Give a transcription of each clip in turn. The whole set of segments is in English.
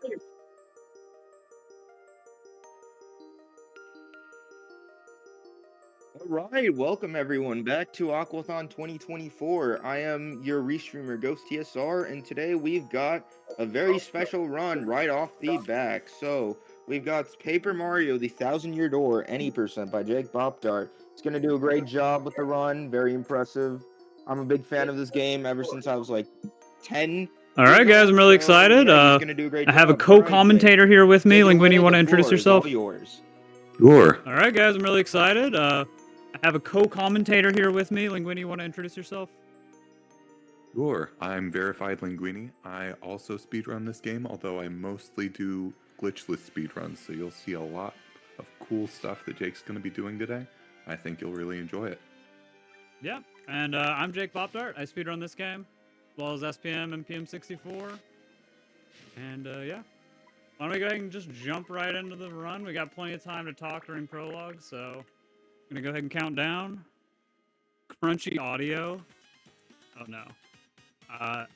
All right, welcome everyone back to AQUATHON 2024. I am your restreamer Ghost TSR, and today we've got a very special run right off the back. So we've got Paper Mario: The Thousand Year Door, any percent by Jake Bopdart. It's gonna do a great job with the run, very impressive. I'm a big fan of this game ever since I was like 10 All years right, guys, old. I'm really So excited. yeah, he's gonna do a great I have a job. All right, Jake, co-commentator here with me. take it Linguini, you away. want The to introduce floor is yourself? all yours. Sure. All right, guys, I'm really excited. I have a co-commentator here with me. Linguini, you want to introduce yourself? Sure. I'm Verified Linguini. I also speedrun this game, although I mostly do glitchless speedruns, so you'll see a lot of cool stuff that Jake's going to be doing today. I think you'll really enjoy it. Yeah, and I'm Jake Bopdart. I speedrun this game, as well as SPM and PM64. And yeah, why don't we go ahead and just jump right into the run? We got plenty of time to talk during prologue, so I'm gonna go ahead and count down. Crunchy audio. Oh no. I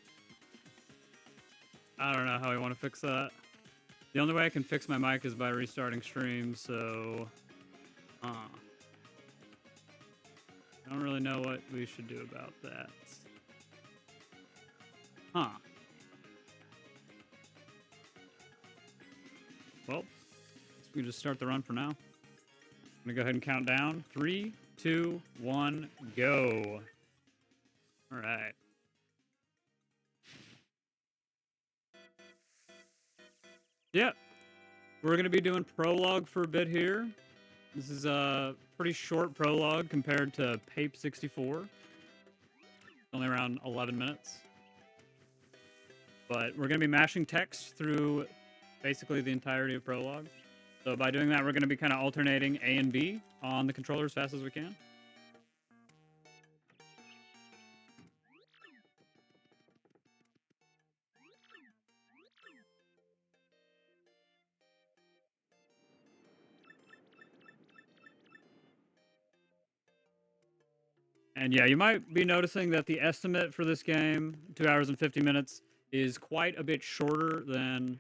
don't know how we want to fix that. The only way I can fix my mic is by restarting stream, so I don't really know what we should do about that. Well, we can just start the run for now. I'm gonna go ahead and count down. 3, 2, 1, go. All right. Yeah, we're going to be doing prologue for a bit here. This is a pretty short prologue compared to Pape 64. Only around 11 minutes. But we're going to be mashing text through basically the entirety of prologue. So by doing that, we're going to be kind of alternating A and B on the controller as fast as we can. And yeah, you might be noticing that the estimate for this game, 2 hours and 50 minutes, is quite a bit shorter than,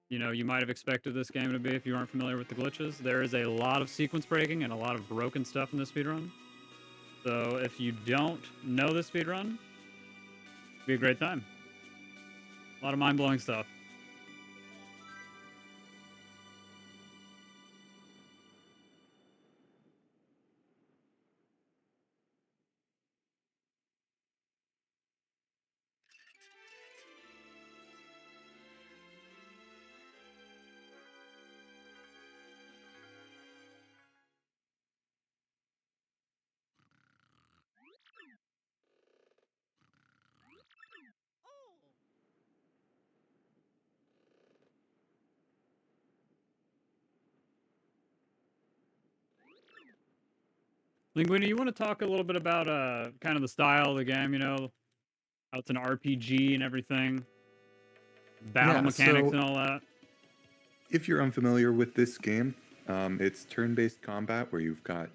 you know, you might have expected this game to be if you aren't familiar with the glitches. There is a lot of sequence breaking and a lot of broken stuff in this speedrun. So if you don't know this speedrun, it'll be a great time. A lot of mind-blowing stuff. Linguini, you want to talk a little bit about kind of the style of the game, you know, how it's an RPG and everything, battle mechanics and all that? If you're unfamiliar with this game, it's turn-based combat where you've got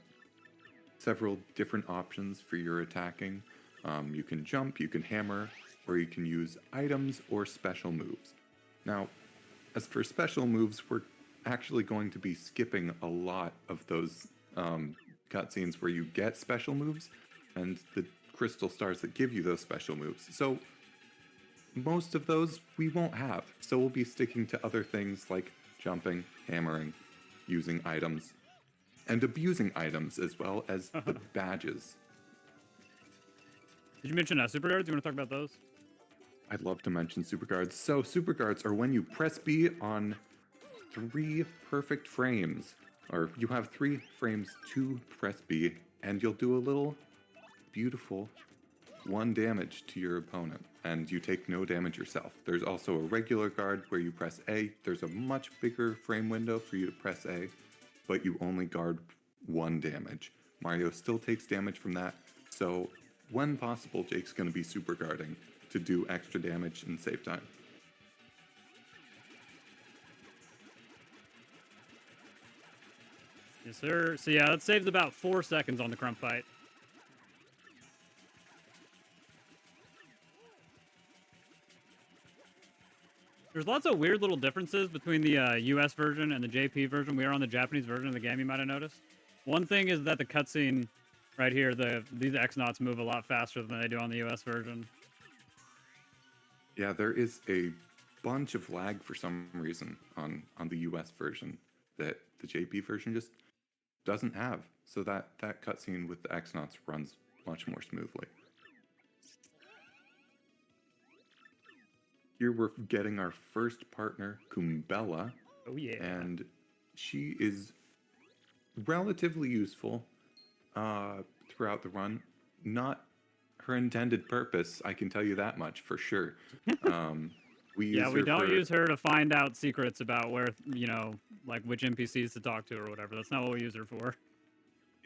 several different options for your attacking. You can jump, you can hammer, or you can use items or special moves. Now, as for special moves, we're actually going to be skipping a lot of those cutscenes where you get special moves and the crystal stars that give you those special moves. So most of those we won't have. So we'll be sticking to other things like jumping, hammering, using items, and abusing items as well as the badges. Did you mention super guards? You want to talk about those? I'd love to mention super guards. So super guards are when you press B on 3 perfect frames, or you have 3 frames to press B, and you'll do a little beautiful 1 damage to your opponent, and you take no damage yourself. There's also a regular guard where you press A. There's a much bigger frame window for you to press A, but you only guard 1 damage. Mario still takes damage from that, so when possible, Jake's going to be super guarding to do extra damage and save time. Yes, sir. So yeah, that saves about 4 seconds on the crump fight. There's lots of weird little differences between the US version and the JP version. We are on the Japanese version of the game, you might have noticed. One thing is that the cutscene right here, these X-Nauts move a lot faster than they do on the US version. Yeah, there is a bunch of lag for some reason on the US version that the JP version just doesn't have. So that cutscene with the X-Nauts runs much more smoothly. Here we're getting our first partner, Kumbella, Oh yeah. and she is relatively useful throughout the run. Not her intended purpose, I can tell you that much for sure. We use Yeah, we her don't for use her to find out secrets about where, you know, like which NPCs to talk to or whatever. That's not what we use her for.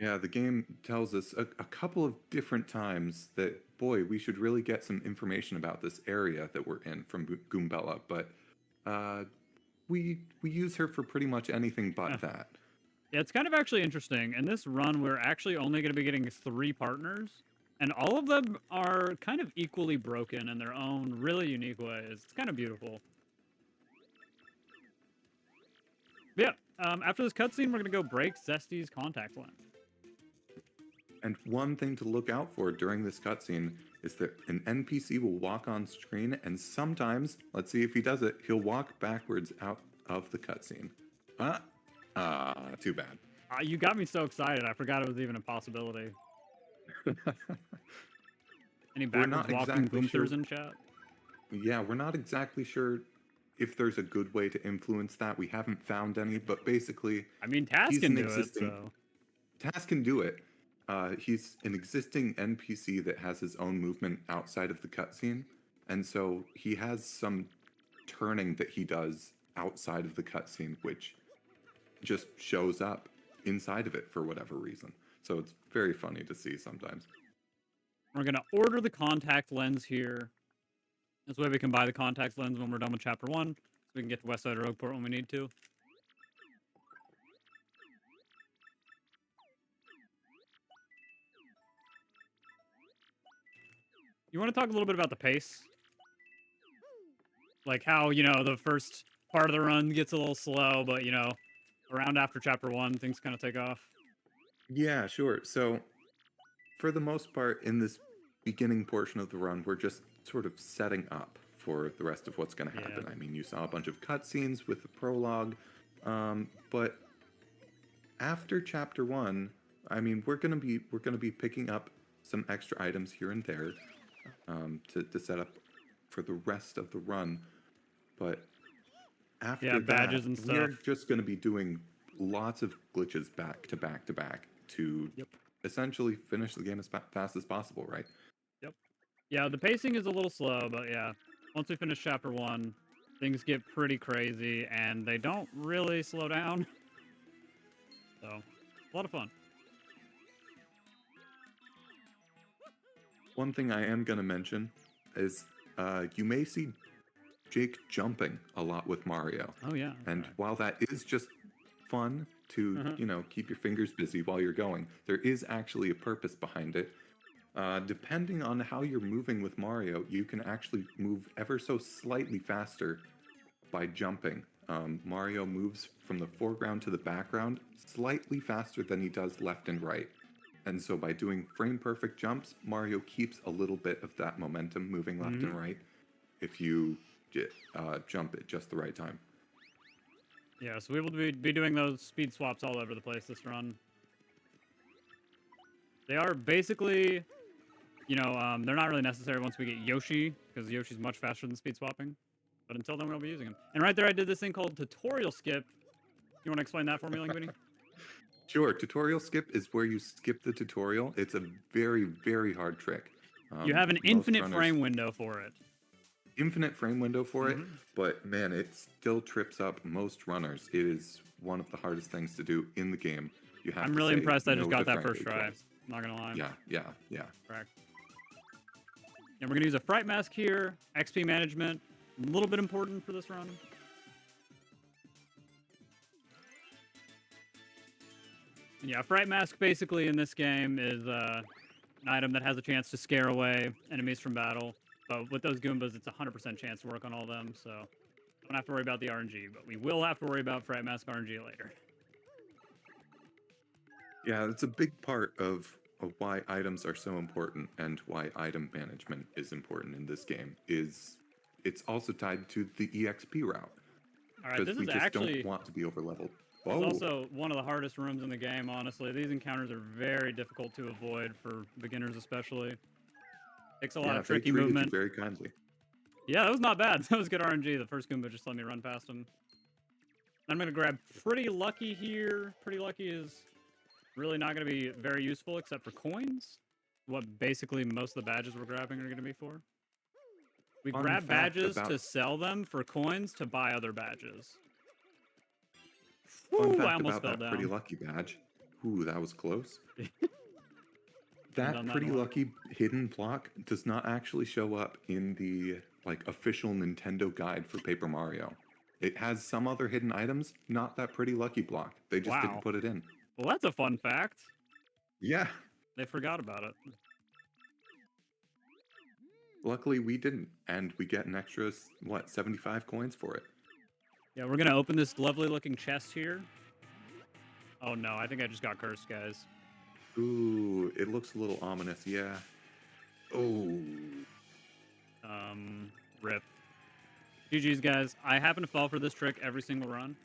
Yeah, the game tells us a couple of different times that, boy, we should really get some information about this area that we're in from Goombella, but we use her for pretty much anything but Yeah. that. Yeah, it's kind of actually interesting. In this run, we're actually only going to be getting 3 partners, and all of them are kind of equally broken in their own really unique ways. It's kind of beautiful. Yeah, after this cutscene, we're going to go break Zesty's contact lens. And one thing to look out for during this cutscene is that an NPC will walk on screen, and sometimes, let's see if he does it, he'll walk backwards out of the cutscene. Too bad. You got me so excited, I forgot it was even a possibility. Any We're not backwards walking exactly boomsters sure. in chat? Yeah, we're not exactly sure if there's a good way to influence that. We haven't found any, but basically, I mean, Taz he's can an do it, existing. so... Taz can do it. He's an existing NPC that has his own movement outside of the cutscene, and so he has some turning that he does outside of the cutscene, which just shows up inside of it for whatever reason. So it's very funny to see sometimes. We're going to order the contact lens here. This way we can buy the contact lens when we're done with Chapter 1, so we can get to Westside Rogueport when we need to. You want to talk a little bit about the pace? Like how, you know, the first part of the run gets a little slow, but, you know, around after Chapter 1, things kind of take off. Yeah, sure. So, for the most part, in this beginning portion of the run, we're just sort of setting up for the rest of what's going to happen. Yeah. I mean, you saw a bunch of cutscenes with the prologue, but after Chapter 1, I mean, we're gonna be picking up some extra items here and there to set up for the rest of the run. But after Yeah, badges that, and we're stuff. just going to be doing lots of glitches back to back to back to Yep. essentially finish the game as fast as possible, right? Yep. Yeah, the pacing is a little slow, but yeah, once we finish Chapter 1, things get pretty crazy, and they don't really slow down. So, a lot of fun. One thing I am going to mention is you may see Jake jumping a lot with Mario. Oh, yeah. And right. while that is just fun to, you know, keep your fingers busy while you're going, there is actually a purpose behind it. Depending on how you're moving with Mario, you can actually move ever so slightly faster by jumping. Mario moves from the foreground to the background slightly faster than he does left and right. And so by doing frame perfect jumps, Mario keeps a little bit of that momentum moving left and right if you jump at just the right time. Yeah, so we will be doing those speed swaps all over the place this run. They are basically, you know, they're not really necessary once we get Yoshi, because Yoshi's much faster than speed swapping. But until then, we'll be using him. And right there, I did this thing called tutorial skip. You want to explain that for me, Linguini? Sure, tutorial skip is where you skip the tutorial. It's a very, very hard trick. You have an Most infinite runners- frame window for it. Infinite frame window for it, but man, it still trips up most runners. It is one of the hardest things to do in the game. You have I'm to really say impressed I no just got to that first Frankie try. twice. I'm not gonna lie. Yeah. Correct. And we're gonna use a fright mask here. XP management, a little bit important for this run. And yeah, fright mask basically in this game is an item that has a chance to scare away enemies from battle. But with those Goombas, it's a 100% chance to work on all of them. So Don't have to worry about the RNG, but we will have to worry about Fright Mask RNG later. Yeah, it's a big part of why items are so important and why item management is important in this game. Is it's also tied to the EXP route All right, because this we is just actually don't want to be overleveled. it's Oh, also one of the hardest rooms in the game. Honestly, these encounters are very difficult to avoid for beginners, especially. Takes a lot yeah, of they tricky treated movement. you very kindly. Yeah, that was not bad. That was good RNG. The first Goomba just let me run past him. I'm gonna grab Pretty Lucky here. Pretty Lucky is really not gonna be very useful except for coins. What basically most of the badges we're grabbing are gonna be for. We Fun grab fact badges about to sell them for coins to buy other badges. fun Woo, I fact almost about fell that Pretty down. Lucky badge. Ooh, that was close. Haven't That done that in Pretty a while. Lucky hidden block does not actually show up in the official Nintendo guide for Paper Mario. It has some other hidden items, not that Pretty Lucky block. They just didn't Wow. put it in. Well, that's a fun fact. Yeah. They forgot about it. Luckily, we didn't, and we get an extra 75 coins for it. Yeah, we're gonna open this lovely looking chest here. Oh no, I think I just got cursed, guys. Ooh, it looks a little ominous. Yeah. Oh. Rip. GG's, guys. I happen to fall for this trick every single run.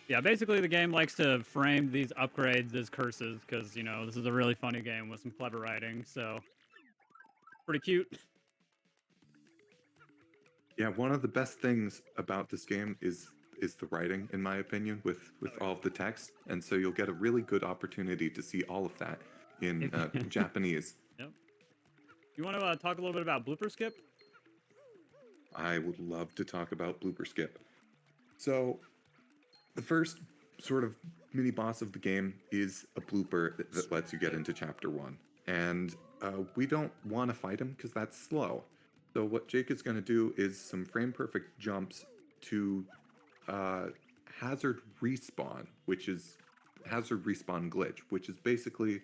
Yeah, basically the game likes to frame these upgrades as curses because, you know, this is a really funny game with some clever writing, so pretty cute. Yeah, one of the best things about this game is the writing, in my opinion, with all of the text, and so you'll get a really good opportunity to see all of that in Japanese. Yep. You want to talk a little bit about blooper skip? I would love to talk about blooper skip. So, the first sort of mini boss of the game is a blooper that lets you get into chapter 1, and we don't want to fight him because that's slow. So what Jake is going to do is some frame perfect jumps to hazard respawn, which is hazard respawn glitch, which is basically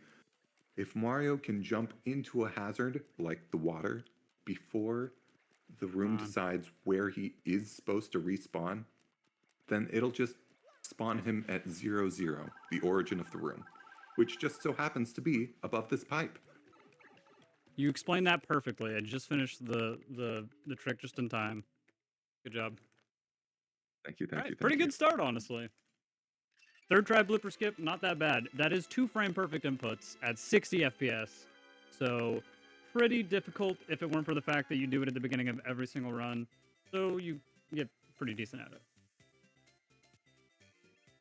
if Mario can jump into a hazard like the water before the room decides where he is supposed to respawn, then it'll just spawn him at 0, 0, the origin of the room, which just so happens to be above this pipe. You explained that perfectly. I just finished the trick just in time. Good job. Thank you, thank you, thank Pretty you. good start, honestly. Third try blooper skip, not that bad. That is 2 frame perfect inputs at 60 FPS. So pretty difficult if it weren't for the fact that you do it at the beginning of every single run. So you get pretty decent at it.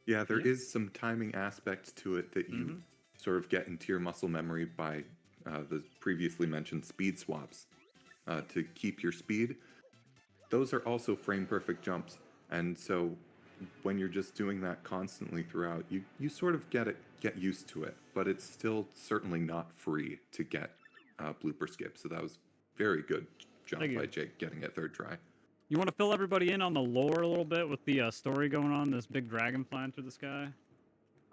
Yeah, there is some timing aspect to it that you sort of get into your muscle memory by the previously mentioned speed swaps to keep your speed. Those are also frame perfect jumps, and so when you're just doing that constantly throughout, you sort of get used to it, but it's still certainly not free to get blooper skip. So that was very good job by Jake getting it third try. You want to fill everybody in on the lore a little bit with the story going on, this big dragon flying through the sky?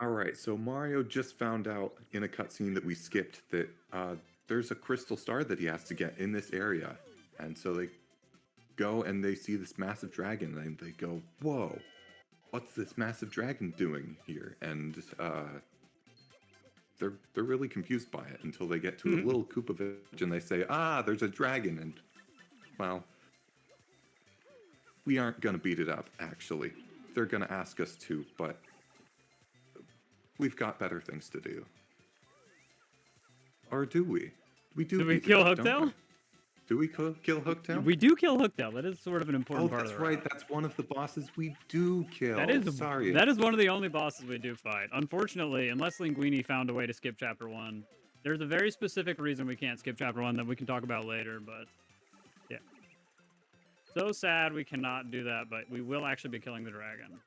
All right, so Mario just found out in a cutscene that we skipped that there's a crystal star that he has to get in this area. And so they go and they see this massive dragon and they go, whoa, what's this massive dragon doing here? And they're really confused by it until they get to a little Koopa village and they say, there's a dragon. And, well, we aren't going to beat it up, actually. They're going to ask us to, but we've got better things to do. Or do we? We do. Do we kill Hooktail? Do we kill Hooktail? We do kill Hooktail. That is sort of an important part of that's right. That's one of the bosses we do kill. That is Sorry. That is one of the only bosses we do fight. Unfortunately, unless Linguini found a way to skip Chapter 1, there's a very specific reason we can't skip Chapter 1 that we can talk about later, but yeah. So sad we cannot do that, but we will actually be killing the dragon.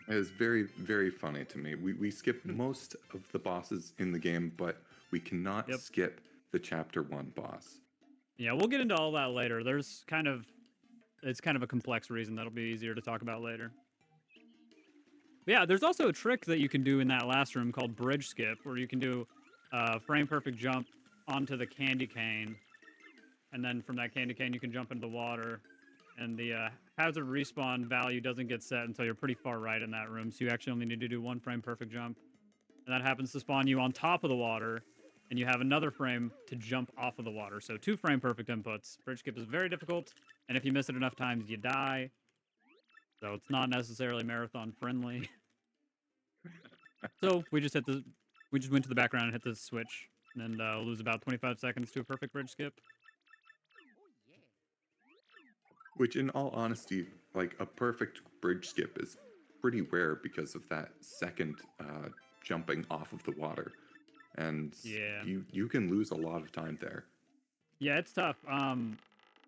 It is very, very funny to me. We skip most of the bosses in the game, but we cannot skip the Chapter 1 boss. Yeah, we'll get into all that later. It's kind of a complex reason that'll be easier to talk about later. But yeah, there's also a trick that you can do in that last room called bridge skip, where you can do a frame perfect jump onto the candy cane, and then from that candy cane you can jump into the water. and the hazard respawn value doesn't get set until you're pretty far right in that room, so you actually only need to do 1 frame perfect jump. And that happens to spawn you on top of the water, and you have another frame to jump off of the water. So 2 frame perfect inputs. Bridge skip is very difficult, and if you miss it enough times, you die. So it's not necessarily marathon friendly. So we just went to the background and hit the switch, and lose about 25 seconds to a perfect bridge skip. Which, in all honesty, like a perfect bridge skip is pretty rare because of that second jumping off of the water, and Yeah. you can lose a lot of time there. Yeah, it's tough.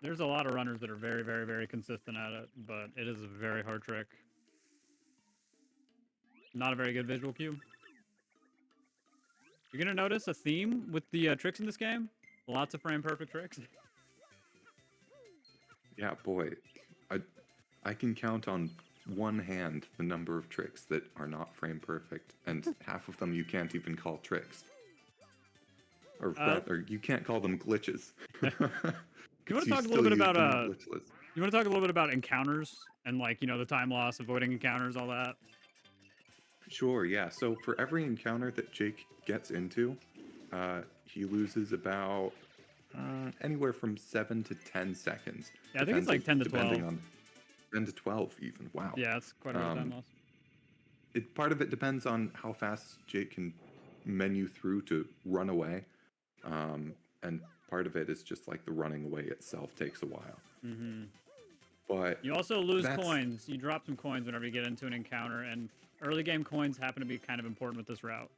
There's a lot of runners that are very, very, very consistent at it, but it is a very hard trick. Not a very good visual cue. You're gonna notice a theme with the tricks in this game. Lots of frame perfect tricks. Yeah, boy, I can count on one hand the number of tricks that are not frame perfect, and half of them you can't even call tricks. Or rather, you can't call them glitches. You want to talk a little bit about you want to talk a little bit about encounters and, like, you know, the time loss, avoiding encounters, all that. Sure, yeah. So for every encounter that Jake gets into, he loses about anywhere from 7 to 10 seconds. Yeah, I think it's like 10 to 12. Depending on 10 to 12 even. Wow. Yeah, it's quite a bit of time loss. Part of it depends on how fast Jake can menu through to run away. And part of it is just like the running away itself takes a while. Mm-hmm. But you also lose coins. You drop some coins whenever you get into an encounter, and early game coins happen to be kind of important with this route.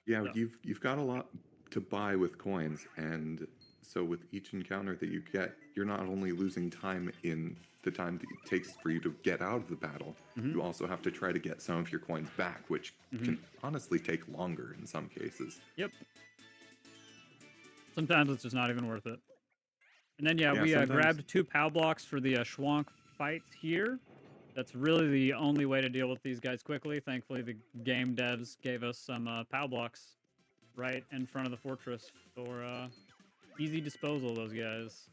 Yeah, so you've got a lot to buy with coins, and so with each encounter that you get, you're not only losing time in the time that it takes for you to get out of the battle, you also have to try to get some of your coins back, which can honestly take longer in some cases. Yep. Sometimes it's just not even worth it. And then, we grabbed 2 POW blocks for the Schwank fight here. That's really the only way to deal with these guys quickly. Thankfully, the game devs gave us some POW blocks right in front of the fortress for easy disposal of those guys.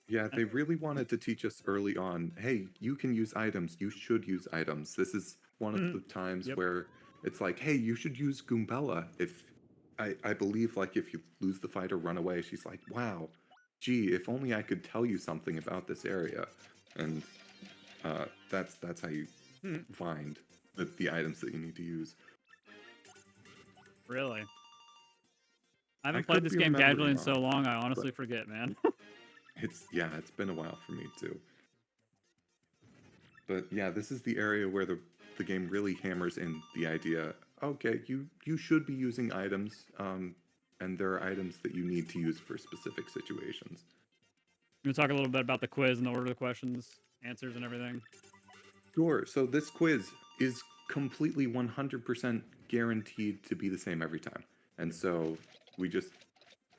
Yeah, they really wanted to teach us early on, hey, you can use items, you should use items. This is one of the times where it's like, hey, you should use Goombella. If I believe, like, if you lose the fight or run away, she's like, wow, gee, if only I could tell you something about this area. And that's how you find the items that you need to use. Really? I haven't played this game casually in so long, I honestly forget, man. It's been a while for me too. But yeah, this is the area where the game really hammers in the idea, okay, you should be using items, and there are items that you need to use for specific situations. You want to talk a little bit about the quiz and the order of the questions, answers, and everything? Sure. So this quiz is completely 100% guaranteed to be the same every time. And so we just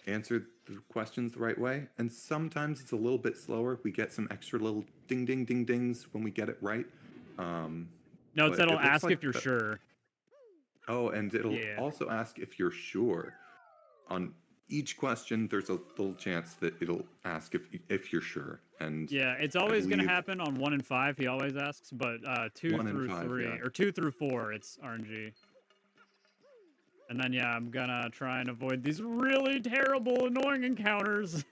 answer the questions the right way. And sometimes it's a little bit slower. We get some extra little ding, ding, ding, dings when we get it right. No, it'll ask like if you're sure. Oh, and it'll also ask if you're sure. On each question, there's a little chance that it'll ask if you're sure. And yeah, it's always going to happen on 1 and 5. He always asks, but 2 through 3 or 2 through 4, it's RNG. And then I'm gonna try and avoid these really terrible, annoying encounters.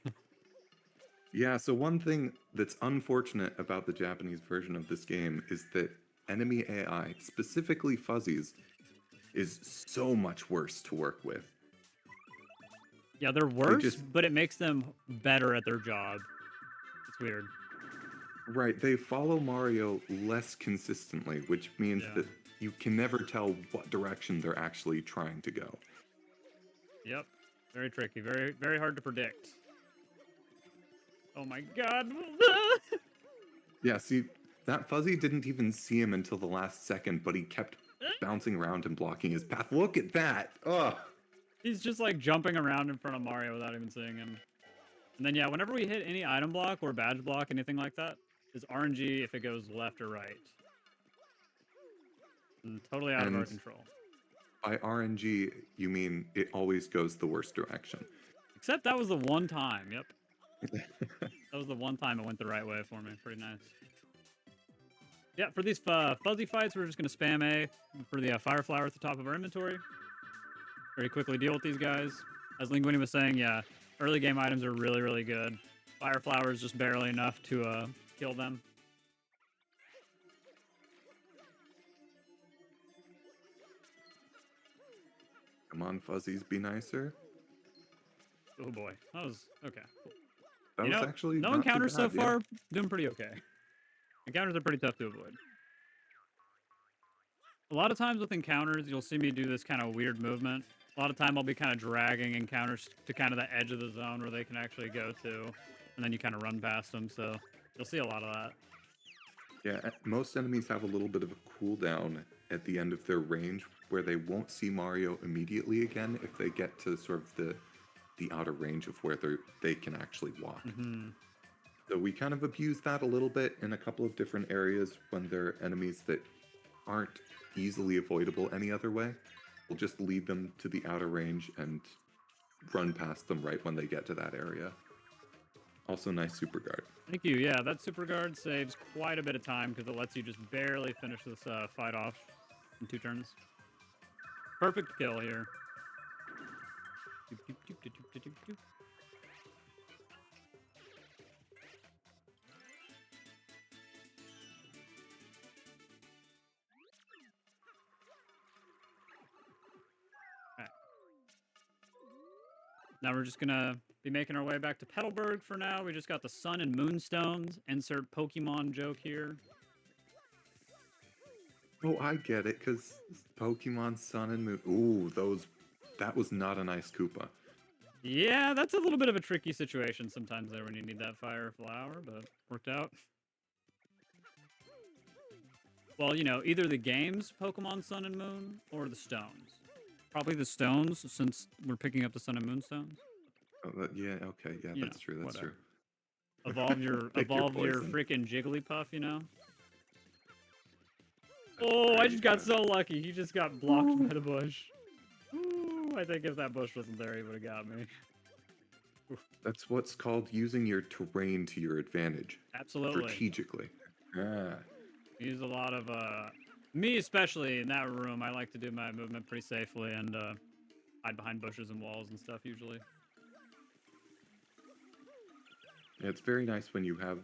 Yeah. So one thing that's unfortunate about the Japanese version of this game is that enemy AI, specifically fuzzies, is so much worse to work with. Yeah, they're worse, but it makes them better at their job. It's weird. Right, they follow Mario less consistently, which means that you can never tell what direction they're actually trying to go. Yep, very tricky, very, very hard to predict. Oh my god. Yeah, see, that fuzzy didn't even see him until the last second, but he kept bouncing around and blocking his path. Look at that! Ugh! He's just like jumping around in front of Mario without even seeing him. And then whenever we hit any item block or badge block, anything like that, is RNG if it goes left or right. And totally out of our control. By RNG, you mean it always goes the worst direction. Except that was the one time, yep. That was the one time it went the right way for me. Pretty nice. Yeah, for these fuzzy fights, we're just going to spam A for the fire flower at the top of our inventory. Very quickly deal with these guys. As Linguini was saying, yeah, early game items are really, really good. Fire flower is just barely enough to kill them. Come on, fuzzies, be nicer. Oh boy, that was okay. That You was know, actually no not too encounters so bad, yeah. far. Doing pretty okay. Encounters are pretty tough to avoid. A lot of times with encounters, you'll see me do this kind of weird movement. A lot of time I'll be kind of dragging encounters to kind of the edge of the zone where they can actually go to, and then you kind of run past them. So you'll see a lot of that. Yeah, most enemies have a little bit of a cooldown at the end of their range where they won't see Mario immediately again if they get to sort of the outer range of where they can actually walk. Mm-hmm. So we kind of abuse that a little bit in a couple of different areas when there are enemies that aren't easily avoidable any other way. We'll just lead them to the outer range and run past them right when they get to that area. Also, nice super guard. Thank you. Yeah, that super guard saves quite a bit of time because it lets you just barely finish this fight off in 2 turns. Perfect kill here. Doop, doop, doop, doop, doop, doop, doop. Alright. Now we're just gonna be making our way back to Petalburg for now. We just got the Sun and Moon Stones. Insert Pokemon joke here. Oh, I get it, because Pokemon Sun and Moon. Ooh, that was not a nice Koopa. Yeah, that's a little bit of a tricky situation sometimes there when you need that fire flower, but worked out. Well, you know, either the game's Pokemon Sun and Moon or the stones. Probably the stones, since we're picking up the Sun and Moon stones. Oh, yeah, okay, yeah, You that's know, true, that's whatever. true. Pick Evolve your poison. freaking Jigglypuff, you know? Oh, I just got so lucky. He just got blocked by the bush. Ooh, I think if that bush wasn't there, he would have got me. That's what's called using your terrain to your advantage. Absolutely. Strategically. Ah. Use a lot of, me especially in that room, I like to do my movement pretty safely and, hide behind bushes and walls and stuff usually. Yeah, it's very nice when you have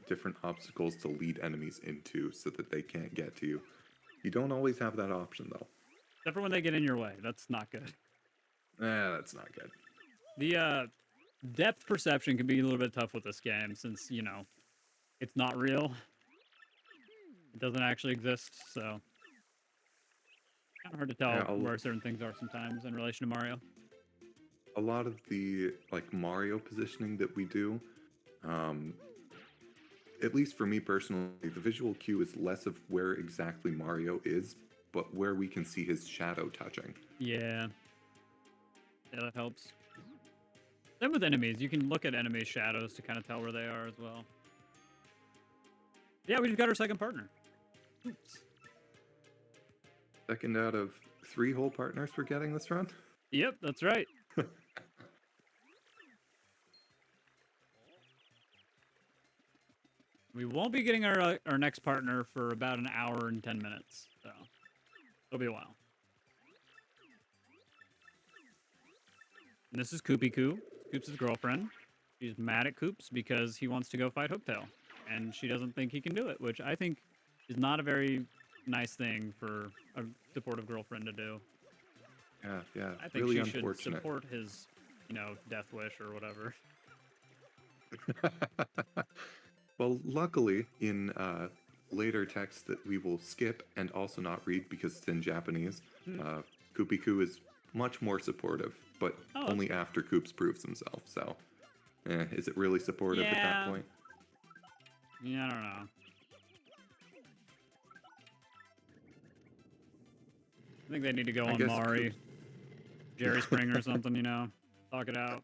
different obstacles to lead enemies into so that they can't get to you. You don't always have that option, though. Except for when they get in your way. That's not good. That's not good. The, depth perception can be a little bit tough with this game since, you know, it's not real. It doesn't actually exist, so kind of hard to tell Yeah, where certain things are sometimes in relation to Mario. a lot of the like Mario positioning that we do, at least for me personally, the visual cue is less of where exactly Mario is, but where we can see his shadow touching. Yeah. Yeah, that helps. Same with enemies. You can look at enemy shadows to kind of tell where they are as well. Yeah, we just got our second partner. Oops. Second out of 3 whole partners we're getting this run. Yep, that's right. We won't be getting our next partner for about an hour and 10 minutes, so it'll be a while. And this is Koopy Koo, Koops' girlfriend. She's mad at Koops because he wants to go fight Hooktail, and she doesn't think he can do it, which I think is not a very nice thing for a supportive girlfriend to do. Yeah, I think really she should unfortunate. support his, you know, death wish or whatever. Well, luckily, in later text that we will skip and also not read because it's in Japanese, Kupiku is much more supportive, but only after Koops proves himself. So, is it really supportive at that point? Yeah, I don't know. I think they need to go on Mari, Jerry Springer or something, you know, talk it out.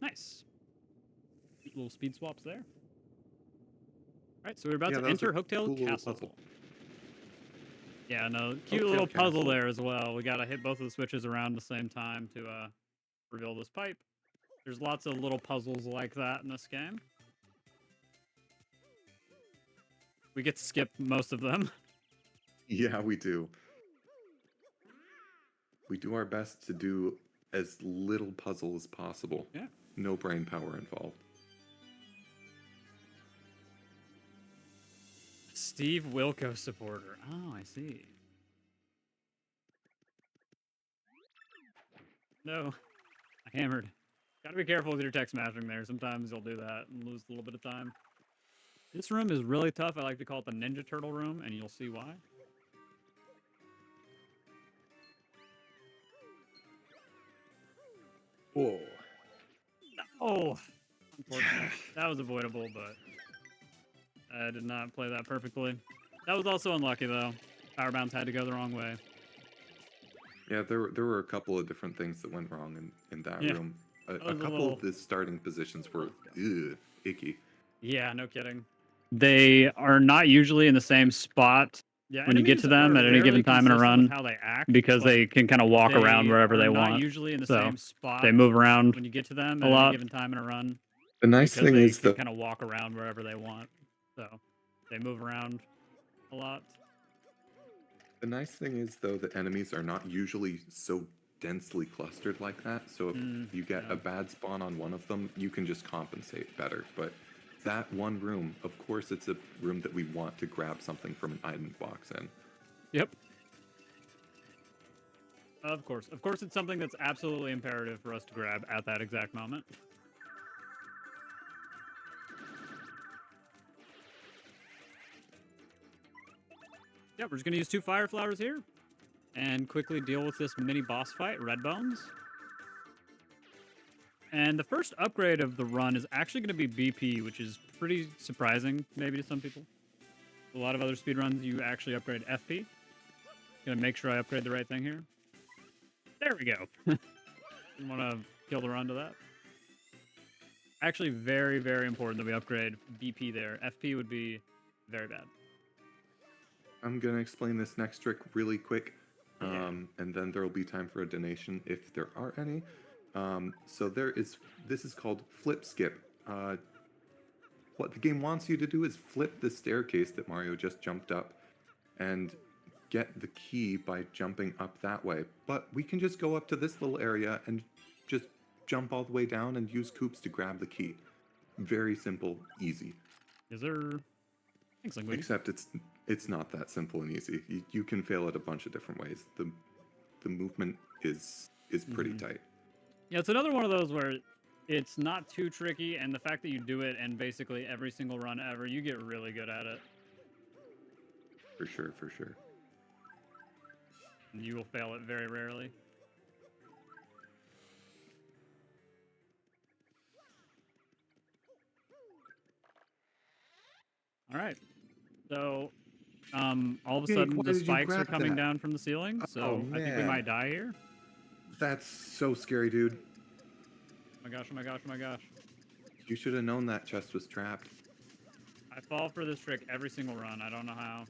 Nice. Little speed swaps there. All right, so we're about to enter Hooktail Castle. Yeah, no, cute Oakdale little puzzle Castle. there as well. We gotta hit both of the switches around the same time to reveal this pipe. There's lots of little puzzles like that in this game. We get to skip most of them. Yeah, we do. We do our best to do as little puzzle as possible. Yeah. No brain power involved. Steve Wilco supporter. Oh, I see. No, I hammered. Gotta be careful with your text mashing there. Sometimes you'll do that and lose a little bit of time. This room is really tough. I like to call it the Ninja Turtle room, and you'll see why. Whoa. Oh, unfortunate. That was avoidable, but I did not play that perfectly. That was also unlucky, though. Power bounce had to go the wrong way. Yeah, there were a couple of different things that went wrong in that Yeah, room. A was a couple little- of the starting positions were icky. Yeah, no kidding. They are not usually in the same spot when you get to them at any given time in a run how they act because they can kind of walk around wherever they want. Usually in the So, same spot They move around. when you get to them a at lot. any given time in a run The nice because thing they is can that kind of walk around wherever they want. So they move around a lot. the nice thing is though that enemies are not usually so densely clustered like that. So if you get yeah. a bad spawn on one of them, you can just compensate better. But that one room, of course, it's a room that we want to grab something from an item box in. Yep. Of course. Of course, it's something that's absolutely imperative for us to grab at that exact moment. Yeah, we're just going to use 2 fire flowers here and quickly deal with this mini boss fight, Red Bones. And the first upgrade of the run is actually going to be BP, which is pretty surprising, maybe to some people. A lot of other speedruns, you actually upgrade FP. Gonna make sure I upgrade the right thing here. There we go. Didn't want to kill the run to that. Actually, very, very important that we upgrade BP there. FP would be very bad. I'm gonna explain this next trick really quick, Yeah. and then there will be time for a donation if there are any. So this is called flip skip. What the game wants you to do is flip the staircase that Mario just jumped up, and get the key by jumping up that way. But we can just go up to this little area and just jump all the way down and use Koops to grab the key. Very simple, easy. Is there... Thanks, Linguini. Except it's not that simple and easy. You can fail it a bunch of different ways. The movement is pretty tight. Yeah, it's another one of those where it's not too tricky, and the fact that you do it in basically every single run ever, you get really good at it. For sure, for sure. And you will fail it very rarely. All right. So, all of a Jake, sudden, why the did you spikes are grab coming that? down from the ceiling, so Oh, I think we man. might die here. That's so scary, dude. Oh my gosh, oh my gosh, oh my gosh. You should have known that chest was trapped. I fall for this trick every single run. I don't know how.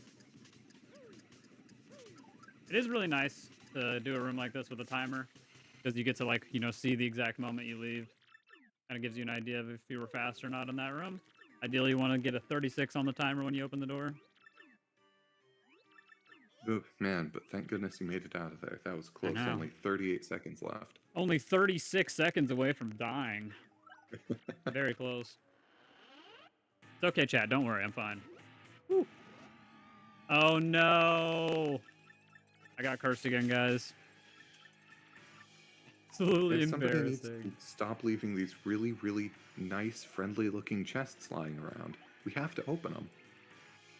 It is really nice to do a room like this with a timer, because you get to, like, you know, see the exact moment you leave. Kind of gives you an idea of if you were fast or not in that room. Ideally, you want to get a 36 on the timer when you open the door. Oh, man, but thank goodness you made it out of there. That was close. know. Only 38 seconds left. Only 36 seconds away from dying. Very close. It's okay, chat. Don't worry. I'm fine. Whew. Oh, no. I got cursed again, guys. Absolutely If somebody needs to embarrassing. stop leaving these really, really nice, friendly-looking chests lying around. We have to open them.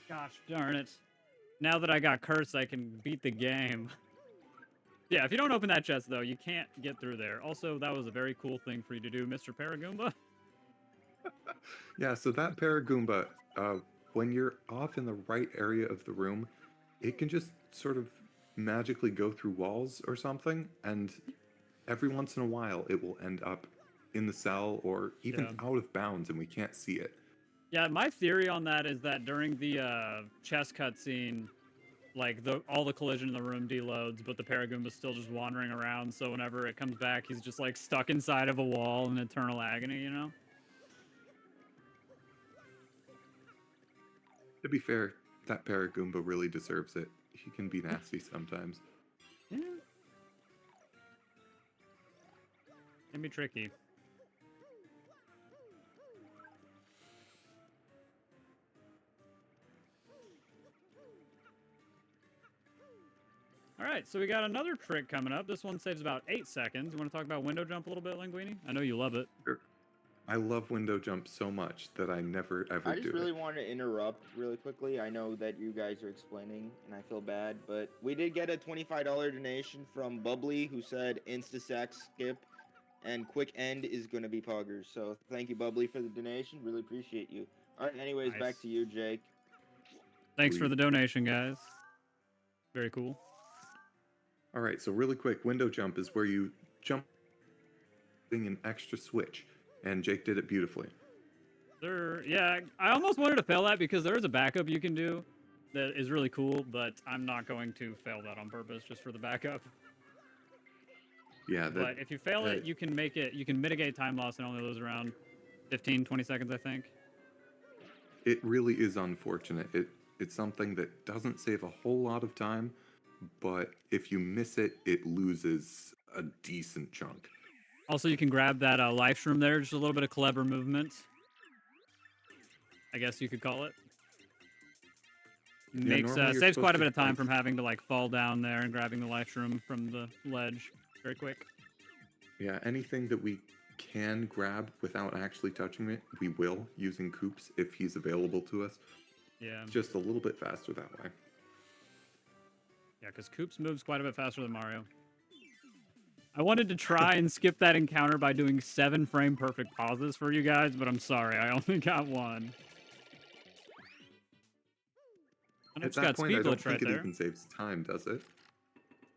Gosh darn it. Now that I got cursed, I can beat the game. Yeah, if you don't open that chest, though, you can't get through there. Also, that was a very cool thing for you to do, Mr. Paragoomba. Yeah, so that Paragoomba, when you're off in the right area of the room, it can just sort of magically go through walls or something, and every once in a while it will end up in the cell or even Yeah. out of bounds and we can't see it. Yeah, my theory on that is that during the chess cutscene, like all the collision in the room deloads, but the Paragoomba's still just wandering around. So whenever it comes back, he's just like stuck inside of a wall in eternal agony, you know? To be fair, that Paragoomba really deserves it. He can be nasty sometimes. Yeah. Can be tricky. All right, so we got another trick coming up. This one saves about 8 seconds. You want to talk about window jump a little bit, Linguini? I know you love it. Sure. I love window jump so much that I never ever I do just really it. want to interrupt really quickly. I know that you guys are explaining, and I feel bad, but we did get a $25 donation from Bubbly, who said Instasack skip and quick end is going to be poggers. So thank you, Bubbly, for the donation. Really appreciate you. All right, anyways, Nice. back to you, Jake. Thanks for Sweet. the donation, guys. Very cool. All right, so really quick, window jump is where you jump an extra switch, and Jake did it beautifully. Yeah, I almost wanted to fail that because there is a backup you can do that is really cool, but I'm not going to fail that on purpose just for the backup. Yeah, But if you fail it, you can mitigate time loss and only lose around 15, 20 seconds, I think. it really is unfortunate. It's something that doesn't save a whole lot of time, but if you miss it, it loses a decent chunk. Also, you can grab that life shroom there, just a little bit of clever movement, I guess you could call it. Makes normally you're saves quite a supposed bit to of time jump. from having to like fall down there and grabbing the life shroom from the ledge very quick. Yeah, anything that we can grab without actually touching it, we will, using Coops if he's available to us. Yeah. It's just a little bit faster that way. Yeah, because Koops moves quite a bit faster than Mario. I wanted to try and skip that encounter by doing 7 frame perfect pauses for you guys, but I'm sorry, I only got one. And I At just that got point, speed I don't glitch right think it there. even saves time, does it?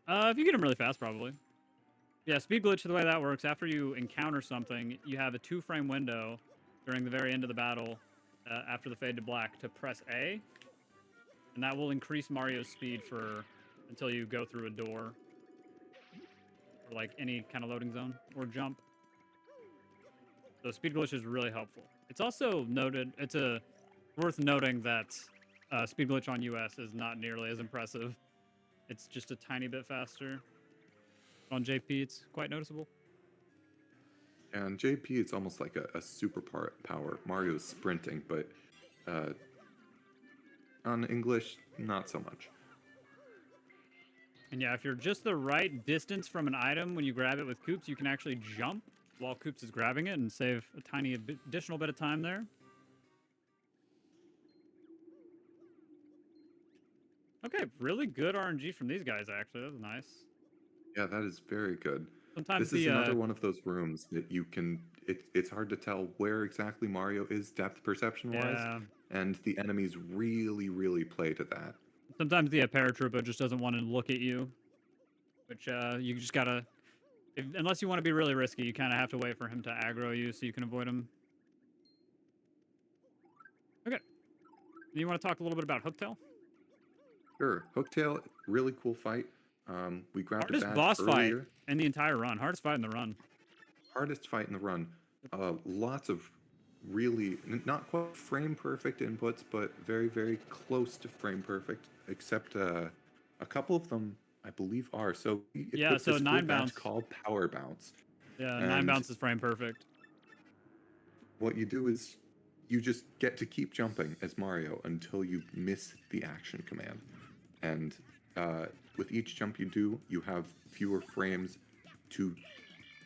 If you get him really fast, probably. Yeah, speed glitch, the way that works, after you encounter something, you have a 2-frame window during the very end of the battle, after the fade to black, to press A, and that will increase Mario's speed until you go through a door, or like any kind of loading zone, or jump. So speed glitch is really helpful. It's also worth noting that speed glitch on US is not nearly as impressive. It's just a tiny bit faster. On JP, it's quite noticeable. And JP, it's almost like a super power. Mario's sprinting, but on English, not so much. And yeah, if you're just the right distance from an item when you grab it with Koops, you can actually jump while Koops is grabbing it and save a tiny additional bit of time there. Okay, really good RNG from these guys, actually. That was nice. Yeah, that is very good. Sometimes This is another one of those rooms that you can... It's hard to tell where exactly Mario is depth perception-wise, Yeah. and the enemies really, really play to that. Sometimes the paratrooper just doesn't want to look at you, which you just gotta... unless you want to be really risky, you kind of have to wait for him to aggro you so you can avoid him. Okay. You want to talk a little bit about Hooktail? Sure. Hooktail, really cool fight. We grabbed Hardest a badge boss earlier. fight in the entire run. Hardest fight in the run. Hardest fight in the run. Lots of really, not quite frame perfect inputs, but very, very close to frame perfect, except a couple of them, I believe, are. So we equipped so this 9 cool badge bounce. called Power Bounce. Yeah, 9 And bounce is frame perfect. what you do is you just get to keep jumping as Mario until you miss the action command. And with each jump you do, you have fewer frames to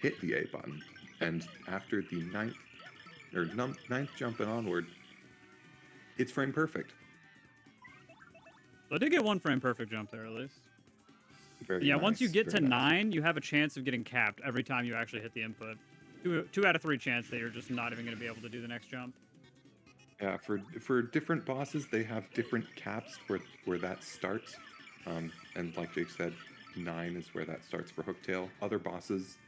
hit the A button. And after the ninth jump and onward, it's frame perfect. So I did get 1 frame perfect jump there at least. Very Yeah, nice, once you get to very nice. 9, you have a chance of getting capped every time you actually hit the input. 2 out of 3 chance that you're just not even going to be able to do the next jump. Yeah, for different bosses, they have different caps where that starts. And like Jake said, 9 is where that starts for Hooktail. Other bosses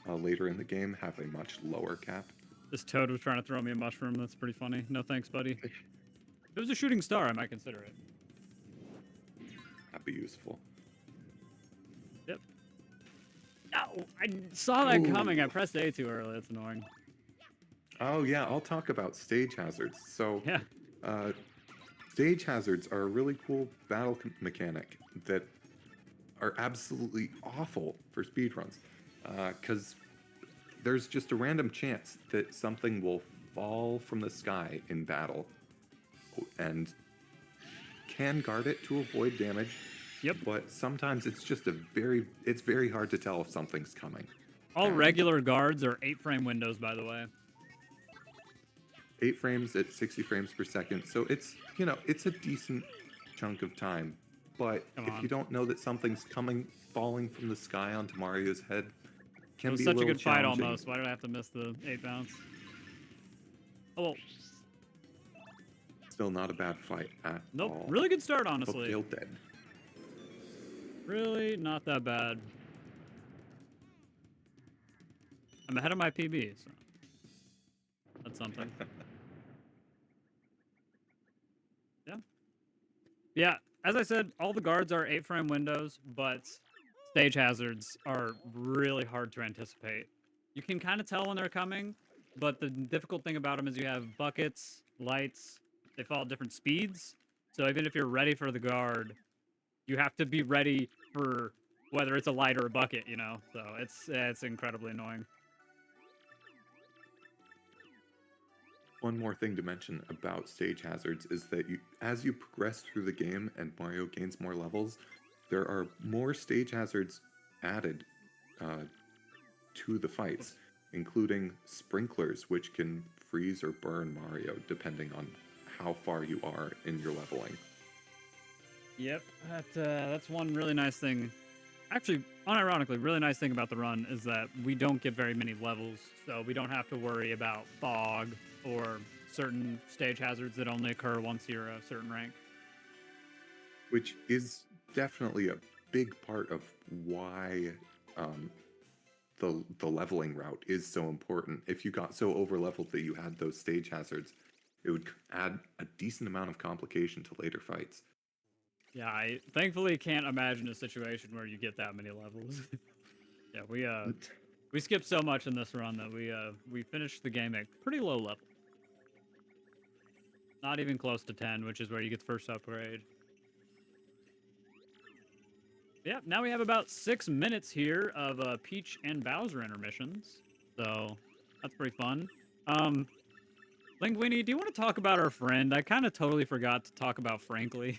later in the game have a much lower cap. This toad was trying to throw me a mushroom. That's pretty funny. No thanks, buddy. If it was a shooting star, I might consider it. That'd be useful. Yep. No, I saw that coming. I Ooh. pressed A too early. That's annoying. Oh yeah, I'll talk about stage hazards. So, Yeah. stage hazards are a really cool battle mechanic that are absolutely awful for speedruns, because there's just a random chance that something will fall from the sky in battle, and can guard it to avoid damage. Yep. But sometimes it's just it's very hard to tell if something's coming. All And regular guards are 8-frame windows, by the way. 8 frames at 60 frames per second, so it's, it's a decent chunk of time. But Come if on. you don't know that something's falling from the sky onto Mario's head, It can was be such a a little good fight challenging. almost. Why did I have to miss the 8 bounce? Oh, well. Still not a bad fight at Nope. all. Really good start, But honestly. still dead. Really not that bad. I'm ahead of my PB, so that's something. Yeah. Yeah, as I said, all the guards are 8-frame windows, but stage hazards are really hard to anticipate. You can kind of tell when they're coming, but the difficult thing about them is you have buckets, lights, they fall at different speeds. So even if you're ready for the guard, you have to be ready for whether it's a light or a bucket, you know? So it's incredibly annoying. One more thing to mention about stage hazards is that as you progress through the game and Mario gains more levels, there are more stage hazards added to the fights, including sprinklers, which can freeze or burn Mario depending on how far you are in your leveling. Yep, that's one really nice thing. Actually, unironically, really nice thing about the run is that we don't get very many levels, so we don't have to worry about fog or certain stage hazards that only occur once you're a certain rank. Which is definitely a big part of why the leveling route is so important. If you got so over leveled that you had those stage hazards, it would add a decent amount of complication to later fights. Yeah, I thankfully can't imagine a situation where you get that many levels. Yeah, we skipped so much in this run that we finished the game at pretty low level. Not even close to 10, which is where you get the first upgrade. Yeah, now we have about 6 minutes here of Peach and Bowser intermissions. So that's pretty fun. Linguini, do you want to talk about our friend? I kind of totally forgot to talk about Frankly.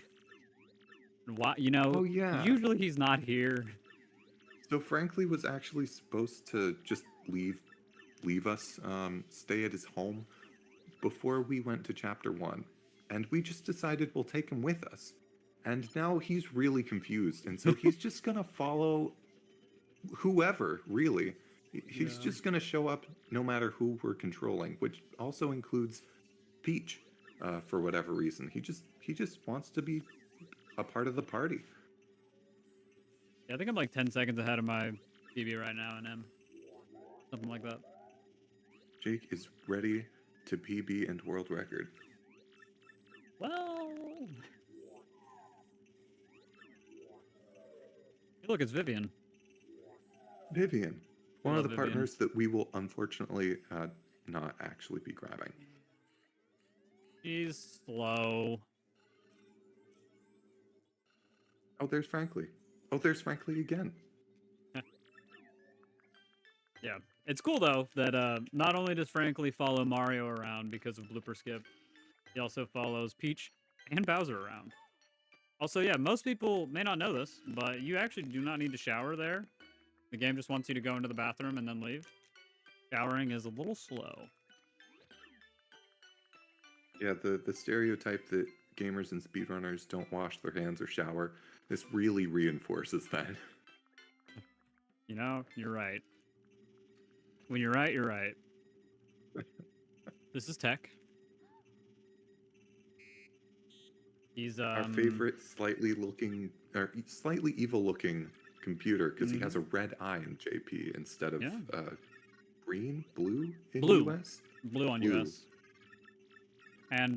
Why, Oh yeah. usually he's not here. So Frankly was actually supposed to just leave us, stay at his home before we went to chapter 1. And we just decided we'll take him with us. And now he's really confused, and so he's just gonna follow whoever, really. He's Yeah. just gonna show up no matter who we're controlling, which also includes Peach, for whatever reason. He just wants to be a part of the party. Yeah, I think I'm like 10 seconds ahead of my PB right now and M. Something like that. Jake is ready to PB and world record. Well... Hey, look, it's Vivian. Vivian, one of the Love Vivian. partners that we will unfortunately not actually be grabbing. She's slow. Oh, there's Frankly. Oh, there's Frankly again. Yeah. It's cool, though, that not only does Frankly follow Mario around because of Blooper Skip, he also follows Peach and Bowser around. Also, yeah, most people may not know this, but you actually do not need to shower there. The game just wants you to go into the bathroom and then leave. Showering is a little slow. Yeah, the stereotype that gamers and speedrunners don't wash their hands or shower, this really reinforces that. You know, you're right. When you're right, you're right. This is Tech. He's Our favorite slightly evil looking computer, because he has a red eye in JP instead of blue in US. Blue on Blue. US. And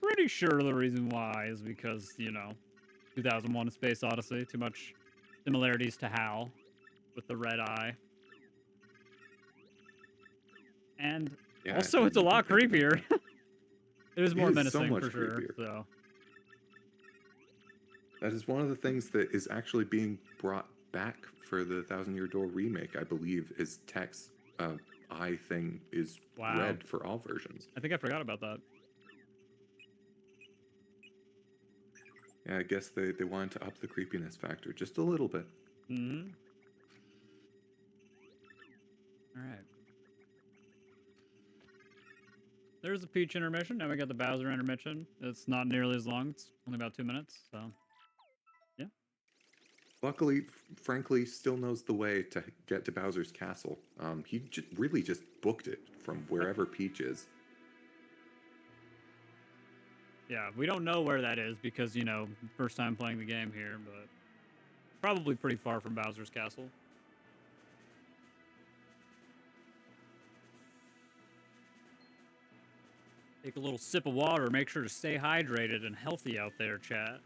pretty sure the reason why is because, 2001: A Space Odyssey. Too much similarities to Hal with the red eye. And Yeah, also, it's a you can lot think about creepier. It is more It is so menacing much for sure. creepier. So That is one of the things that is actually being brought back for the Thousand Year Door remake, I believe, is Tech's eye thing is wow, red for all versions. I think I forgot about that. Yeah, I guess they wanted to up the creepiness factor just a little bit. Mm-hmm. All right. There's the Peach intermission. Now we got the Bowser intermission. It's not nearly as long. It's only about 2 minutes. So, yeah. Luckily, Frankly still knows the way to get to Bowser's castle. He really just booked it from wherever Peach is. Yeah, we don't know where that is because, you know, first time playing the game here, but probably pretty far from Bowser's castle. Take a little sip of water. Make sure to stay hydrated and healthy out there, chat.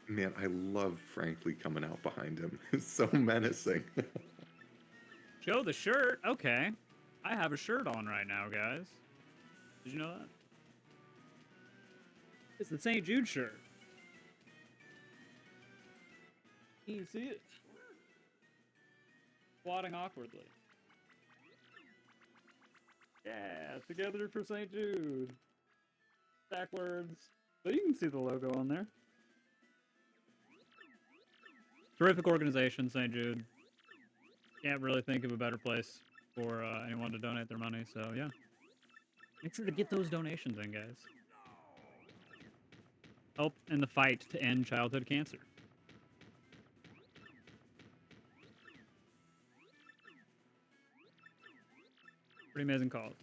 Man, I love Frankly coming out behind him. It's so menacing. Show the shirt. Okay. I have a shirt on right now, guys. Did you know that? It's the St. Jude shirt. Can you see it? Squatting awkwardly. Yeah, together for St. Jude. Backwards. But you can see the logo on there. Terrific organization, St. Jude. Can't really think of a better place for anyone to donate their money, so yeah. Make sure to get those donations in, guys. Help in the fight to end childhood cancer. Pretty amazing cause.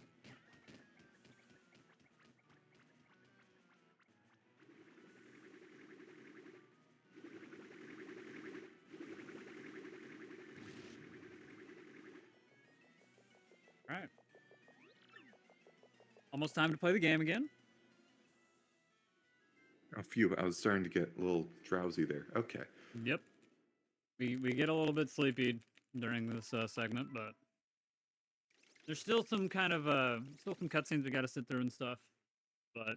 All right. Almost time to play the game again. A few. I was starting to get a little drowsy there. Okay. Yep. We get a little bit sleepy during this segment, but there's still some kind of still some cutscenes we got to sit through and stuff. But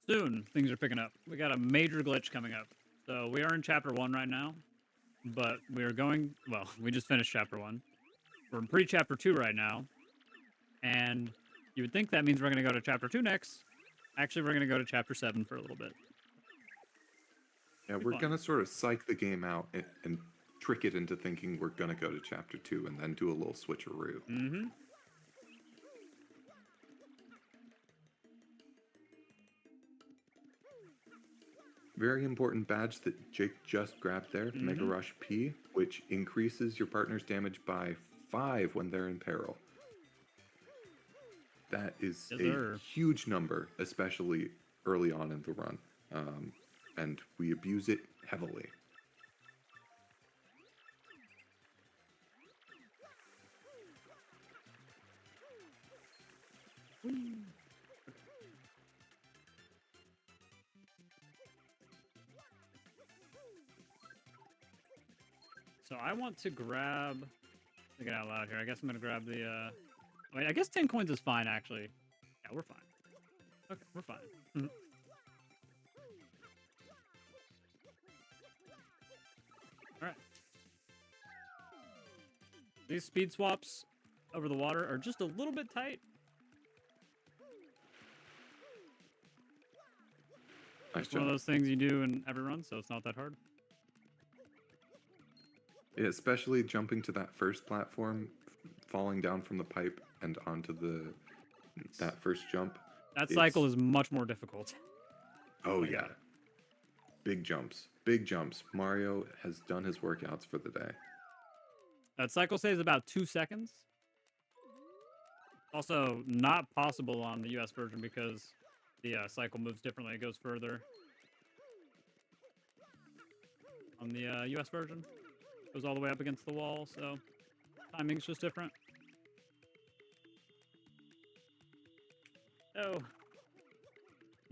soon things are picking up. We got a major glitch coming up. So we are in chapter 1 right now, but we are going. Well, we just finished chapter 1. We're in pre-chapter 2 right now, and you would think that means we're going to go to chapter 2 next. Actually, we're going to go to chapter 7 for a little bit. Yeah, we're going to sort of psych the game out and trick it into thinking we're going to go to chapter 2 and then do a little switcheroo. Mm-hmm. Very important badge that Jake just grabbed there, Mega Rush P, which increases your partner's damage by 5 when they're in peril. That is a huge number, especially early on in the run. And we abuse it heavily. So I want to grab. Thinking out loud here. I guess I'm gonna grab the. I mean, I guess 10 coins is fine actually. Yeah, we're fine. Okay, we're fine. All right. These speed swaps over the water are just a little bit tight. Nice It's one of those things you do in every run, so it's not that hard. Yeah, especially jumping to that first platform, falling down from the pipe and onto that first jump. That cycle is much more difficult. Oh yeah. Big jumps. Big jumps. Mario has done his workouts for the day. That cycle saves about 2 seconds. Also, not possible on the US version because the cycle moves differently. It goes further. On the US version, it goes all the way up against the wall, so timing's just different. Oh.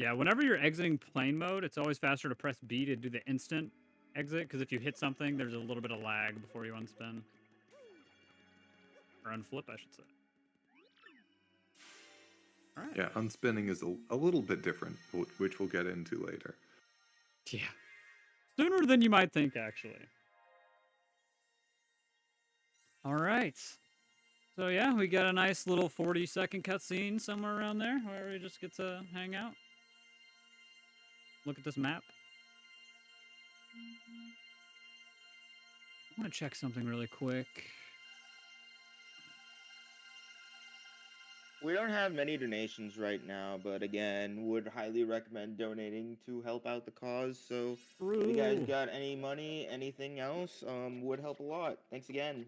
Yeah, whenever you're exiting plane mode, it's always faster to press B to do the instant exit, because if you hit something, there's a little bit of lag before you unspin. Or unflip, I should say. All right. Yeah, unspinning is a little bit different, which we'll get into later. Yeah. Sooner than you might think, actually. All right. So yeah, we got a nice little 40-second cutscene somewhere around there where we just get to hang out. Look at this map. I want to check something really quick. We don't have many donations right now, but again, would highly recommend donating to help out the cause. So if you guys True. got any money, anything else, would help a lot. Thanks again.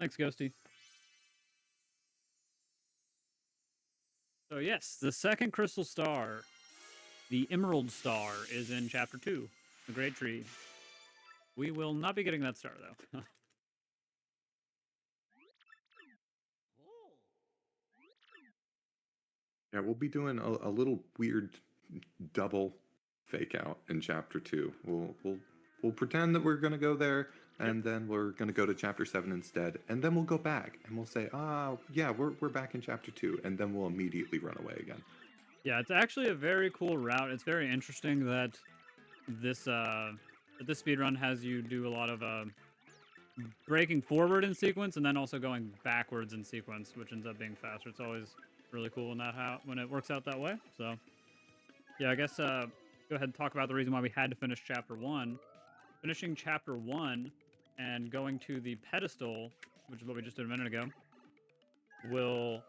Thanks, Ghosty. So yes, the second crystal star, the Emerald Star, is in Chapter 2, the Great Tree. We will not be getting that star, though. Yeah, we'll be doing a little weird double fake out in chapter 2. We'll pretend that we're gonna go there, and then we're gonna go to chapter 7 instead, and then we'll go back and we'll say, yeah, we're back in chapter 2, and then we'll immediately run away again. Yeah, it's actually a very cool route. It's very interesting that this speedrun has you do a lot of breaking forward in sequence and then also going backwards in sequence, which ends up being faster. It's always really cool when it works out that way. So yeah, I guess go ahead and talk about the reason why we had to finish chapter 1. Finishing chapter 1 and going to the pedestal, which is what we just did a minute ago, will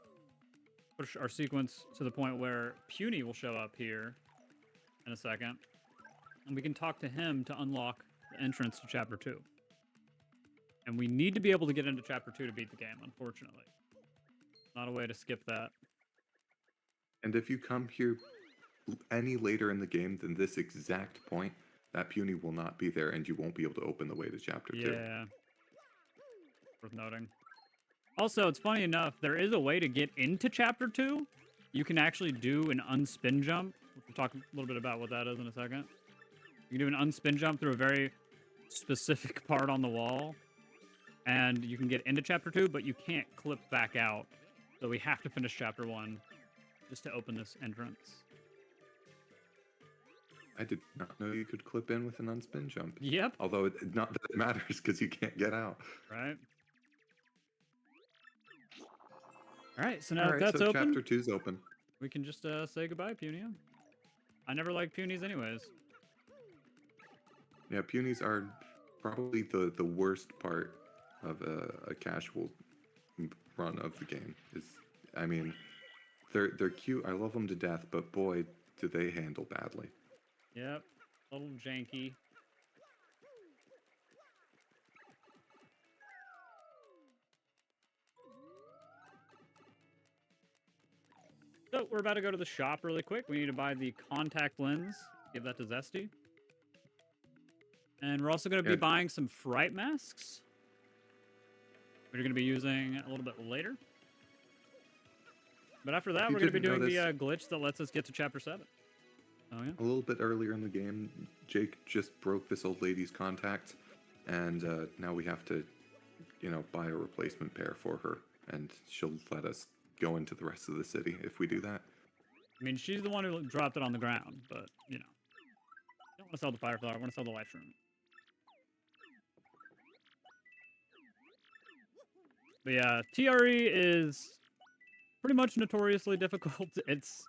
push our sequence to the point where Puny will show up here in a second, and we can talk to him to unlock the entrance to chapter 2. And we need to be able to get into chapter 2 to beat the game, unfortunately. Not a way to skip that. And if you come here any later in the game than this exact point, that Puny will not be there, and you won't be able to open the way to chapter 2. Yeah. Worth noting. Also, it's funny enough, there is a way to get into chapter 2. You can actually do an unspin jump. We'll talk a little bit about what that is in a second. You can do an unspin jump through a very specific part on the wall, and you can get into chapter 2, but you can't clip back out. So we have to finish chapter 1 just to open this entrance. I did not know you could clip in with an unspin jump. Yep. Although not that it matters, because you can't get out. Right. All right, so now All right, that's so open, chapter 2's open. we can just say goodbye, Puny. I never liked Punies anyways. Yeah, Punies are probably the worst part of a casual run of the game. I mean, they're cute. I love them to death, but boy, do they handle badly. Yep, a little janky. So we're about to go to the shop really quick. We need to buy the contact lens. Give that to Zesty. And we're also going to be buying some fright masks. We're going to be using a little bit later. But after that, we're going to be doing the glitch that lets us get to chapter 7. Oh, yeah. A little bit earlier in the game, Jake just broke this old lady's contact, and now we have to, buy a replacement pair for her, and she'll let us go into the rest of the city if we do that. I mean, she's the one who dropped it on the ground, but, I don't want to sell the Fireflower. I want to sell the Life Shroom. But yeah, TRE is pretty much notoriously difficult. It's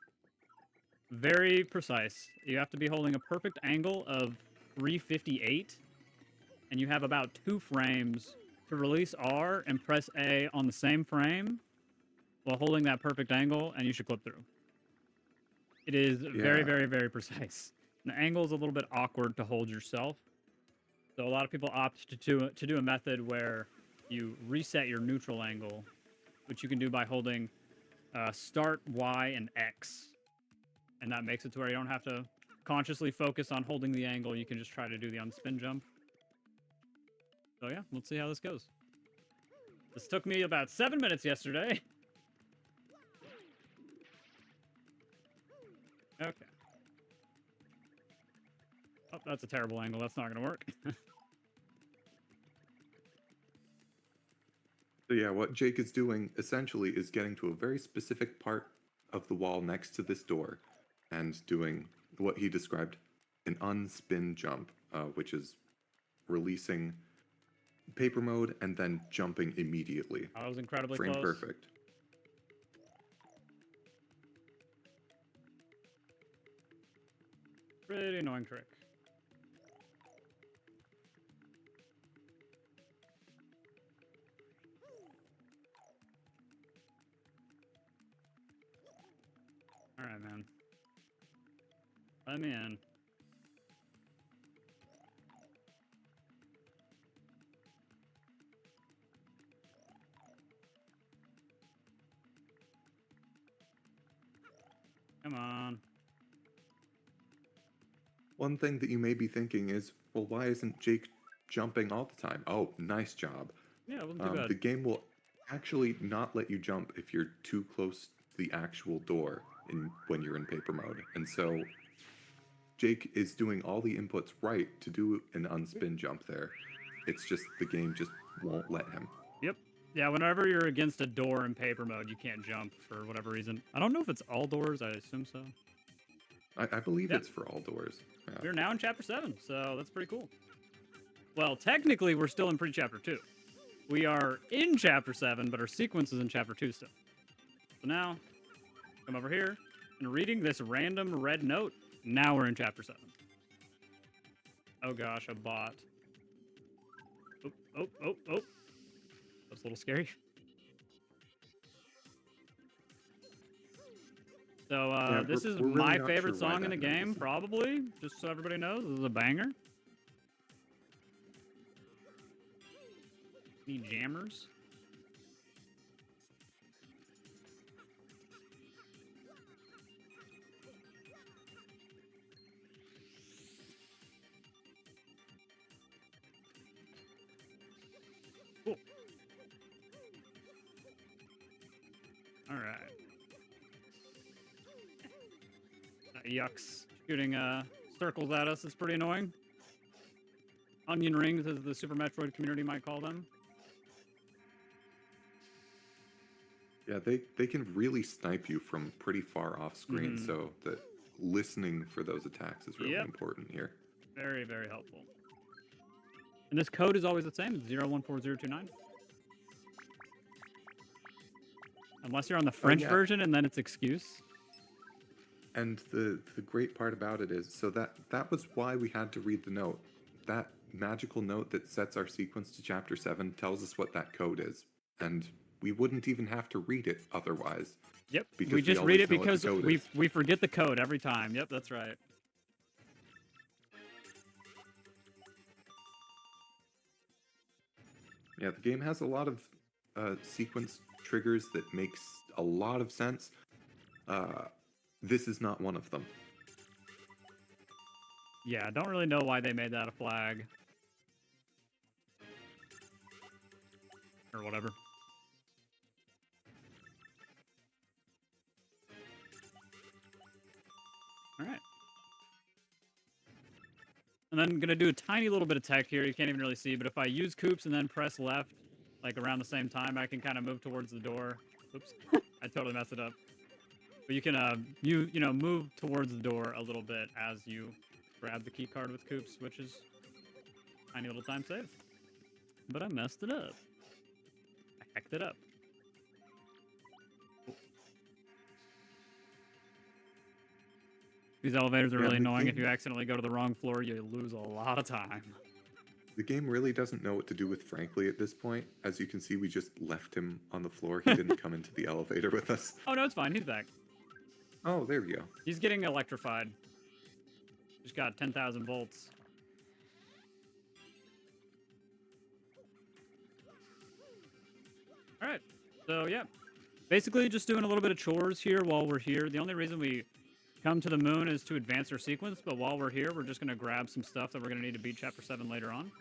very precise. You have to be holding a perfect angle of 358, and you have about 2 frames to release R and press A on the same frame while holding that perfect angle, and you should clip through. It is very, very, very precise. The angle is a little bit awkward to hold yourself, so a lot of people opt to do a method where you reset your neutral angle, which you can do by holding Start, Y, and X. And that makes it to where you don't have to consciously focus on holding the angle. You can just try to do the unspin jump. So yeah, let's see how this goes. This took me about 7 minutes yesterday. that's a terrible angle. That's not going to work. So yeah, what Jake is doing essentially is getting to a very specific part of the wall next to this door and doing what he described an unspin jump, which is releasing paper mode and then jumping immediately. I was incredibly Frame close. perfect. Pretty annoying trick. All right, man. Let me in. Come on. One thing that you may be thinking is, well, why isn't Jake jumping all the time? Oh, nice job. Yeah, it wasn't too bad. The game will actually not let you jump if you're too close to the actual door when you're in paper mode. And so Jake is doing all the inputs right to do an unspin jump there. It's just the game just won't let him. Yep. Yeah, whenever you're against a door in paper mode, you can't jump for whatever reason. I don't know if it's all doors. I assume so. I believe Yep. it's for all doors. Yeah. We're now in Chapter 7, so that's pretty cool. Well, technically, we're still in pre-Chapter 2. We are in Chapter 7, but our sequence is in Chapter 2 still. So now, come over here, and reading this random red note, now we're in Chapter 7. Oh gosh, a bot. Oh. That's a little scary. So, Yeah, this is we're really my not favorite sure why song in the that note game, is. probably. Just so everybody knows, this is a banger. Need jammers. Cool. All right. Yucks shooting circles at us. It's pretty annoying. Onion rings, as the Super Metroid community might call them. Yeah, they can really snipe you from pretty far off screen, Mhm. so that listening for those attacks is really Yep. important here. Very, very helpful. And this code is always the same. It's 014029. Unless you're on the French yeah. version, and then it's excuse. And the great part about it is, so that was why we had to read the note. That magical note that sets our sequence to chapter 7 tells us what that code is, and we wouldn't even have to read it otherwise. Yep. Because we we just always read it know what the because code we is. we forget the code every time. Yep, that's right. Yeah, the game has a lot of sequence triggers that makes a lot of sense. This is not one of them. Yeah, I don't really know why they made that a flag. Or whatever. Alright. And then I'm going to do a tiny little bit of tech here. You can't even really see, but if I use Coops and then press left, like around the same time, I can kind of move towards the door. Oops. I totally messed it up. But you can, you know, move towards the door a little bit as you grab the key card with Coops, which is a tiny little time save. But I messed it up. I hacked it up. These elevators are Yeah, really the annoying. If game- you accidentally go to the wrong floor, you lose a lot of time. The game really doesn't know what to do with Frankly at this point. As you can see, we just left him on the floor. He didn't come into the elevator with us. Oh, no, it's fine. He's back. Oh, there we go. He's getting electrified. Just got 10,000 volts. All right. So, yeah. Basically, just doing a little bit of chores here while we're here. The only reason we come to the moon is to advance our sequence, but while we're here, we're just going to grab some stuff that we're going to need to beat Chapter 7 later on.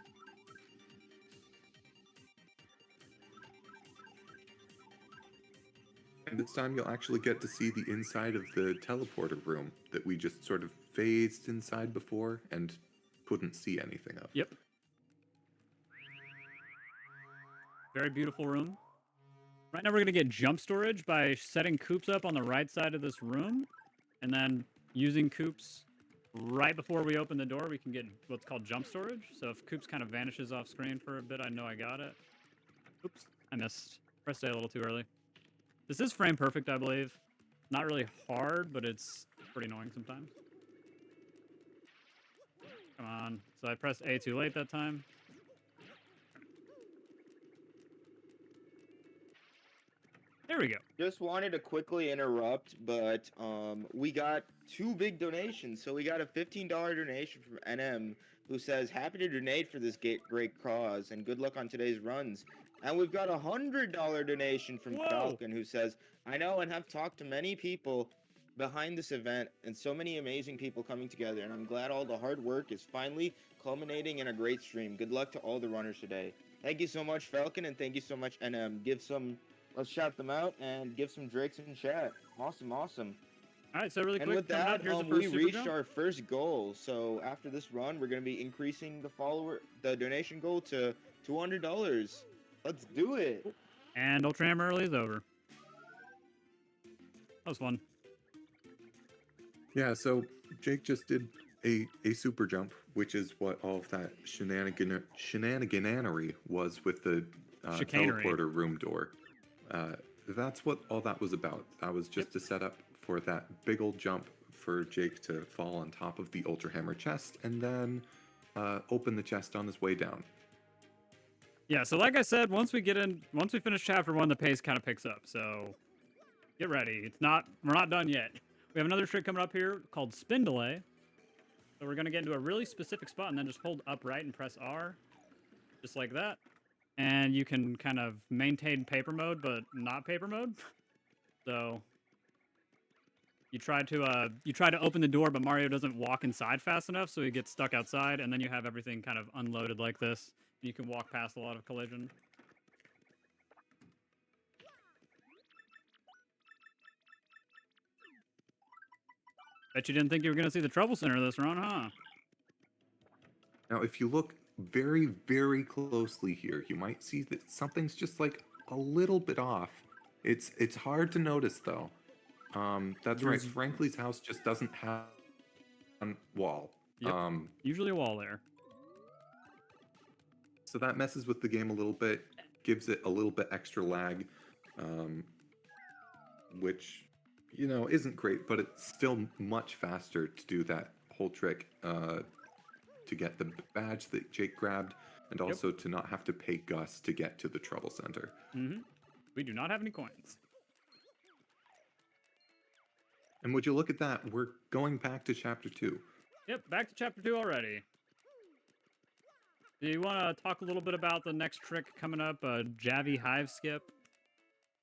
And this time you'll actually get to see the inside of the teleporter room that we just sort of phased inside before, and couldn't see anything of. Yep. Very beautiful room. Right now we're going to get jump storage by setting coops up on the right side of this room. And then using coops right before we open the door, we can get what's called jump storage. So if coops kind of vanishes off screen for a bit, I know I got it. Oops, I missed. Pressed A a little too early. This is frame perfect, I believe. Not really hard, but it's pretty annoying sometimes. Come on. So I pressed A too late that time. There we go. Just wanted to quickly interrupt, but we got 2 big donations. So we got a $15 donation from NM, who says, happy to donate for this great cause, and good luck on today's runs. And we've got a $100 donation from Whoa. Falcon, who says, I know and have talked to many people behind this event, and so many amazing people coming together, and I'm glad all the hard work is finally culminating in a great stream. Good luck to all the runners today. Thank you so much, Falcon, and thank you so much, NM. Let's shout them out and give some Drakes in chat. Awesome, awesome. All right, so really And quick, with coming that, up, here's the we first super reached jump. our first goal. So after this run, we're going to be increasing the donation goal to $200. Let's do it. And Ultra Hammer Early is over. That was fun. Yeah, so Jake just did a super jump, which is what all of that shenaniganery was with the Chicanery. teleporter room door. That's what all that was about. That was just to set up for that big old jump for Jake to fall on top of the Ultra Hammer chest and then open the chest on his way down. Yeah, so like I said, once we finish chapter 1, the pace kind of picks up. So get ready. We're not done yet. We have another trick coming up here called spin delay. So we're gonna get into a really specific spot and then just hold upright and press R, just like that. And you can kind of maintain paper mode, but not paper mode. So you try to open the door, but Mario doesn't walk inside fast enough, so he gets stuck outside, and then you have everything kind of unloaded like this. You can walk past a lot of collision. Bet you didn't think you were going to see the trouble center this run, huh? Now, if you look very, very closely here, you might see that something's just like a little bit off. It's hard to notice though. That's right. There's- Frankly's house just doesn't have a wall. Yep. Usually a wall there. So that messes with the game a little bit, gives it a little bit extra lag, which, you know, isn't great, but it's still much faster to do that whole trick to get the badge that Jake grabbed, and also to not have to pay Gus to get to the trouble center. Mm-hmm. We do not have any coins. And would you look at that, we're going back to chapter 2. Yep, back to chapter 2 already. Do you want to talk a little bit about the next trick coming up, Javi Hive Skip?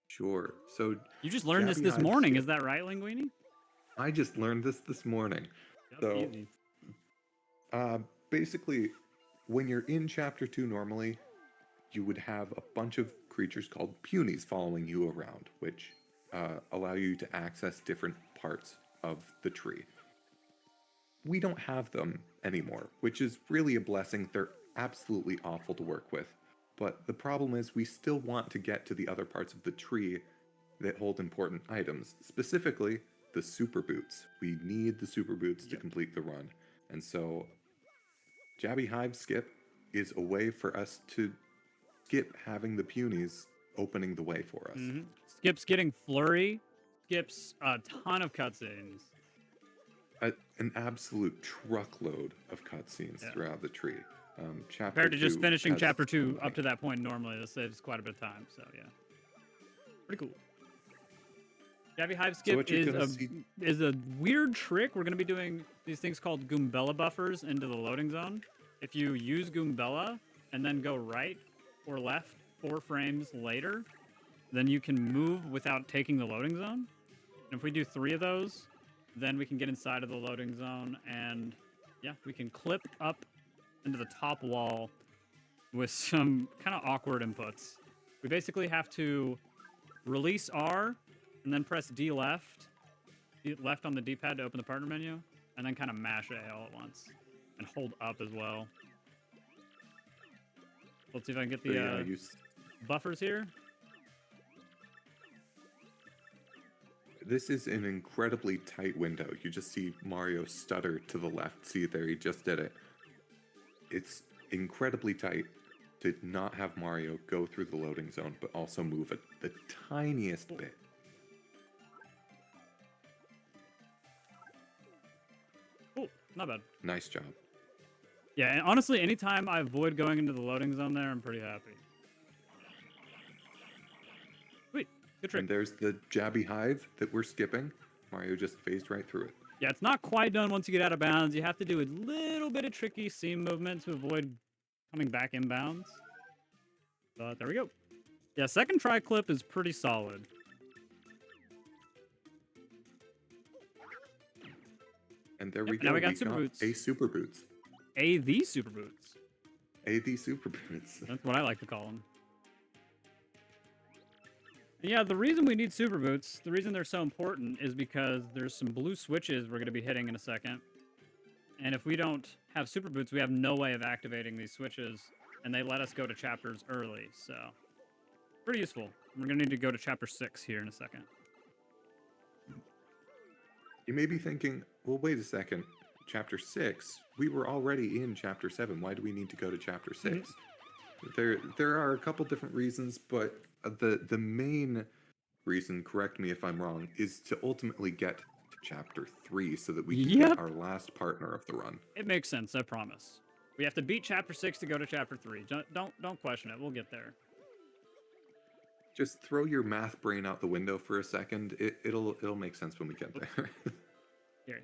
Sure. So You just learned Javi this Hive morning, Skip. is that right, Linguini? I just learned this morning. Yep, So, easy. basically, when you're in chapter 2 normally, you would have a bunch of creatures called punies following you around, which allow you to access different parts of the tree. We don't have them anymore, which is really a blessing. They're absolutely awful to work with. But the problem is we still want to get to the other parts of the tree that hold important items, specifically the super boots. We need the super boots to complete the run. And so Jabby Hive Skip is a way for us to skip having the punies opening the way for us. Mm-hmm. Skip's getting flurry. Skip's a ton of cutscenes. An absolute truckload of cutscenes throughout the tree. Chapter Compared to just 2 finishing has chapter 2 so up many. to that point normally, this saves quite a bit of time, so yeah. Pretty cool. Javi Hive Skip what you're gonna see- is a weird trick. We're going to be doing these things called Goombella buffers into the loading zone. If you use Goombella and then go right or left 4 frames later, then you can move without taking the loading zone. And if we do 3 of those, then we can get inside of the loading zone and yeah, we can clip up into the top wall with some kind of awkward inputs. We basically have to release R and then press D left on the D-pad to open the partner menu, and then kind of mash A all at once. and hold up as well. Let's see if I can get So, the yeah, buffers here. this is an incredibly tight window. You just see Mario stutter to the left. See there, he just did it. It's incredibly tight to not have Mario go through the loading zone, but also move it the tiniest bit. Oh, not bad. Nice job. Yeah, and honestly, anytime I avoid going into the loading zone there, I'm pretty happy. Sweet, good trick. And there's the Jabby Hive that we're skipping. Mario just phased right through it. Yeah, it's not quite done once you get out of bounds. You have to do a little bit of tricky seam movement to avoid coming back inbounds. But there we go. Yeah, second try clip is pretty solid. And there we go. Now we got Super Boots. A Super Boots. The Super Boots. The Super Boots. That's what I like to call them. Yeah, the reason we need Super Boots, the reason they're so important is because there's some blue switches we're going to be hitting in a second. And if we don't have Super Boots, we have no way of activating these switches. And they let us go to chapters early, so pretty useful. We're going to need to go to chapter 6 here in a second. You may be thinking, well, wait a second. Chapter 6? We were already in Chapter 7. Why do we need to go to Chapter 6? There are a couple different reasons, but the main reason, correct me if I'm wrong, is to ultimately get to Chapter 3 so that we can get our last partner of the run. It makes sense, I promise. We have to beat Chapter 6 to go to Chapter 3. Don't question it. We'll get there. Just throw your math brain out the window for a second. It'll make sense when we get there. Here.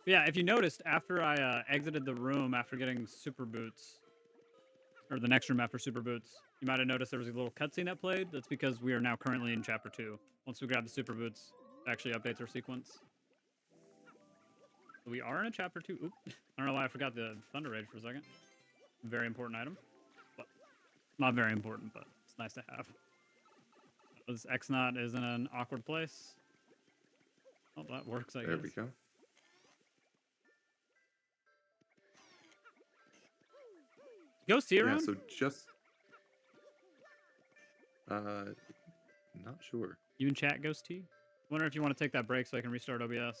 Yeah, if you noticed, after I exited the room after getting Super Boots, or the next room after Super Boots, you might have noticed there was a little cutscene that played. That's because we are now currently in Chapter 2. Once we grab the Super Boots, it actually updates our sequence. We are in a Chapter 2. Oop. I don't know why I forgot the Thunder Rage for a second. Very important item. But not very important, but it's nice to have. This X-Knot is in an awkward place. Oh, that works, I guess. There we go. Ghost here? Yeah, so just... not sure. You in chat, Ghost T? Wonder if you want to take that break so I can restart OBS.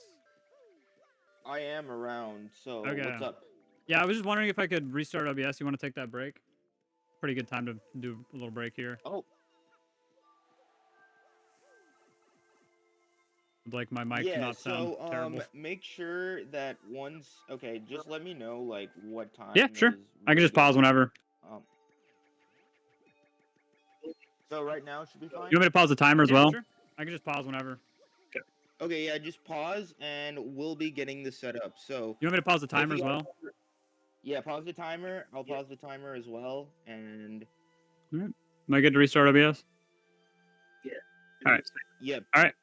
I am around, so Okay. what's up? Yeah, I was just wondering if I could restart OBS. You want to take that break? Pretty good time to do a little break here. Oh. Like my mic not sound terrible. Make sure that once, okay, just let me know like what time. Yeah, sure. I can just pause whenever. So right now should be fine. You want me to pause the timer as well? Sure. I can just pause whenever. Okay, yeah, just pause and we'll be getting this set up. So you want me to pause the timer as well? Yeah, pause the timer. I'll pause the timer as well. And all right. Am I good to restart OBS? Yeah. All right. Yep. All right.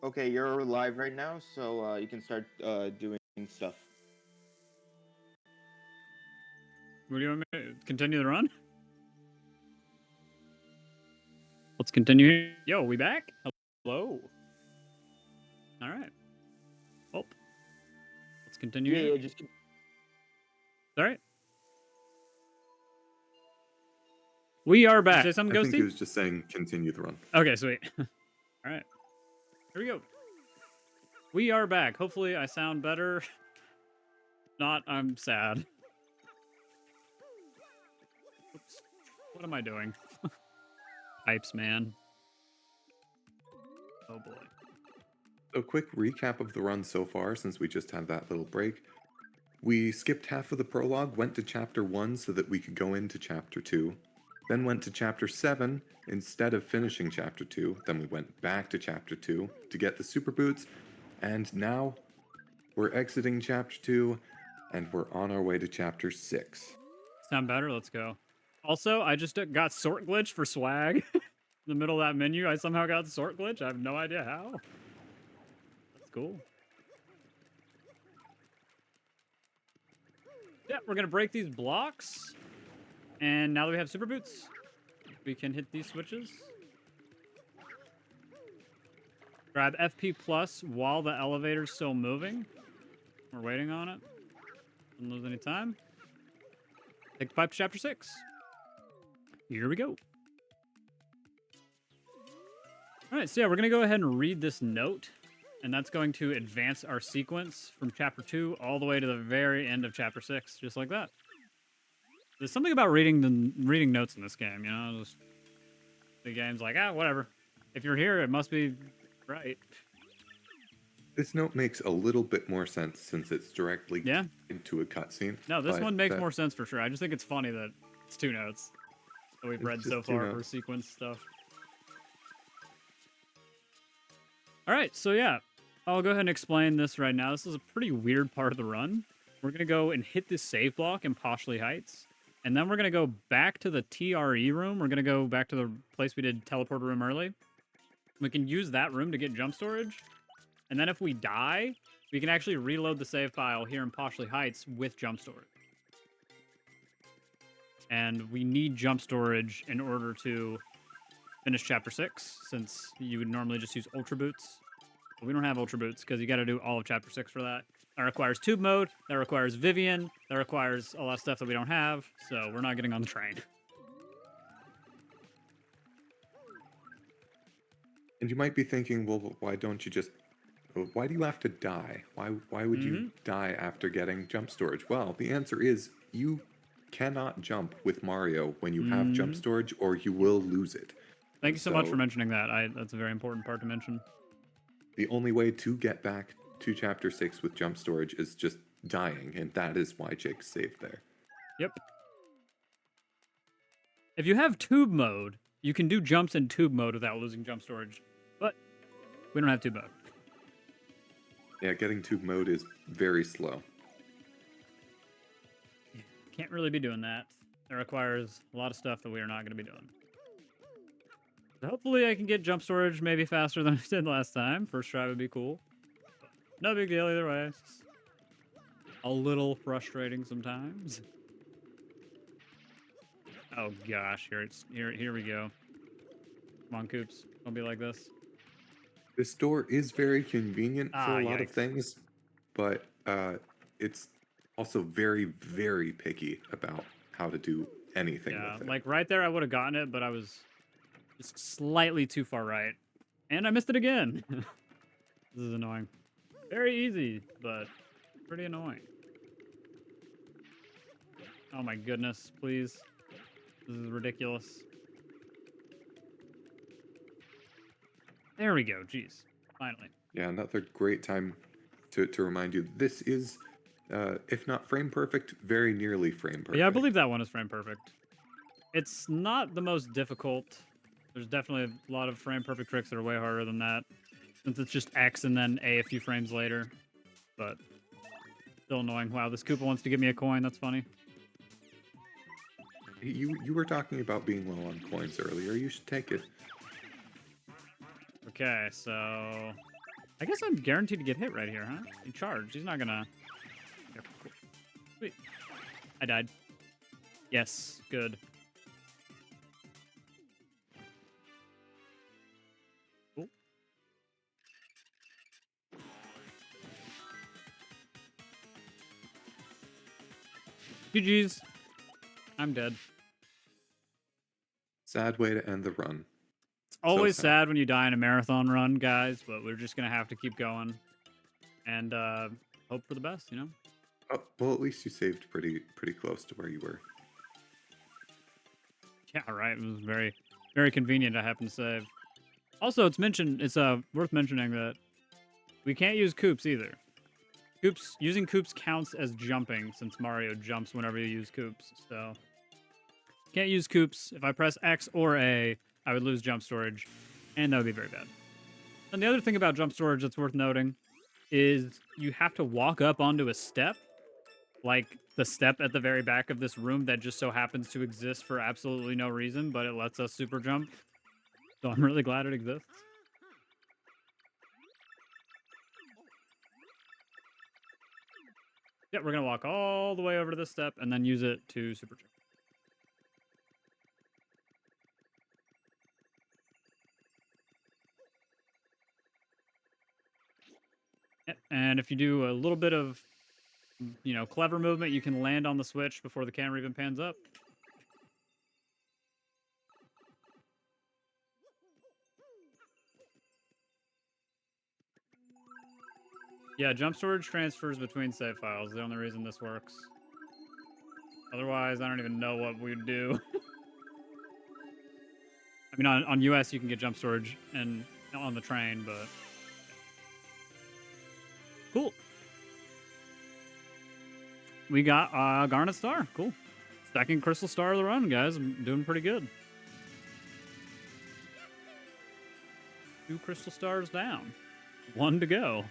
Okay, you're live right now, so you can start doing stuff. What do you want me to continue the run? Let's continue. Yo, we back? Hello. All right. Well, let's continue. Yeah, here. yeah, just All right. We are back. Did you say something, I think Ghosty? he was just saying continue the run. Okay, sweet. All right. Here we go. We are back. Hopefully I sound better. Not, I'm sad. Oops. What am I doing? Pipes, man. Oh boy. So, quick recap of the run so far, since we just had that little break. We skipped half of the prologue, went to chapter 1 so that we could go into chapter 2, then went to chapter 7 instead of finishing chapter 2, then we went back to chapter 2 to get the super boots, and now we're exiting chapter 2 and we're on our way to chapter 6. Sound better? Let's go. Also, I just got sort glitch for swag. In the middle of that menu, I somehow got sort glitch. I have no idea how. That's cool. Yeah, we're gonna break these blocks. And now that we have super boots, we can hit these switches. Grab FP plus while the elevator's still moving. We're waiting on it. Don't lose any time. Take the pipe to chapter 6. Here we go. All right, so yeah, we're going to go ahead and read this note, and that's going to advance our sequence from chapter 2 all the way to the very end of chapter 6, just like that. There's something about reading notes in this game, you know? Just, the game's like, whatever. If you're here, it must be right. This note makes a little bit more sense since it's directly into a cutscene. No, this but one makes more sense for sure. I just think it's funny that it's 2 notes that we've read just so 2 far for notes. sequence stuff. All right, so yeah, I'll go ahead and explain this right now. This is a pretty weird part of the run. We're going to go and hit this save block in Poshley Heights, and then we're going to go back to the TRE room. We're going to go back to the place we did teleport room early. We can use that room to get jump storage, and then if we die, we can actually reload the save file here in Poshley Heights with jump storage. And we need jump storage in order to finish chapter 6, since you would normally just use ultra boots. But we don't have ultra boots because you got to do all of chapter 6 for that. That requires tube mode, that requires Vivian, that requires a lot of stuff that we don't have, so we're not getting on the train. And you might be thinking, well, why don't you just... Why do you have to die? Why would you die after getting jump storage? Well, the answer is you cannot jump with Mario when you have jump storage, or you will lose it. Thank you so much for mentioning that. That's a very important part to mention. The only way to get back to chapter 6 with jump storage is just dying, and that is why Jake's saved there. Yep. If you have tube mode, you can do jumps in tube mode without losing jump storage, but we don't have tube mode. Yeah, getting tube mode is very slow. Can't really be doing that. It requires a lot of stuff that we are not going to be doing. So hopefully I can get jump storage maybe faster than I did last time. First try would be cool. No big deal either way. It's just a little frustrating sometimes. Oh gosh, here we go. Come on, Coops. Don't be like this. This door is very convenient for a lot of Yikes. things, but it's also very, very picky about how to do anything with it. Like right there I would have gotten it, but I was just slightly too far right. And I missed it again. This is annoying. Very easy, but pretty annoying. Oh my goodness, please. This is ridiculous. There we go, jeez. Finally. Yeah, another great time to remind you, this is, if not frame perfect, very nearly frame perfect. Yeah, I believe that one is frame perfect. It's not the most difficult. There's definitely a lot of frame perfect tricks that are way harder than that, since it's just X and then A few frames later. But still annoying. Wow, this Koopa wants to give me a coin. That's funny. You were talking about being low on coins earlier. You should take it. Okay, so I guess I'm guaranteed to get hit right here, huh? He charged. He's not gonna... Here, cool. Sweet. I died. Yes, good. Cool. GG's. I'm dead. Sad way to end the run. Always sad. sad when you die in a marathon run, guys, but we're just gonna have to keep going and hope for the best, you know? Oh, well, at least you saved pretty close to where you were. Yeah, right. It was very, very convenient. I happen to save. Also, it's worth mentioning that we can't use coops either. Using coops counts as jumping since Mario jumps whenever you use coops. So can't use coops. If I press X or A, I would lose jump storage, and that would be very bad. And the other thing about jump storage that's worth noting is you have to walk up onto a step, like the step at the very back of this room that just so happens to exist for absolutely no reason, but it lets us super jump. So I'm really glad it exists. Yeah, we're going to walk all the way over to this step and then use it to super jump. Yep, and if you do a little bit of, clever movement, you can land on the switch before the camera even pans up. Yeah, jump storage transfers between save files. The only reason this works. Otherwise, I don't even know what we'd do. I mean, on US, you can get jump storage and on the train, but... Cool. We got Garnet Star. Cool. Second Crystal Star of the run, guys. I'm doing pretty good. 2 Crystal Stars down. 1 to go.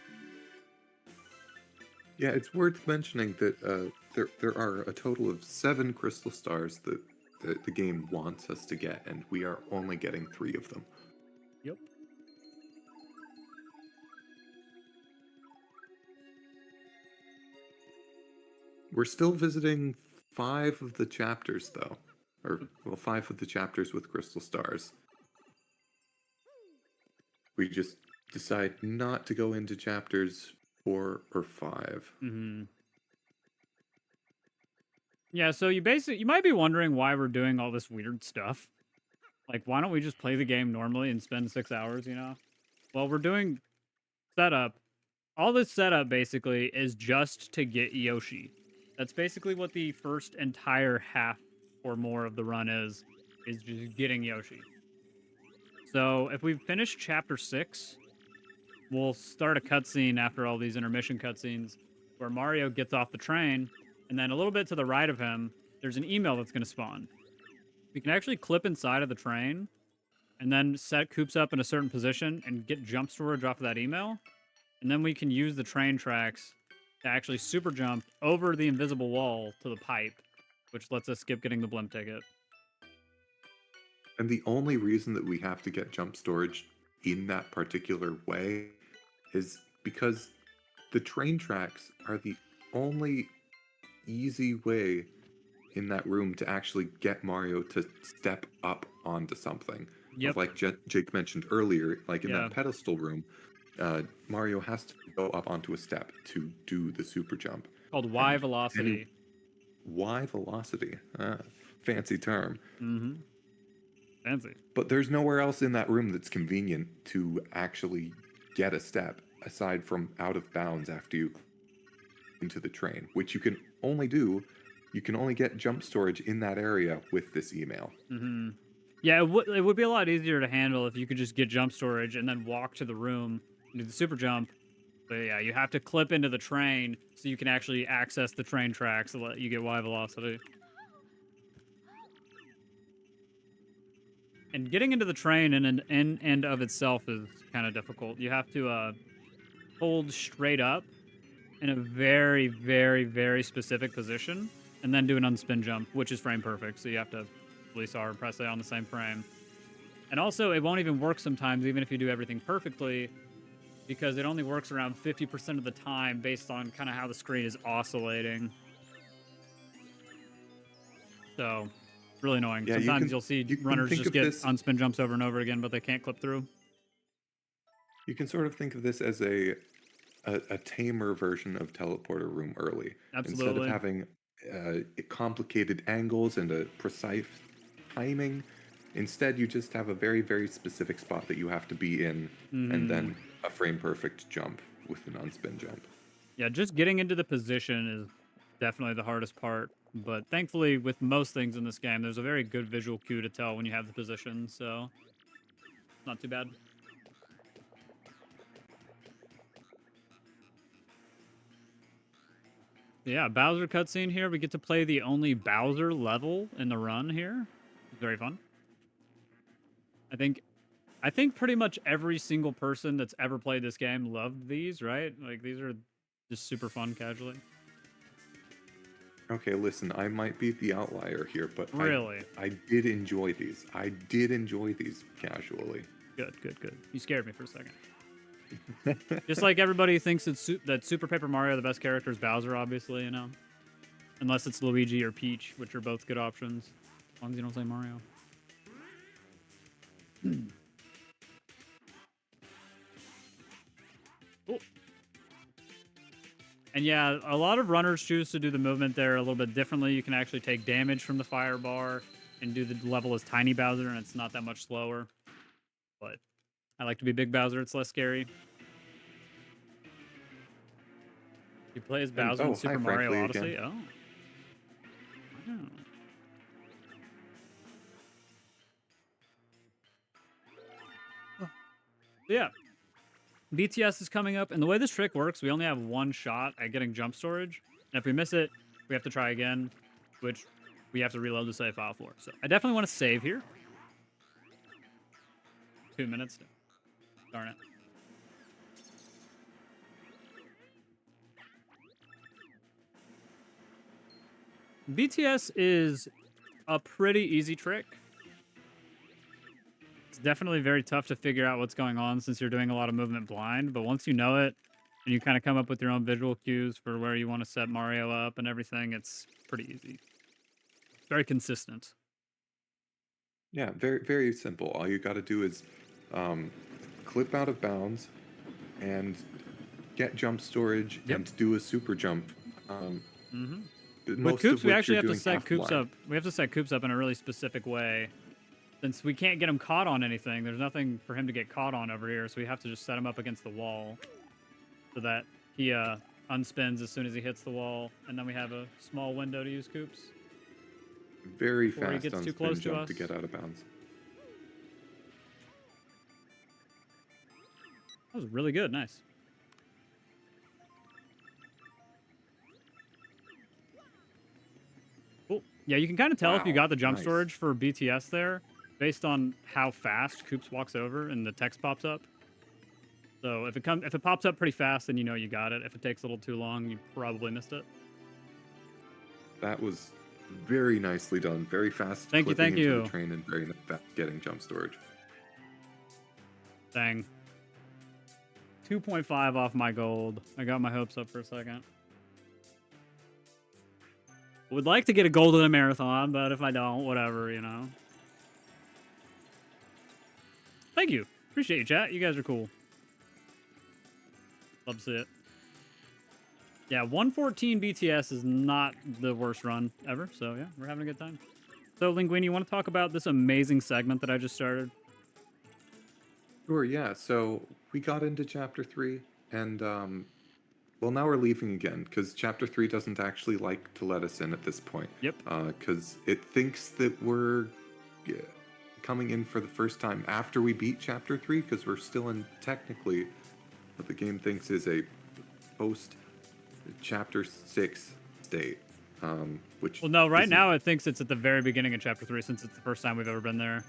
Yeah, it's worth mentioning that there are a total of 7 crystal stars that the game wants us to get, and we are only getting 3 of them. Yep. We're still visiting 5 of the chapters, though. Or, well, 5 of the chapters with crystal stars. We just decide not to go into chapters 4 or 5. Mm-hmm. Yeah, so you might be wondering why we're doing all this weird stuff. Like, why don't we just play the game normally and spend 6 hours, you know? Well, we're doing setup. All this setup, basically, is just to get Yoshi. That's basically what the first entire half or more of the run is just getting Yoshi. So, if we finish Chapter 6, we'll start a cutscene after all these intermission cutscenes where Mario gets off the train, and then a little bit to the right of him, there's an email that's going to spawn. We can actually clip inside of the train and then set Koops up in a certain position and get jump storage off of that email. And then we can use the train tracks to actually super jump over the invisible wall to the pipe, which lets us skip getting the blimp ticket. And the only reason that we have to get jump storage in that particular way is because the train tracks are the only easy way in that room to actually get Mario to step up onto something. Yep. Like Jake mentioned earlier, like in Yeah. that pedestal room, Mario has to go up onto a step to do the super jump. Called Y velocity. Y velocity. Fancy term. Mm-hmm. Fancy. But there's nowhere else in that room that's convenient to actually get a step aside from out of bounds after you into the train, which you can only do. You can only get jump storage in that area with this email. Mm-hmm. Yeah, it would be a lot easier to handle if you could just get jump storage and then walk to the room and do the super jump. But yeah, you have to clip into the train so you can actually access the train tracks to let you get Y velocity. And getting into the train in and of itself is kind of difficult. You have to hold straight up in a very, very, very specific position and then do an unspin jump, which is frame perfect. So you have to release R and press A on the same frame. And also, it won't even work sometimes, even if you do everything perfectly, because it only works around 50% of the time based on kind of how the screen is oscillating. So, really annoying. Yeah, Sometimes you'll see you can runners think just of get this. unspin jumps over and over again, but they can't clip through. You can sort of think of this as a tamer version of teleporter room early. Instead of Absolutely. having complicated angles and a precise timing, instead you just have a very, very specific spot that you have to be in, and then a frame perfect jump with an unspin jump. Yeah, just getting into the position is definitely the hardest part. But thankfully, with most things in this game, there's a very good visual cue to tell when you have the position, so not too bad. Yeah, Bowser cutscene here. We get to play the only Bowser level in the run here. It's very fun. I think pretty much every single person that's ever played this game loved these, right? Like these are just super fun casually. Okay, listen, I might be the outlier here, but Really? I did enjoy these. I did enjoy these casually. Good, good, good. You scared me for a second. Just like everybody thinks that Super Paper Mario, the best character is Bowser, obviously, you know? Unless it's Luigi or Peach, which are both good options. As long as you don't say Mario. Oh. And yeah, a lot of runners choose to do the movement there a little bit differently. You can actually take damage from the fire bar and do the level as Tiny Bowser, and it's not that much slower. But I like to be Big Bowser. It's less scary. You play as Bowser in Super Mario Odyssey? Again. Oh. Wow. Yeah. BTS is coming up, and the way this trick works, we only have one shot at getting jump storage. And if we miss it, we have to try again, which we have to reload the save file for. So I definitely want to save here. 2 minutes. Darn it. BTS is a pretty easy trick. It's definitely very tough to figure out what's going on since you're doing a lot of movement blind, but once you know it and you kind of come up with your own visual cues for where you want to set Mario up and everything, it's pretty easy. Very consistent. Yeah, very, very simple. All you got to do is clip out of bounds and get jump storage and do a super jump. With Koops, we actually have to set Koops up. We have to set Koops up in a really specific way. Since we can't get him caught on anything, there's nothing for him to get caught on over here, so we have to just set him up against the wall so that he unspins as soon as he hits the wall, and then we have a small window to use Koops. Very fast unspin jump to get out of bounds. That was really good. Nice. Cool. Yeah, you can kind of tell if you got the jump storage for BTS there based on how fast Koops walks over and the text pops up. So if it pops up pretty fast, then you know you got it. If it takes a little too long, you probably missed it. That was very nicely done. Very fast. Thank you. Into the train and very fast getting jump storage. Dang. 2.5 off my gold. I got my hopes up for a second. Would like to get a gold in a marathon, but if I don't, whatever, you know. Thank you. Appreciate you, chat. You guys are cool. Love to see it. Yeah, 114 BTS is not the worst run ever, so yeah, we're having a good time. So, Linguini, you want to talk about this amazing segment that I just started? Sure, yeah. So we got into Chapter 3, and, well, now we're leaving again, because Chapter 3 doesn't actually like to let us in at this point. Yep. Because it thinks that we're coming in for the first time after we beat Chapter 3, because we're still in, technically, what the game thinks is a post-Chapter 6 state. Which well, no, right now it thinks it's at the very beginning of Chapter 3, since it's the first time we've ever been there.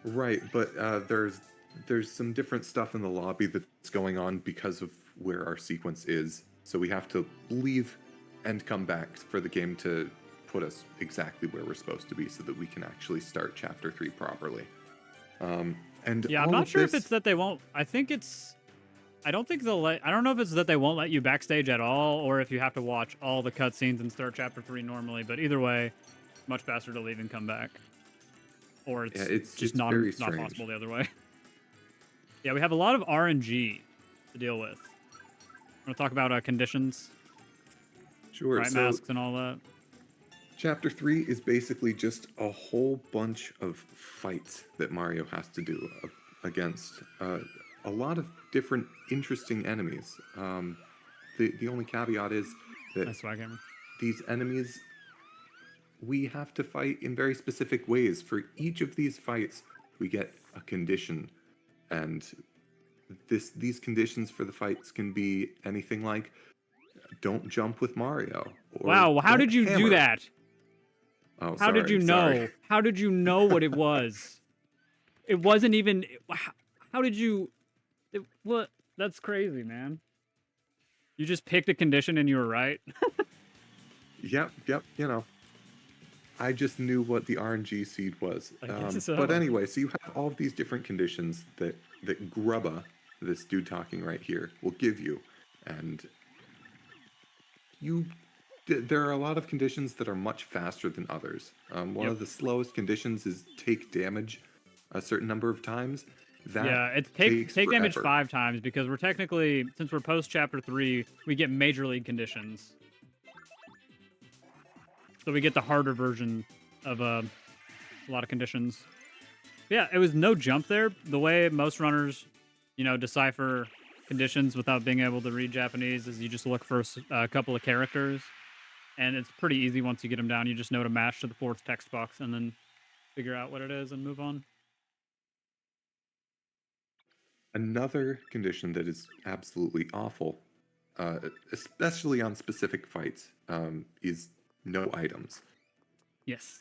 Right, but there's some different stuff in the lobby that's going on because of where our sequence is. So we have to leave and come back for the game to put us exactly where we're supposed to be so that we can actually start Chapter 3 properly. And yeah, I'm not sure if it's that they won't. I think it's I don't think they'll let. I don't know if it's that they won't let you backstage at all, or if you have to watch all the cutscenes and start chapter 3 normally. But either way, much faster to leave and come back, or Yeah, it's just it's very not strange. possible the other way. Yeah, we have a lot of RNG to deal with. We're gonna talk about conditions, Sure. right? So Masks and all that. chapter 3 is basically just a whole bunch of fights that Mario has to do against a lot of different interesting enemies. The only caveat is that Nice swag hammer. these enemies we have to fight in very specific ways. For each of these fights, we get a condition, and these conditions for the fights can be anything like don't jump with Mario or Wow, how don't did you do hammer. that? Oh, How did you sorry. know? How did you know what it was? It wasn't even. How did you? What? That's crazy, man. You just picked a condition and you were right. Yep. You know, I just knew what the RNG seed was. I guess so. But anyway, so you have all of these different conditions that Grubba, this dude talking right here, will give you, and there are a lot of conditions that are much faster than others. One Yep. of the slowest conditions is take damage a certain number of times. That Yeah, it's takes take damage forever. 5 times because we're technically, since we're post chapter 3, we get major league conditions. So we get the harder version of a lot of conditions. Yeah, it was no jump there. The way most runners, decipher conditions without being able to read Japanese is you just look for a couple of characters, and it's pretty easy once you get them down. You just know to match to the fourth text box and then figure out what it is and move on. Another condition that is absolutely awful, especially on specific fights, is no items. Yes.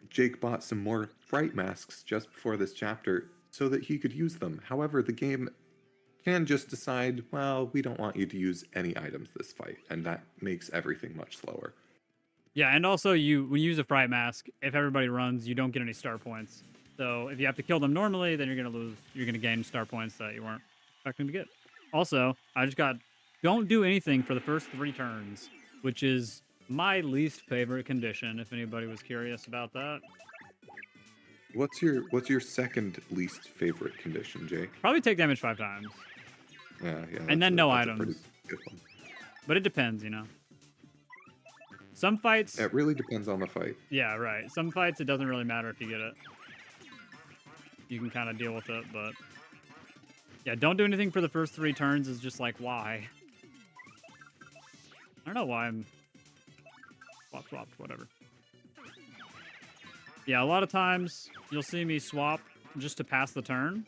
Jake bought some more fright masks just before this chapter so that he could use them. However, the game can just decide, well, we don't want you to use any items this fight, and that makes everything much slower. Yeah, and also when you use a fright mask, if everybody runs, you don't get any star points. So if you have to kill them normally, then you're gonna lose. You're gonna gain star points that you weren't expecting to get. Also, I just got don't do anything for the first 3 turns, which is my least favorite condition. If anybody was curious about that, What's your second least favorite condition, Jake? probably take damage 5 times, Yeah, and then no that's a items. pretty good one. But it depends, Some fights, It really depends on the fight. yeah, right. Some fights it doesn't really matter if you get it. You can kind of deal with it, but yeah, don't do anything for the first 3 turns is just like, why? I don't know why I'm swapped, whatever. Yeah, a lot of times you'll see me swap just to pass the turn.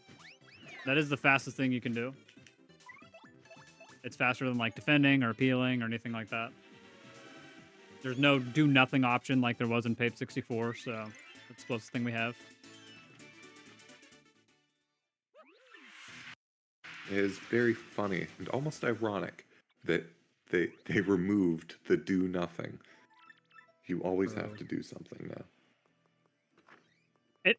That is the fastest thing you can do. It's faster than like defending or peeling or anything like that. There's no do nothing option like there was in Pape 64, so that's the closest thing we have. It is very funny and almost ironic that they removed the do nothing. You always have to do something now. I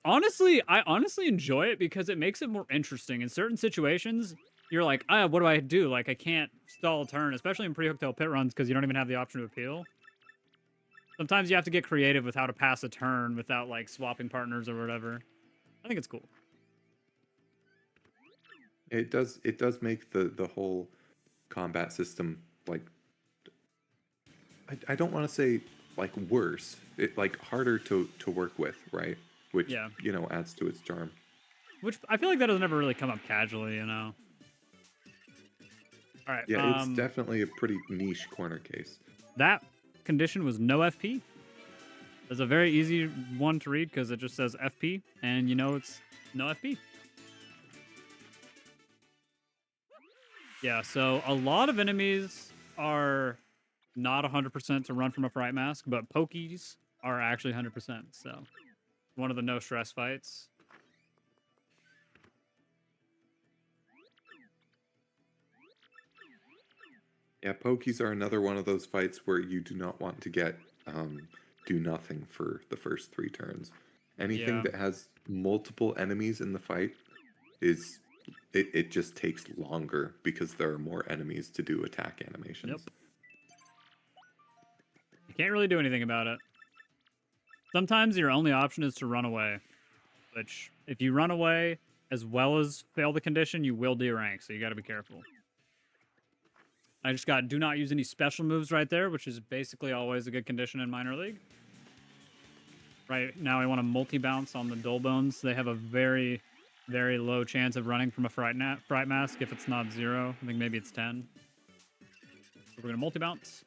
honestly enjoy it because it makes it more interesting. In certain situations, you're like, what do I do? Like, I can't stall a turn, especially in pre-hook tail pit runs because you don't even have the option to appeal. Sometimes you have to get creative with how to pass a turn without, like, swapping partners or whatever. I think it's cool. It does make the whole combat system, like, I don't want to say like worse. It like harder to work with, right? Which Yeah. Adds to its charm. Which I feel like that has never really come up casually, All right. Yeah, it's definitely a pretty niche corner case. That condition was no FP. It's a very easy one to read because it just says FP, and it's no FP. Yeah, so a lot of enemies are not 100% to run from a fright mask, but pokies are actually 100%. So one of the no stress fights. Yeah, pokies are another one of those fights where you do not want to get do nothing for the first 3 turns. Anything Yeah. that has multiple enemies in the fight is it just takes longer because there are more enemies to do attack animations. Yep. You can't really do anything about it. Sometimes your only option is to run away, which if you run away as well as fail the condition, you will derank, so you got to be careful. I just got do not use any special moves right there, which is basically always a good condition in minor league. Right now I want to multi-bounce on the Dull Bones. They have a very, very low chance of running from a Fright Mask if it's not 0. I think maybe it's 10. So we're going to multi-bounce.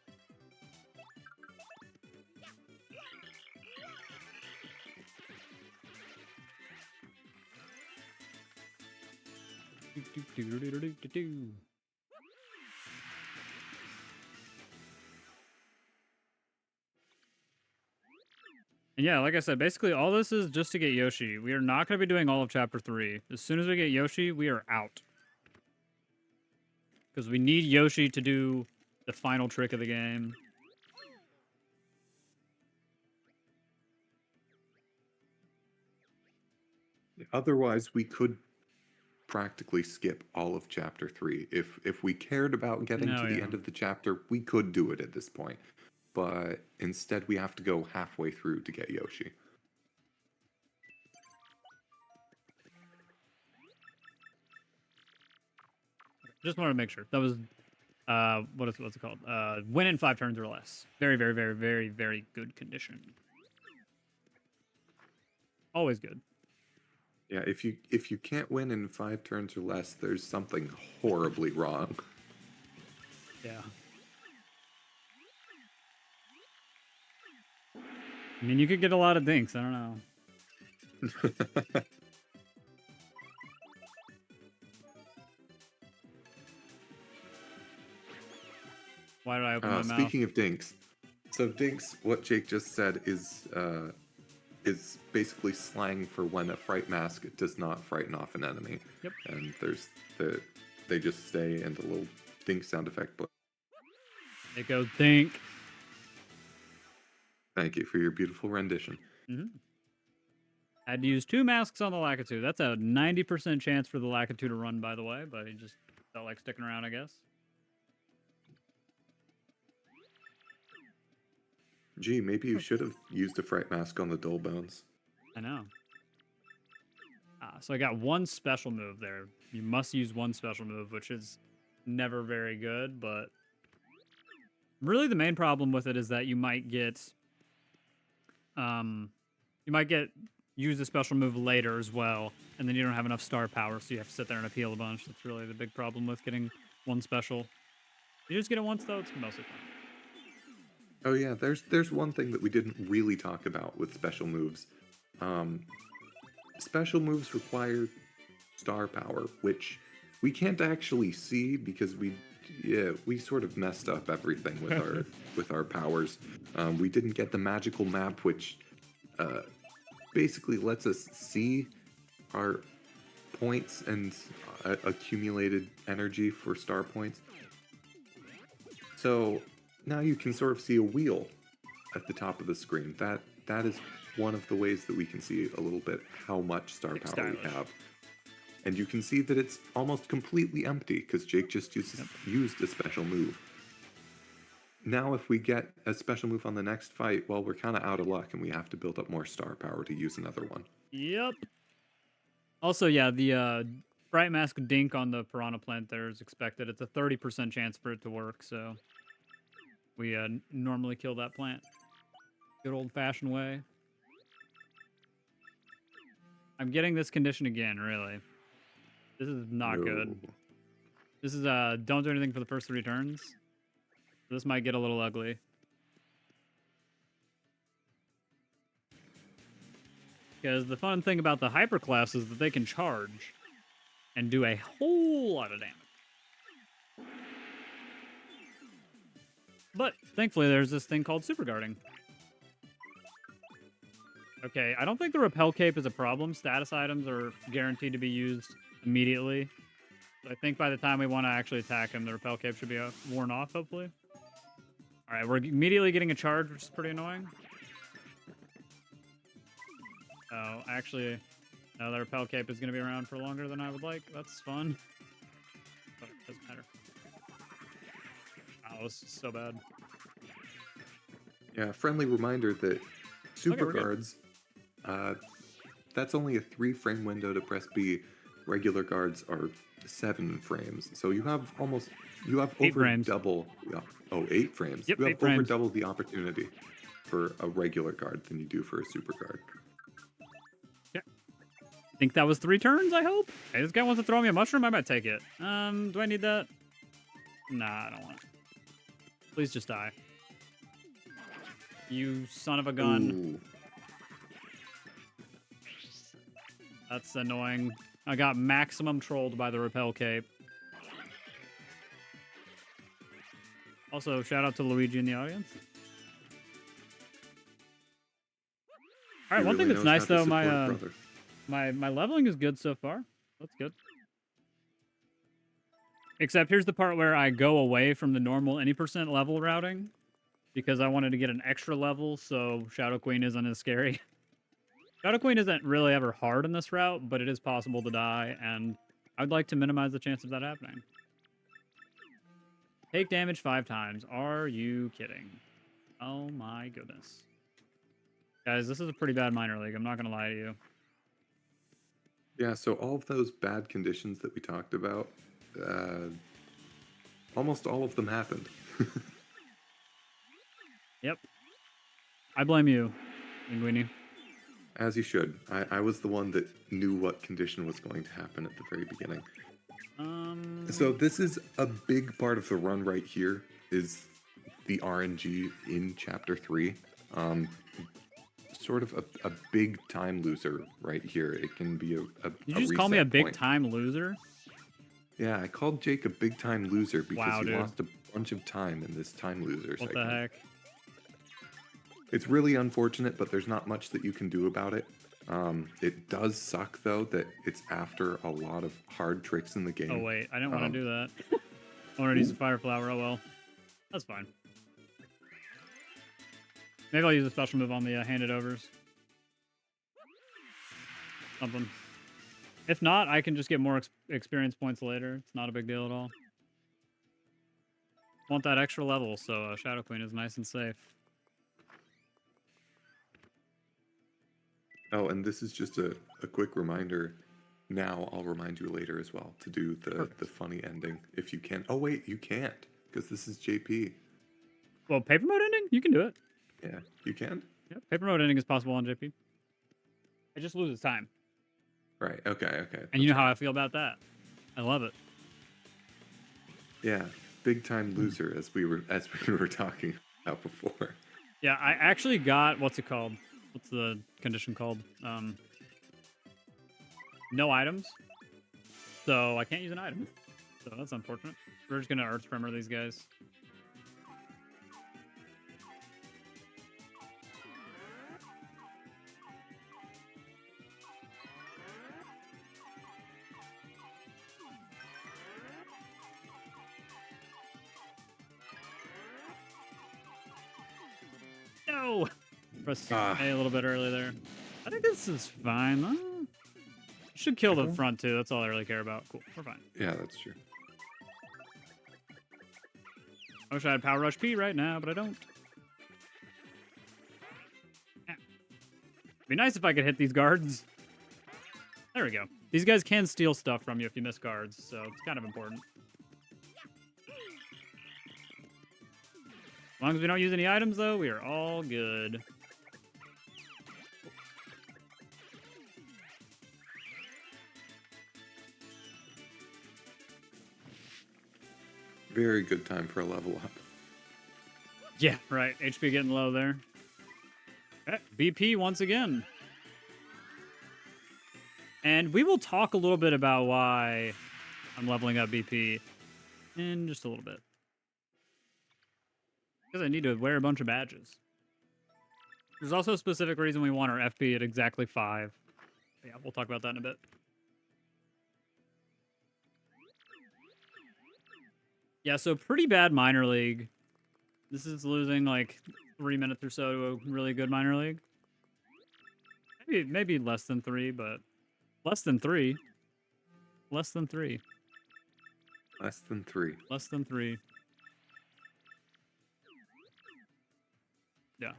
And yeah, like I said, basically all this is just to get Yoshi. We are not going to be doing all of Chapter 3. As soon as we get Yoshi, we are out. Because we need Yoshi to do the final trick of the game. Otherwise, we could practically skip all of chapter 3. If we cared about getting to the end of the chapter, we could do it at this point. But instead, we have to go halfway through to get Yoshi. Just wanted to make sure. That was, what's it called? Win in 5 turns or less. Very, very, very, very, very good condition. Always good. Yeah, if you can't win in 5 turns or less, there's something horribly wrong. Yeah. I mean, you could get a lot of dinks. I don't know. Why did I open my mouth? Speaking of dinks, so dinks, what Jake just said is basically slang for when a fright mask does not frighten off an enemy. Yep. And there's they just stay and the little dink sound effect. It goes dink. Thank you for your beautiful rendition. Mm-hmm. I had to use 2 masks on the Lakitu. That's a 90% chance for the Lakitu to run, by the way, but he just felt like sticking around, I guess. Gee, maybe you should have used a fright mask on the Dull Bones. I know. So I got 1 special move there. You must use 1 special move, which is never very good, but really the main problem with it is that you might get use a special move later as well, and then you don't have enough star power, so you have to sit there and appeal a bunch. That's really the big problem with getting 1 special. You just get it once though, it's mostly fine. Oh yeah, there's one thing that we didn't really talk about with special moves. Special moves require star power, which we can't actually see because we sort of messed up everything with our powers. We didn't get the magical map, which basically lets us see our points and accumulated energy for star points. So now you can sort of see a wheel at the top of the screen. That is one of the ways that we can see a little bit how much star power we have. And you can see that it's almost completely empty because Jake just used a special move. Now if we get a special move on the next fight, well, we're kind of out of luck and we have to build up more star power to use another one. Yep. Also, yeah, the Fright Mask dink on the Piranha Plant there is expected. It's a 30% chance for it to work, so we normally kill that plant. Good old-fashioned way. I'm getting this condition again, really. This is not good. This is, don't do anything for the first 3 turns. This might get a little ugly. Because the fun thing about the hyper class is that they can charge and do a whole lot of damage. But thankfully there's this thing called super guarding. Okay, I don't think the repel cape is a problem. Status items are guaranteed to be used immediately. So I think by the time we want to actually attack him, the repel cape should be worn off, hopefully. Alright, we're immediately getting a charge, which is pretty annoying. Oh, actually, Now the repel cape is going to be around for longer than I would like. That's fun. But it doesn't matter. Wow, this is so bad. Yeah, friendly reminder that super we're good. guards, that's only a 3-frame window to press B. Regular guards are 7 frames. So you have Eight over frames. double. Yeah, 8 frames. Yep, you have 8 over frames. double the opportunity for a regular guard than you do for a super guard. I think that was 3 turns, I hope. Hey, this guy wants to throw me a mushroom. I might take it. Do I need that? Nah, I don't want it. Please just die. You son of a gun. Ooh. That's annoying. I got maximum trolled by the repel cape. Also, shout out to Luigi in the audience. All right, He one thing really that's knows nice how to though, support brother. my leveling is good so far. That's good. Except here's the part where I go away from the normal any % level routing because I wanted to get an extra level, so Shadow Queen isn't as scary. Shadow Queen isn't really ever hard in this route, but it is possible to die, and I'd like to minimize the chance of that happening. Take damage 5 times. Are you kidding? Oh my goodness. Guys, this is a pretty bad minor league. I'm not going to lie to you. Yeah, so all of those bad conditions that we talked about, almost all of them happened. Yep. I blame you, Linguini. As you should. I was the one that knew what condition was going to happen at the very beginning. So this is a big part of the run right here, is the RNG in Chapter 3. Sort of a big time loser right here. It can be a Did you just call me a reset big point. time loser? Yeah, I called Jake a big time loser because Wow, he dude. lost a bunch of time in this time loser What segment. the heck? It's really unfortunate, but there's not much that you can do about it. It does suck, though, that it's after a lot of hard tricks in the game. Oh, wait. I didn't want to do that. I wanted to use a fire flower. Oh, well. That's fine. Maybe I'll use a special move on the handed overs. Something. If not, I can just get more experience points later. It's not a big deal at all. Want that extra level, so Shadow Queen is nice and safe. Oh, and this is just a quick reminder. Now I'll remind you later as well to do the funny ending if you can. Oh, wait, you can't because this is JP. Well, paper mode ending? You can do it. Yeah, you can? Yep, paper mode ending is possible on JP. It just loses time. Right, okay. And you know how I feel about that. I love it. Yeah, big time loser as we were talking about before. Yeah, I actually got, what's it called? What's the condition called? No items. So I can't use an item. So that's unfortunate. We're just going to Earth Primer these guys. No! Press A a little bit early there. I think this is fine. Should kill the front too. That's all I really care about. Cool. We're fine. Yeah, that's true. I wish I had Power Rush P right now, but I don't. Yeah. It'd be nice if I could hit these guards. There we go. These guys can steal stuff from you if you miss guards, so it's kind of important. As long as we don't use any items, though, we are all good. Very good time for a level up. Yeah, right. HP getting low there. Okay, BP once again. And we will talk a little bit about why I'm leveling up BP in just a little bit. Because I need to wear a bunch of badges. There's also a specific reason we want our FP at exactly 5. Yeah, we'll talk about that in a bit. Yeah, so pretty bad minor league. This is losing like 3 minutes or so to a really good minor league. Maybe less than 3, but Less than 3. Less than 3. Less than 3. Less than 3. Yeah.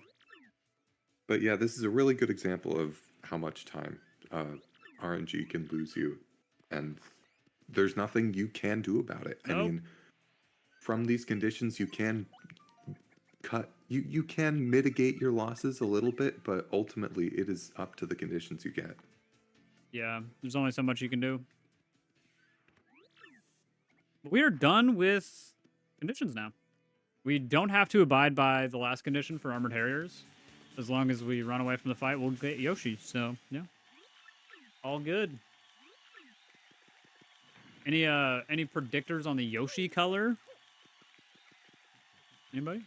But yeah, this is a really good example of how much time RNG can lose you, and there's nothing you can do about it. I Nope. mean, from these conditions, you can you can mitigate your losses a little bit, but ultimately it is up to the conditions you get. Yeah, there's only so much you can do. But we are done with conditions now. We don't have to abide by the last condition for Armored Harriers. As long as we run away from the fight, we'll get Yoshi. So, yeah. All good. Any predictors on the Yoshi color? Anybody?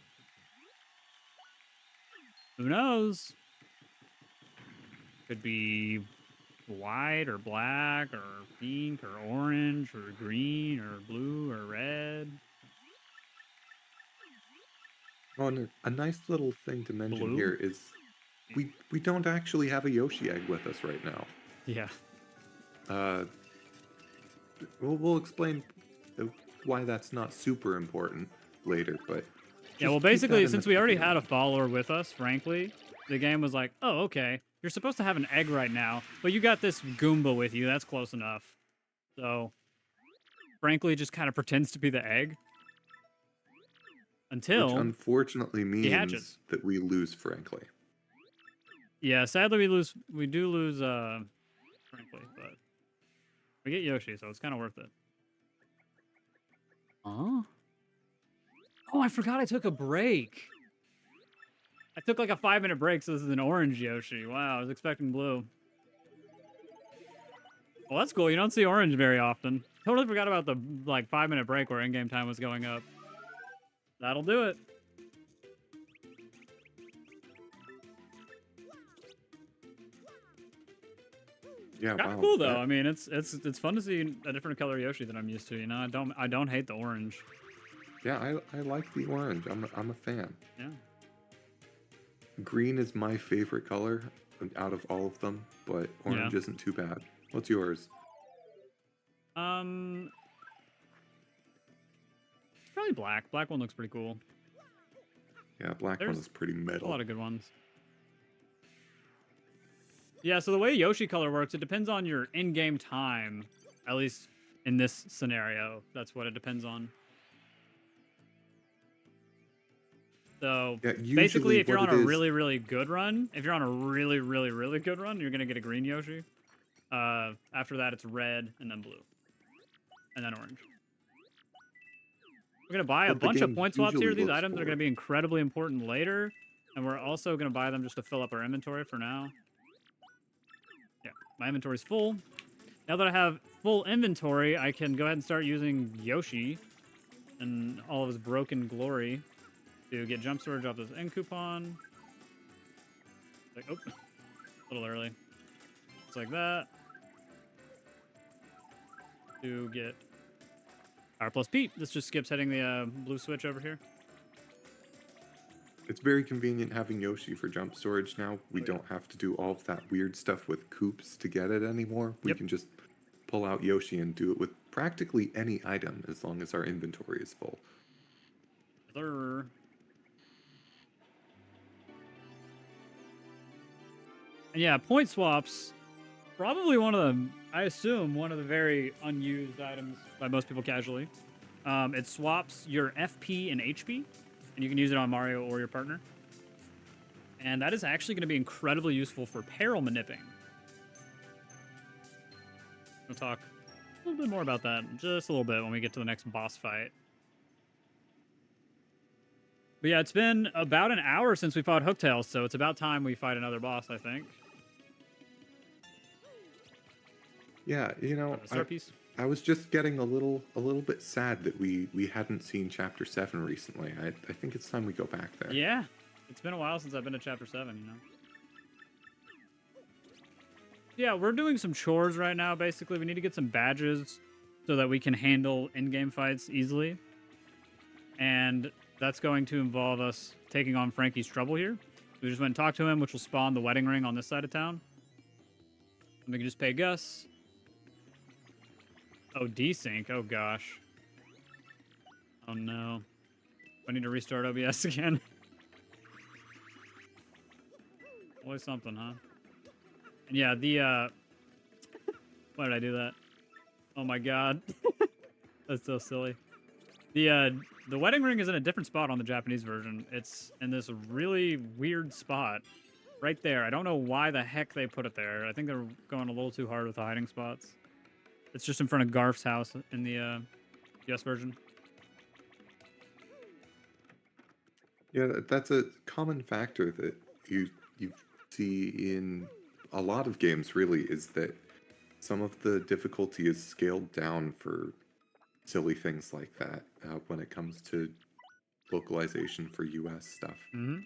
Who knows? Could be white or black or pink or orange or green or blue or red. Well, and a nice little thing to mention Blue? here is we don't actually have a Yoshi egg with us right now. Yeah. We'll explain why that's not super important later, but Yeah, well, just keep that basically, in the since we already back of had your a follower with us, frankly, the game was like, oh, okay, you're supposed to have an egg right now, but you got this Goomba with you. That's close enough. So, frankly, it just kind of pretends to be the egg mind. Which until unfortunately he hatches. means that we lose, frankly. Yeah, sadly, we do lose, frankly, but we get Yoshi, so it's kind of worth it. Huh? Oh, I forgot I took a break. I took like a 5-minute break, so this is an orange Yoshi. Wow, I was expecting blue. Well, that's cool. You don't see orange very often. Totally forgot about the like 5-minute break where in-game time was going up. That'll do it. Yeah, Kind of wow. cool though. I mean, it's fun to see a different color Yoshi than I'm used to. You know, I don't hate the orange. Yeah, I like the orange. I'm a fan. Yeah. Green is my favorite color out of all of them, but orange isn't too bad. What's yours? It's probably black. Black one looks pretty cool. Yeah, black one is pretty A metal. lot of good ones. Yeah, so the way Yoshi color works, it depends on your in-game time. At least in this scenario, that's what it depends on. So Yeah, basically, if you're what on it a is- really, really good run, if you're on a really, really, really good run, you're gonna get a green Yoshi. After that, it's red and then blue, and then orange. We're gonna buy a What the bunch of game point swaps here. usually These looks items are for. gonna be incredibly important later, and we're also gonna buy them just to fill up our inventory for now. Yeah, my inventory's full. Now that I have full inventory, I can go ahead and start using Yoshi and all of his broken glory to get jump storage off this end coupon. Like, oh, a little early. Just like that. To get R plus Pete. This just skips hitting the blue switch over here. It's very convenient having Yoshi for jump storage now. We don't have to do all of that weird stuff with coops to get it anymore. We can just pull out Yoshi and do it with practically any item as long as our inventory is full. Sir. And yeah, point swaps, probably one of the, I assume, one of the very unused items by most people casually. It swaps your FP and HP, and you can use it on Mario or your partner. And that is actually going to be incredibly useful for peril manipping. We'll talk a little bit more about that in just a little bit when we get to the next boss fight. But yeah, it's been about an hour since we fought Hooktail, so it's about time we fight another boss, I think. Yeah, you know, I was just getting a little bit sad that we hadn't seen Chapter 7 recently. I think it's time we go back there. Yeah, it's been a while since I've been to Chapter 7, you know. Yeah, we're doing some chores right now, basically. We need to get some badges so that we can handle in-game fights easily. And that's going to involve us taking on Frankie's trouble here. We just went and talked to him, which will spawn the wedding ring on this side of town. We can just pay Gus. Oh, desync. Oh, gosh. Oh, no. I need to restart OBS again. Always something, huh? And yeah, the, why did I do that? Oh, my God. That's so silly. The wedding ring is in a different spot on the Japanese version. It's in this really weird spot. Right there. I don't know why the heck they put it there. I think they're going a little too hard with the hiding spots. It's just in front of Garf's house in the US version. Yeah, that's a common factor that you see in a lot of games, really, is that some of the difficulty is scaled down for silly things like that when it comes to localization for US stuff. Mm-hmm.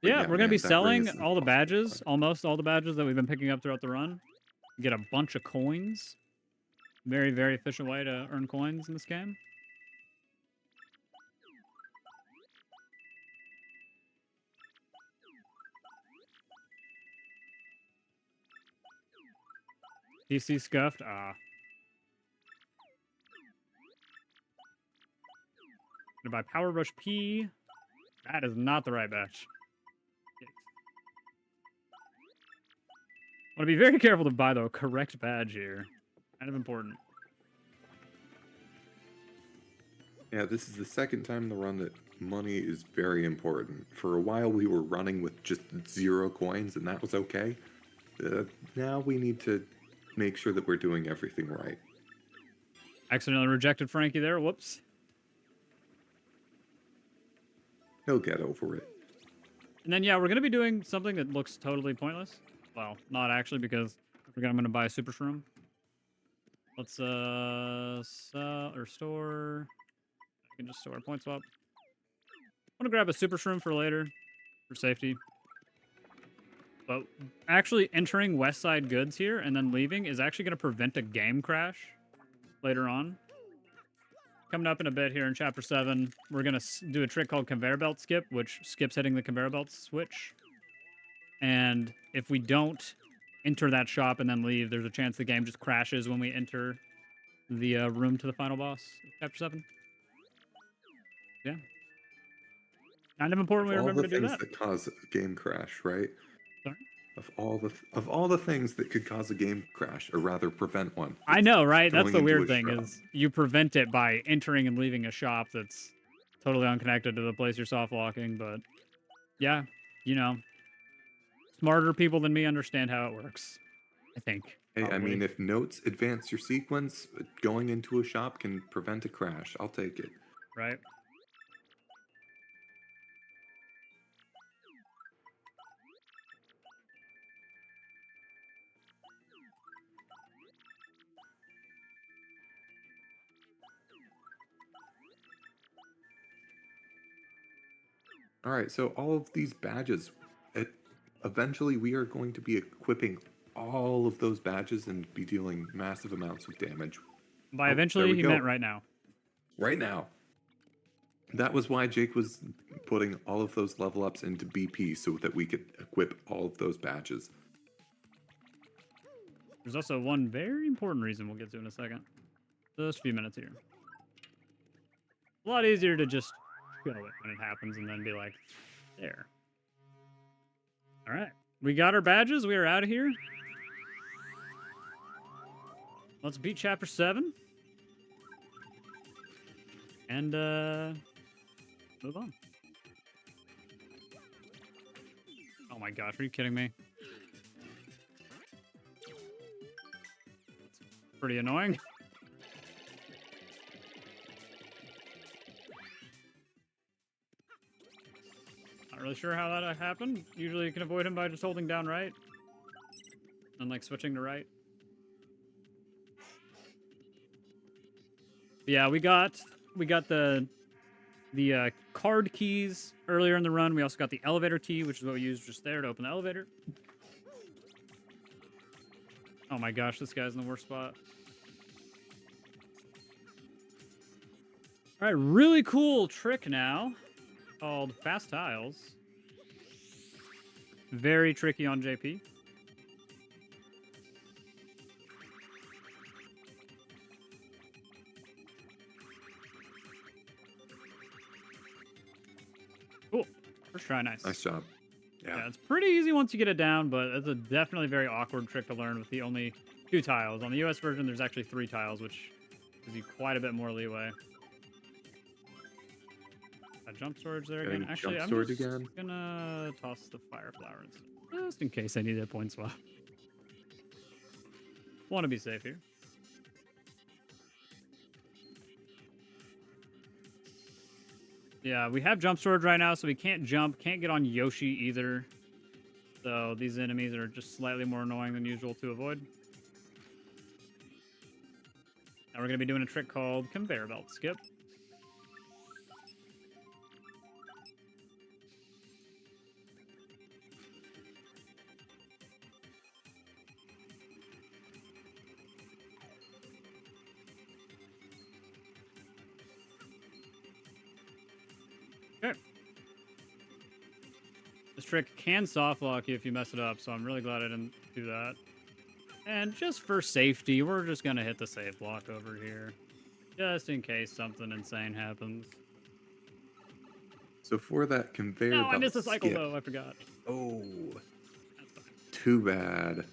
But Yeah, yeah, we're going to be man, that ring selling is all the impossible to badges, find. almost all the badges that we've been picking up throughout the run. Get a bunch of coins. Very, very efficient way to earn coins in this game. PC scuffed. Ah. Gonna buy Power Brush P. That is not the right badge. Want to be very careful to buy the correct badge here. Kind of important. Yeah, this is the second time in the run that money is very important. For a while, we were running with just 0 coins, and that was okay. Now we need to make sure that we're doing everything right. Accidentally rejected Frankie there. Whoops. He'll get over it. And then, yeah, we're going to be doing something that looks totally pointless. Well, not actually, because I'm going to buy a super shroom. Let's, sell or store. I can just store a point swap. I'm going to grab a super shroom for later, for safety. But actually entering West Side Goods here and then leaving is actually going to prevent a game crash later on. Coming up in a bit here in Chapter 7, we're going to do a trick called Conveyor Belt Skip, which skips hitting the Conveyor Belt switch. And if we don't enter that shop and then leave, there's a chance the game just crashes when we enter the room to the final boss of Chapter 7. Yeah. Kind of important we Of all remember the to do things that. that cause a game crash, right? Sorry? Of all the things that could cause a game crash, or rather prevent one. I know, right? That's going the into weird a thing shop. is you prevent it by entering and leaving a shop that's totally unconnected to the place you're soft locking. But yeah, you know, smarter people than me understand how it works. I think. Hey, I Probably. mean, if notes advance your sequence, going into a shop can prevent a crash. I'll take it. Right. All right, so all of these badges, eventually we are going to be equipping all of those badges and be dealing massive amounts of damage. By Oh, eventually, there we he go. meant right now. Right now. That was why Jake was putting all of those level ups into BP so that we could equip all of those badges. There's also one very important reason we'll get to in a second. Just a few minutes here. A lot easier to just show it when it happens and then be like, there. All right. We got our badges. We are out of here. Let's beat Chapter 7. And, move on. Oh my gosh, are you kidding me? It's pretty annoying. Not really sure how that happened. Usually you can avoid him by just holding down right. And like switching to right. Yeah, we got the card keys earlier in the run. We also got the elevator key, which is what we used just there to open the elevator. Oh my gosh, this guy's in the worst spot. All right, really cool trick now called Fast Tiles. Very tricky on JP. First try, nice. Nice job. Yeah, it's pretty easy once you get it down, but it's a definitely very awkward trick to learn with the only 2 tiles. On the US version, there's actually 3 tiles, which gives you quite a bit more leeway. A jump storage there again. And Actually, jump I'm storage just again. gonna toss the fire flower instead, just in case I need a point swap. Want to be safe here. Yeah, we have jump storage right now, so we can't jump, can't get on Yoshi either. So these enemies are just slightly more annoying than usual to avoid. Now we're going to be doing a trick called conveyor belt skip. Okay. This trick can soft lock you if you mess it up, so I'm really glad I didn't do that. And just for safety, we're just going to hit the save block over here, just in case something insane happens. So for that conveyor No, belt I missed the cycle, skip, though. I forgot. Oh, That's fine. too bad.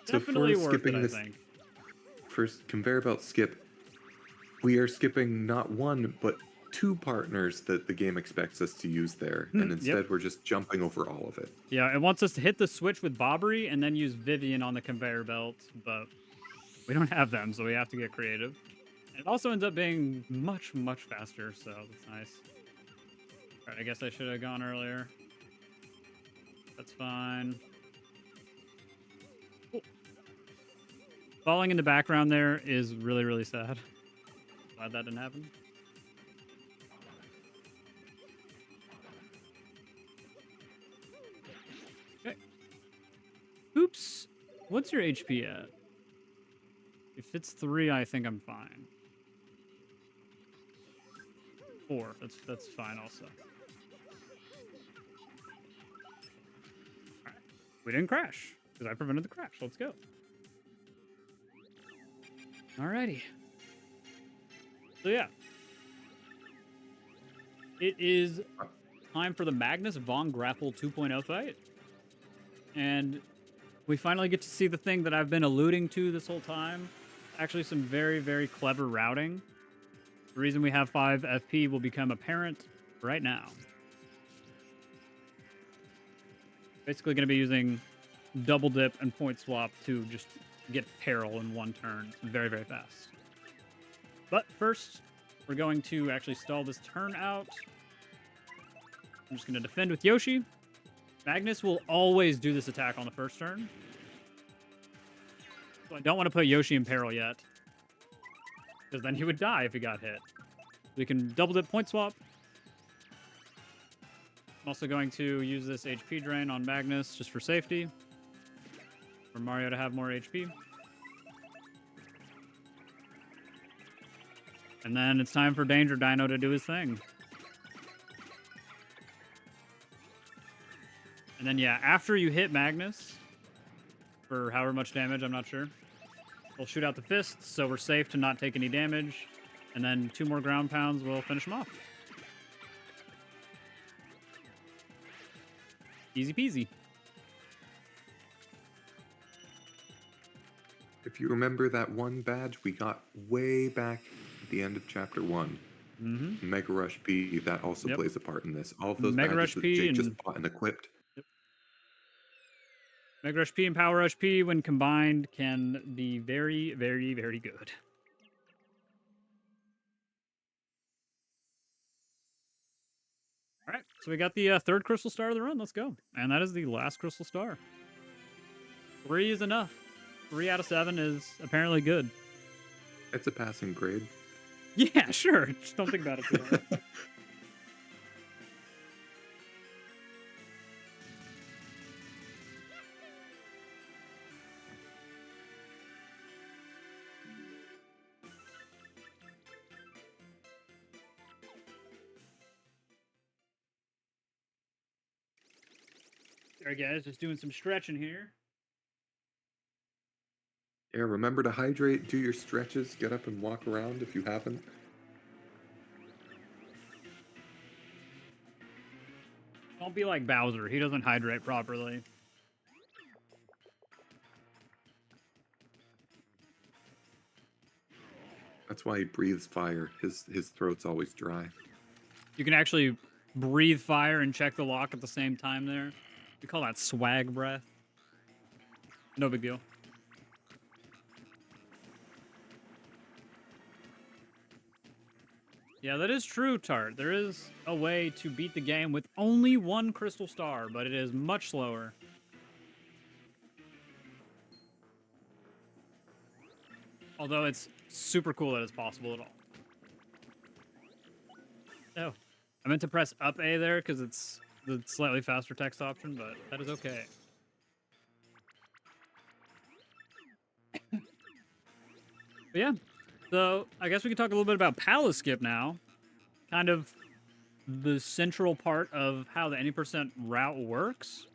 Definitely so for worth skipping it, this I think. first conveyor belt skip, we are skipping not one but 2 partners that the game expects us to use there, and instead we're just jumping over all of it. Yeah, it wants us to hit the switch with Bobbery and then use Vivian on the conveyor belt, but we don't have them, so we have to get creative. And it also ends up being much, much faster, so that's nice. All right, I guess I should have gone earlier. That's fine. Cool. Falling in the background there is really, really sad. Glad that didn't happen. Okay. Oops. What's your HP at? If it's 3, I think I'm fine. 4. That's fine also. Alright. We didn't crash, because I prevented the crash. Let's go. Alrighty. So yeah. It is time for the Magnus Von Grapple 2.0 fight. And we finally get to see the thing that I've been alluding to this whole time. Actually, some very, very clever routing. The reason we have 5 FP will become apparent right now. Basically going to be using double dip and point swap to just get peril in one turn. It's very, very fast. But first, we're going to actually stall this turn out. I'm just going to defend with Yoshi. Magnus will always do this attack on the first turn. So I don't want to put Yoshi in peril yet, because then he would die if he got hit. We can double dip point swap. I'm also going to use this HP drain on Magnus just for safety, for Mario to have more HP. And then it's time for Danger Dino to do his thing. And then, yeah, after you hit Magnus, for however much damage, I'm not sure, we'll shoot out the fists, so we're safe to not take any damage. And then 2 more ground pounds will finish him off. Easy peasy. If you remember that one badge we got way back at the end of Chapter 1, Mega Rush P, that also plays a part in this. All of those Mega badges Rush that P Jake and just bought and equipped. Mega Rush P and Power Rush P, when combined, can be very, very, very good. All right, so we got the 3rd Crystal Star of the run. Let's go. And that is the last Crystal Star. 3 is enough. 3 out of 7 is apparently good. It's a passing grade. Yeah, sure. Just don't think about it too hard. All right, guys, just doing some stretching here. Yeah, remember to hydrate, do your stretches, get up and walk around if you haven't. Don't be like Bowser. He doesn't hydrate properly. That's why he breathes fire. His throat's always dry. You can actually breathe fire and check the lock at the same time there. We call that swag breath. No big deal. Yeah, that is true, Tart. There is a way to beat the game with only one crystal star, but it is much slower. Although it's super cool that it's possible at all. Oh, I meant to press up A there because it's the slightly faster text option, but that is okay. But yeah, so I guess we can talk a little bit about Palace Skip now. Kind of the central part of how the any percent route works.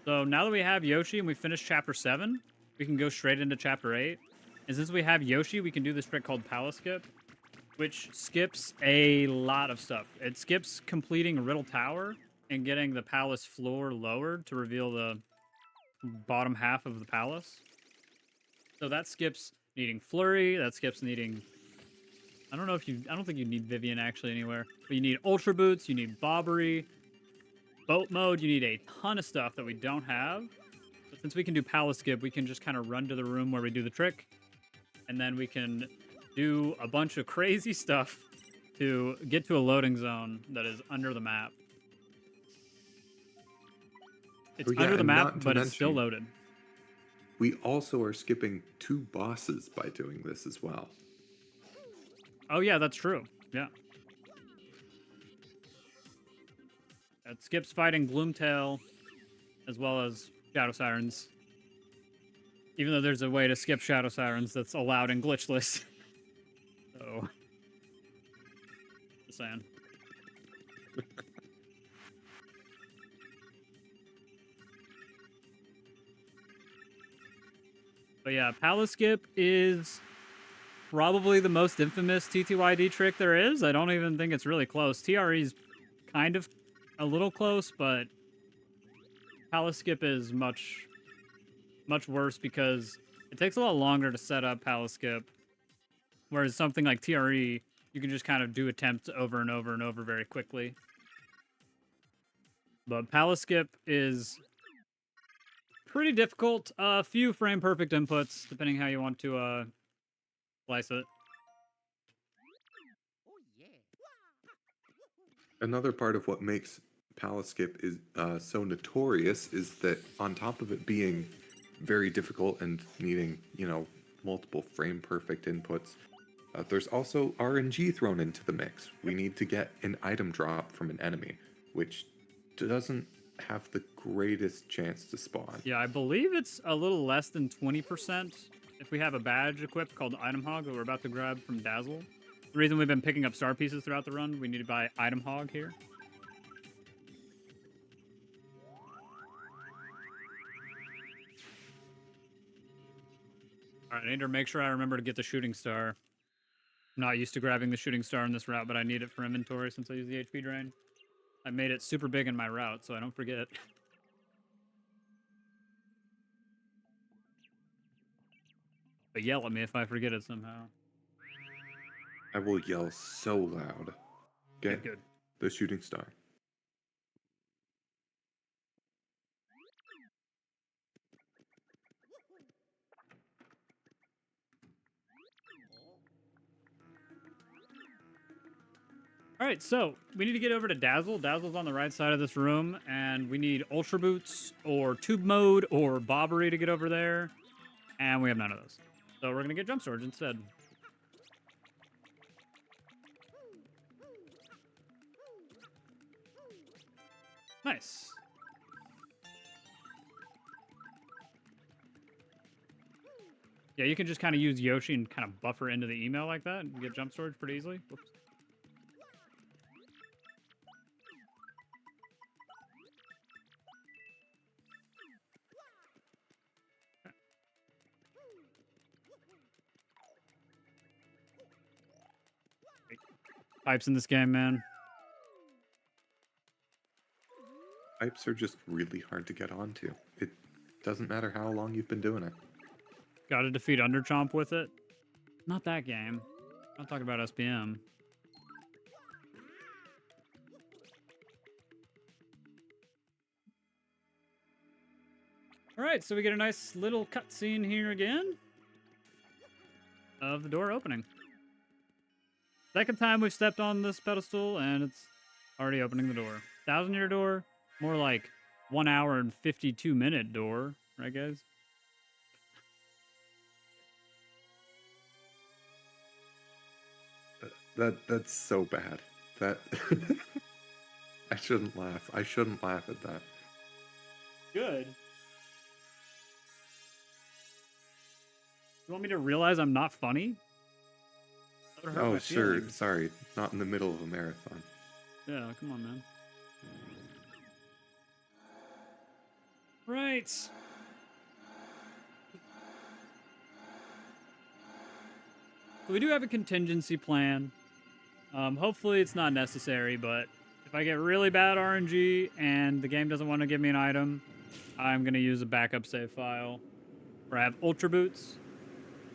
So now that we have Yoshi and we finished Chapter 7, we can go straight into Chapter 8. And since we have Yoshi, we can do this trick called Palace Skip, which skips a lot of stuff. It skips completing Riddle Tower and getting the palace floor lowered to reveal the bottom half of the palace. So that skips needing Flurry, that skips needing... I don't think you need Vivian actually anywhere. But you need Ultra Boots, you need Bobbery, Boat Mode, you need a ton of stuff that we don't have. But since we can do Palace Skip, we can just kind of run to the room where we do the trick. And then we can do a bunch of crazy stuff to get to a loading zone that is under the map. It's under the map, but it's still loaded. We also are skipping 2 bosses by doing this as well. Oh yeah, that's true. Yeah. It skips fighting Gloomtail as well as Shadow Sirens. Even though there's a way to skip Shadow Sirens that's allowed in glitchless. So, just saying. But yeah, Palace Skip is probably the most infamous TTYD trick there is. I don't even think it's really close. TRE's kind of a little close, but Palace Skip is much worse because it takes a lot longer to set up Palace Skip. Whereas something like TRE, you can just kind of do attempts over and over and over very quickly. But Palace Skip is pretty difficult. A few frame perfect inputs, depending how you want to slice it. Another part of what makes Palace Skip is so notorious is that on top of it being very difficult and needing, multiple frame perfect inputs, there's also RNG thrown into the mix. We need to get an item drop from an enemy, which doesn't have the greatest chance to spawn. Yeah, I believe it's a little less than 20% if we have a badge equipped called Item Hog that we're about to grab from Dazzle. The reason we've been picking up star pieces throughout the run, we need to buy Item Hog here. Alright, I need to make sure I remember to get the shooting star. I'm not used to grabbing the shooting star in this route, but I need it for inventory since I use the HP drain. I made it super big in my route, so I don't forget. But yell at me if I forget it somehow. I will yell so loud. Get Good. the shooting star. All right, so we need to get over to Dazzle. Dazzle's on the right side of this room, and we need Ultra Boots or Tube Mode or Bobbery to get over there, and we have none of those. So we're going to get Jump Swords instead. Nice. Yeah, you can just kind of use Yoshi and kind of buffer into the email like that and get Jump Swords pretty easily. Whoops. Pipes in this game, man. Pipes are just really hard to get onto. It doesn't matter how long you've been doing it. Got to defeat Underchomp with it. Not that game. I'm not talking about SPM. All right, so we get a nice little cutscene here again of the door opening. Second time we've stepped on this pedestal, and it's already opening the door. 1,000-year door, more like 1 hour and 52-minute door, right, guys? That's so bad. That I shouldn't laugh. I shouldn't laugh at that. Good. You want me to realize I'm not funny? That would hurt Oh, my sure. feelings. Sorry. Not in the middle of a marathon. Yeah, come on, man. Right. So we do have a contingency plan. Hopefully it's not necessary, but if I get really bad RNG and the game doesn't want to give me an item, I'm going to use a backup save file where I have Ultra Boots.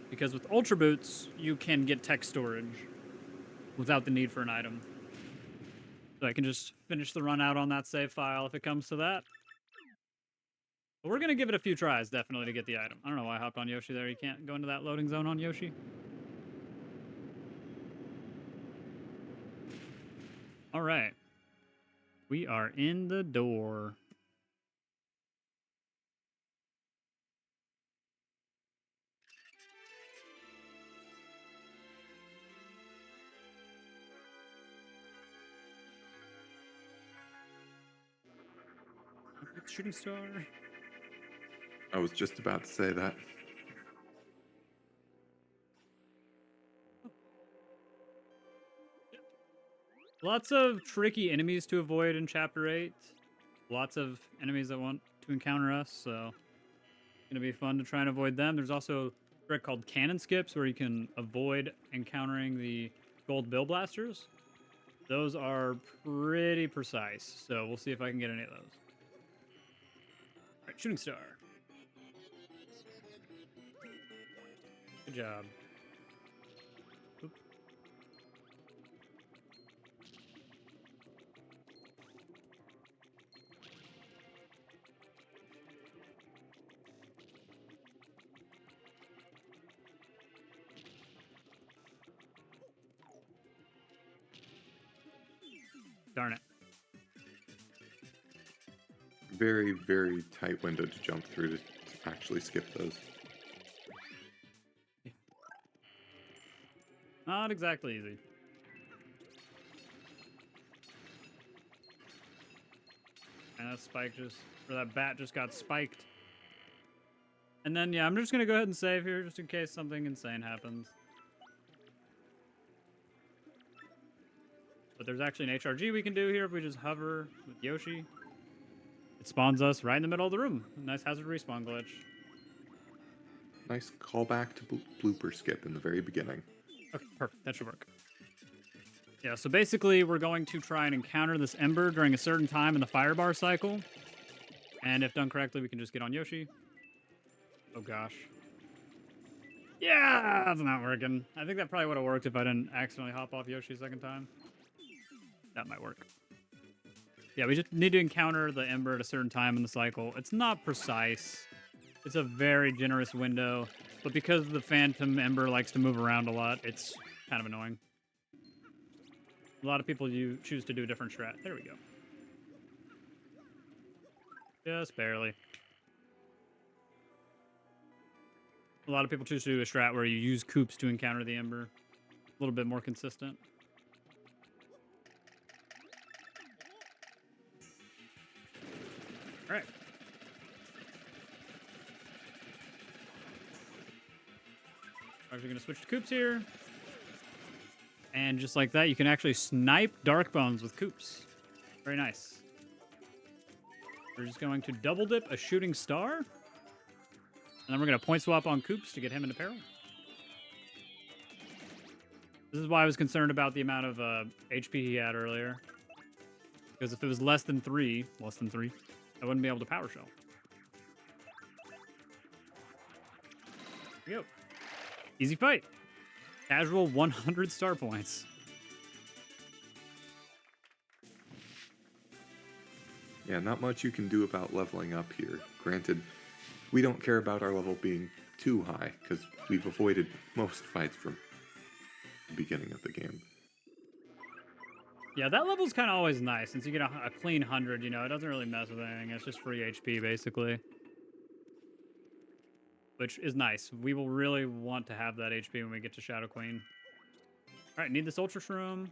Because with Ultra Boots, you can get tech storage without the need for an item. So I can just finish the run out on that save file if it comes to that. But we're going to give it a few tries, definitely, to get the item. I don't know why I hopped on Yoshi there. You can't go into that loading zone on Yoshi. All right. We are in the door. Shooting star. I was just about to say that. Lots of tricky enemies to avoid in Chapter 8. Lots of enemies that want to encounter us, so it's going to be fun to try and avoid them. There's also a trick called cannon skips where you can avoid encountering the gold bill blasters. Those are pretty precise, so we'll see if I can get any of those. All right, shooting star. Good job. Oop. Darn it. Very, very tight window to jump through to actually skip those. Not exactly easy. And that spike just, or that bat just got spiked. And then, yeah, I'm just going to go ahead and save here just in case something insane happens. But there's actually an HRG we can do here if we just hover with Yoshi. It spawns us right in the middle of the room. Nice hazard respawn glitch. Nice callback to blooper skip in the very beginning. Okay, perfect. That should work. Yeah, so basically we're going to try and encounter this Ember during a certain time in the fire bar cycle. And if done correctly, we can just get on Yoshi. Oh gosh. Yeah, that's not working. I think that probably would have worked if I didn't accidentally hop off Yoshi a second time. That might work. Yeah, we just need to encounter the Ember at a certain time in the cycle. It's not precise. It's a very generous window. But because the Phantom Ember likes to move around a lot, it's kind of annoying. A lot of people choose to do a different strat. There we go. Just barely. A lot of people choose to do a strat where you use Koops to encounter the Ember. A little bit more consistent. All right. We're going to switch to Koops here. And just like that, you can actually snipe Dark Bones with Koops. Very nice. We're just going to double dip a shooting star. And then we're going to point swap on Koops to get him into peril. This is why I was concerned about the amount of HP he had earlier. Because if it was less than three, I wouldn't be able to power shell. Here we go. Easy fight. Casual 100 star points. Yeah, not much you can do about leveling up here. Granted, we don't care about our level being too high, because we've avoided most fights from the beginning of the game. Yeah, that level's kind of always nice, since you get a clean 100, you know, it doesn't really mess with anything. It's just free HP, basically. Which is nice. We will really want to have that HP when we get to Shadow Queen. All right, need this Ultra Shroom.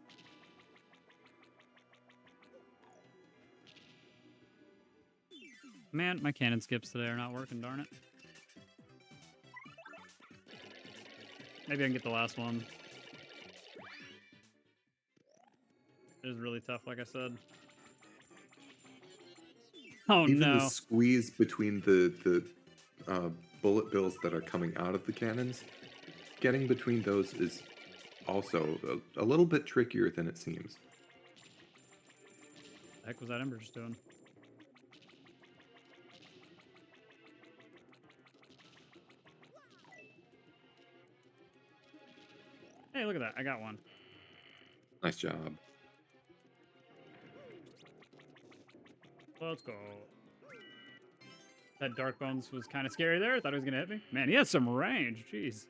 Man, my cannon skips today are not working, darn it. Maybe I can get the last one. It is really tough, like I said. Oh, Even no. the squeeze between the bullet bills that are coming out of the cannons, getting between those is also a little bit trickier than it seems. The heck was that Ember just doing? Hey, look at that. I got one. Nice job. Let's go. That Dark Bones was kind of scary there. I thought he was going to hit me. Man, he has some range. Jeez.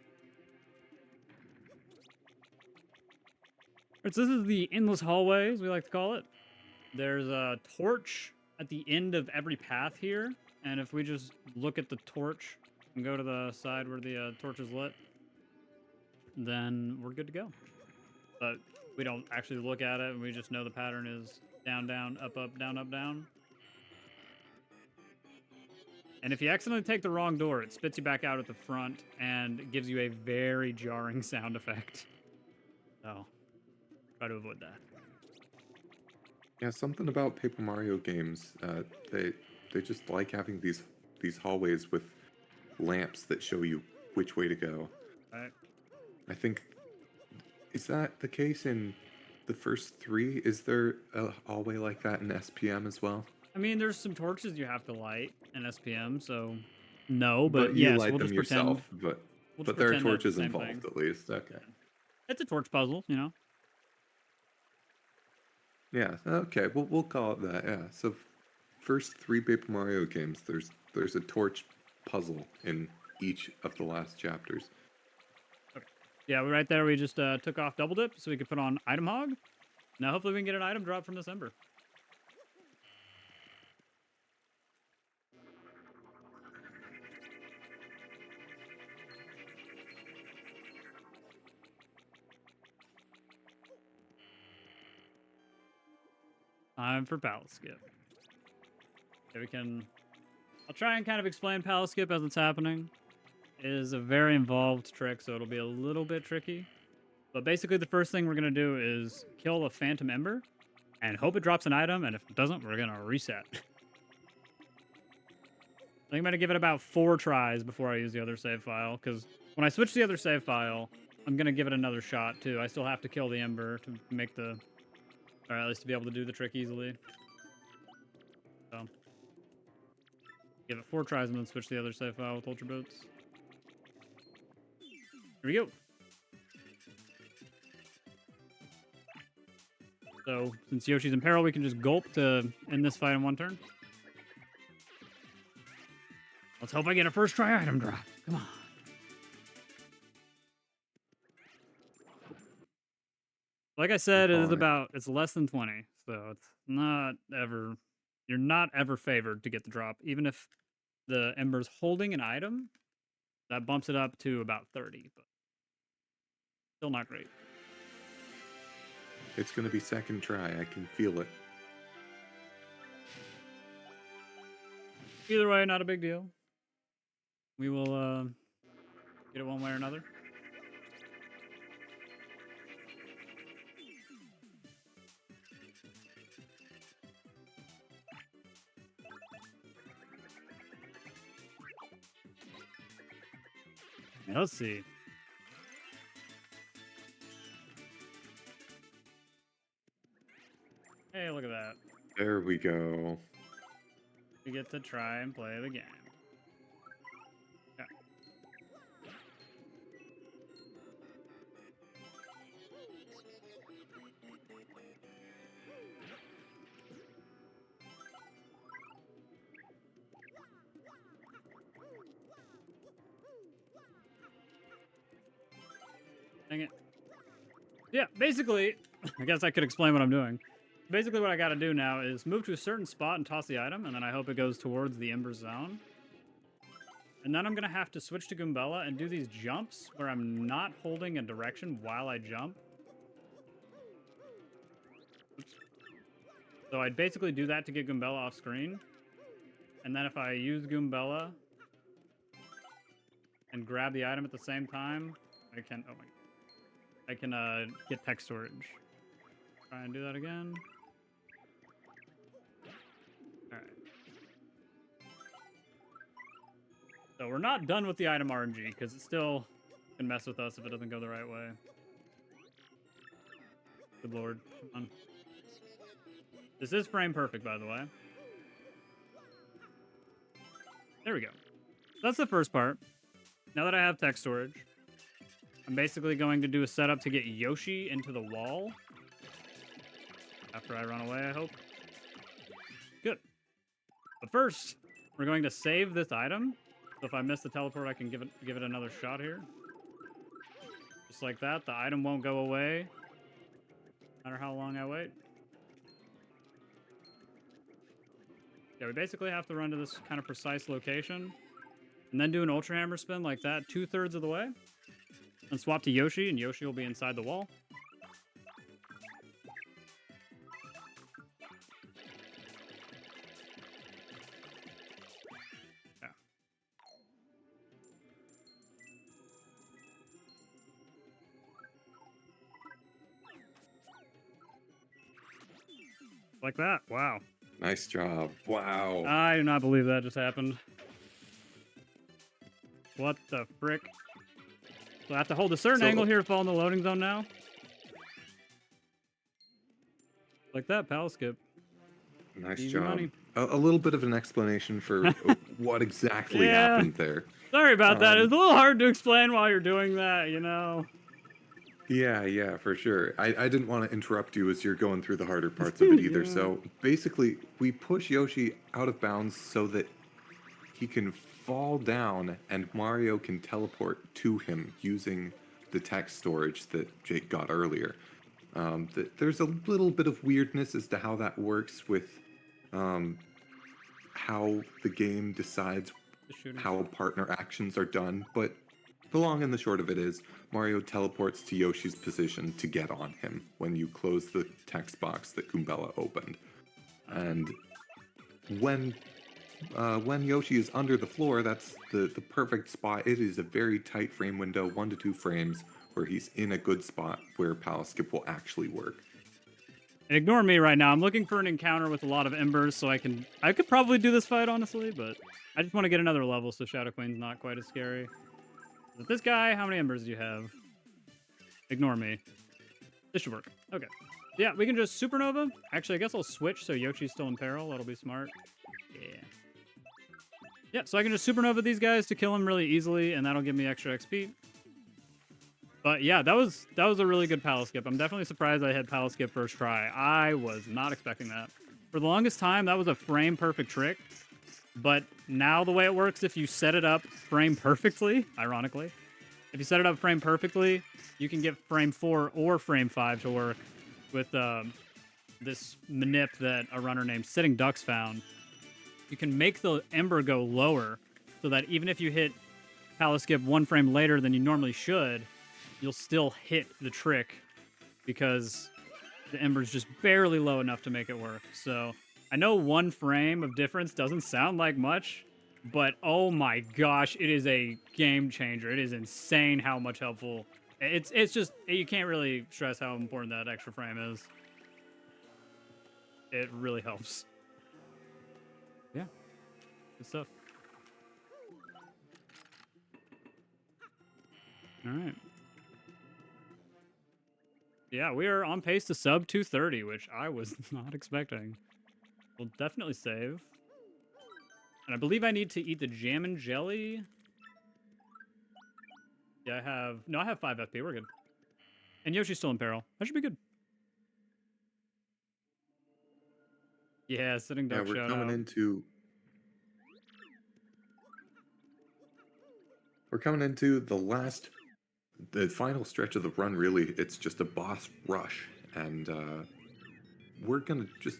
Alright, so this is the endless hallway, as we like to call it. There's a torch at the end of every path here. And if we just look at the torch and go to the side where the torch is lit, then we're good to go. But we don't actually look at it. We just know the pattern is down, down, up, up, down, up, down. And if you accidentally take the wrong door, it spits you back out at the front and gives you a very jarring sound effect. So, try to avoid that. Yeah, something about Paper Mario games. They just like having these hallways with lamps that show you which way to go. Right. I think, is that the case in the first three? Is there a hallway like that in SPM as well? I mean, there's some torches you have to light in SPM, so no, But but you yes, light we'll them just yourself. pretend. We'll But just there are pretend that's the torches same involved thing. at least. Okay. It's a torch puzzle, you know. Yeah. Okay. We'll call it that. Yeah. So, first three Paper Mario games, there's a torch puzzle in each of the last chapters. Okay. Yeah, right there we just took off Double Dip so we could put on Item Hog. Now hopefully we can get an item drop from this Ember. Time for Palace Skip. Okay, we can... I'll try and kind of explain Palace Skip as it's happening. It is a very involved trick, so it'll be a little bit tricky. But basically the first thing we're going to do is kill the Phantom Ember and hope it drops an item, and if it doesn't, we're going to reset. I think I'm going to give it about 4 tries before I use the other save file, because when I switch to the other save file, I'm going to give it another shot, too. I still have to kill the Ember to make the... Or at least to be able to do the trick easily. So... Give it 4 tries and then switch to the other save file with Ultra Boots. Here we go. So, since Yoshi's in peril, we can just gulp to end this fight in 1 turn. Let's hope I get a first try item drop. Come on. Like I said, it's less than 20, so it's not ever, you're not ever favored to get the drop. Even if the Ember's holding an item, that bumps it up to about 30, but still not great. It's going to be second try. I can feel it. Either way, not a big deal. We will get it one way or another. Yeah, let's see. Hey, look at that. There we go. We get to try and play the game. Yeah. Dang it. Yeah, basically, I guess I could explain what I'm doing. Basically, what I got to do now is move to a certain spot and toss the item, and then I hope it goes towards the Ember Zone. And then I'm going to have to switch to Goombella and do these jumps where I'm not holding a direction while I jump. Oops. So I'd basically do that to get Goombella off screen. And then if I use Goombella and grab the item at the same time, I can... Oh my... I can get text storage. Try and do that again. Alright. So we're not done with the item RNG, because it still can mess with us if it doesn't go the right way. Good lord. Come on. This is frame perfect, by the way. There we go. That's the first part. Now that I have text storage, I'm basically going to do a setup to get Yoshi into the wall. After I run away, I hope. Good. But first, we're going to save this item. So if I miss the teleport, I can give it another shot here. Just like that. The item won't go away, no matter how long I wait. Yeah, we basically have to run to this kind of precise location. And then do an Ultra Hammer spin like that 2/3 of the way. And swap to Yoshi, and Yoshi will be inside the wall. Yeah. Like that. Wow. Nice job. Wow. I do not believe that just happened. What the frick? So I have to hold a certain angle here to fall in the loading zone now. Like that, pal skip. Nice Easy job. money. A little bit of an explanation for what exactly Yeah. happened there. Sorry about that. It's a little hard to explain while you're doing that, you know? Yeah, for sure. I didn't want to interrupt you as you're going through the harder parts of it either. Yeah. So basically, we push Yoshi out of bounds so that he can fall down and Mario can teleport to him using the text storage that Jake got earlier. There's a little bit of weirdness as to how that works with how the game decides how partner actions are done, but the long and the short of it is Mario teleports to Yoshi's position to get on him when you close the text box that Goombella opened. And when Yoshi is under the floor, that's the perfect spot. It is a very tight frame window, 1 to 2 frames, where he's in a good spot where Pal Skip will actually work. And ignore me right now. I'm looking for an encounter with a lot of embers, so I could probably do this fight, honestly, but I just want to get another level so Shadow Queen's not quite as scary. With this guy, how many embers do you have? Ignore me. This should work. Okay. Yeah, we can just Supernova. Actually, I guess I'll switch so Yoshi's still in peril. That'll be smart. Yeah. Yeah, so I can just Supernova these guys to kill him really easily, and that'll give me extra XP. But yeah, that was a really good Pal Skip. I'm definitely surprised I had Pal Skip first try. I was not expecting that. For the longest time, that was a frame perfect trick. But now the way it works, if you set it up frame perfectly, ironically, if you set it up frame perfectly, you can get frame 4 or frame 5 to work with this manip that a runner named Sitting Ducks found. You can make the ember go lower so that even if you hit Pal Skip 1 frame later than you normally should, you'll still hit the trick because the ember's just barely low enough to make it work. So I know 1 frame of difference doesn't sound like much, but oh my gosh, it is a game changer. It is insane how much helpful. It's just, you can't really stress how important that extra frame is. It really helps. Yeah, good stuff. All right. Yeah, we are on pace to sub 230, which I was not expecting. We'll definitely save. And I believe I need to eat the jam and jelly. Yeah, I have... No, I have 5 FP. We're good. And Yoshi's still in peril. That should be good. Yeah, sitting Yeah, duck we're shout coming out. into the final stretch of the run. Really, it's just a boss rush, and we're gonna just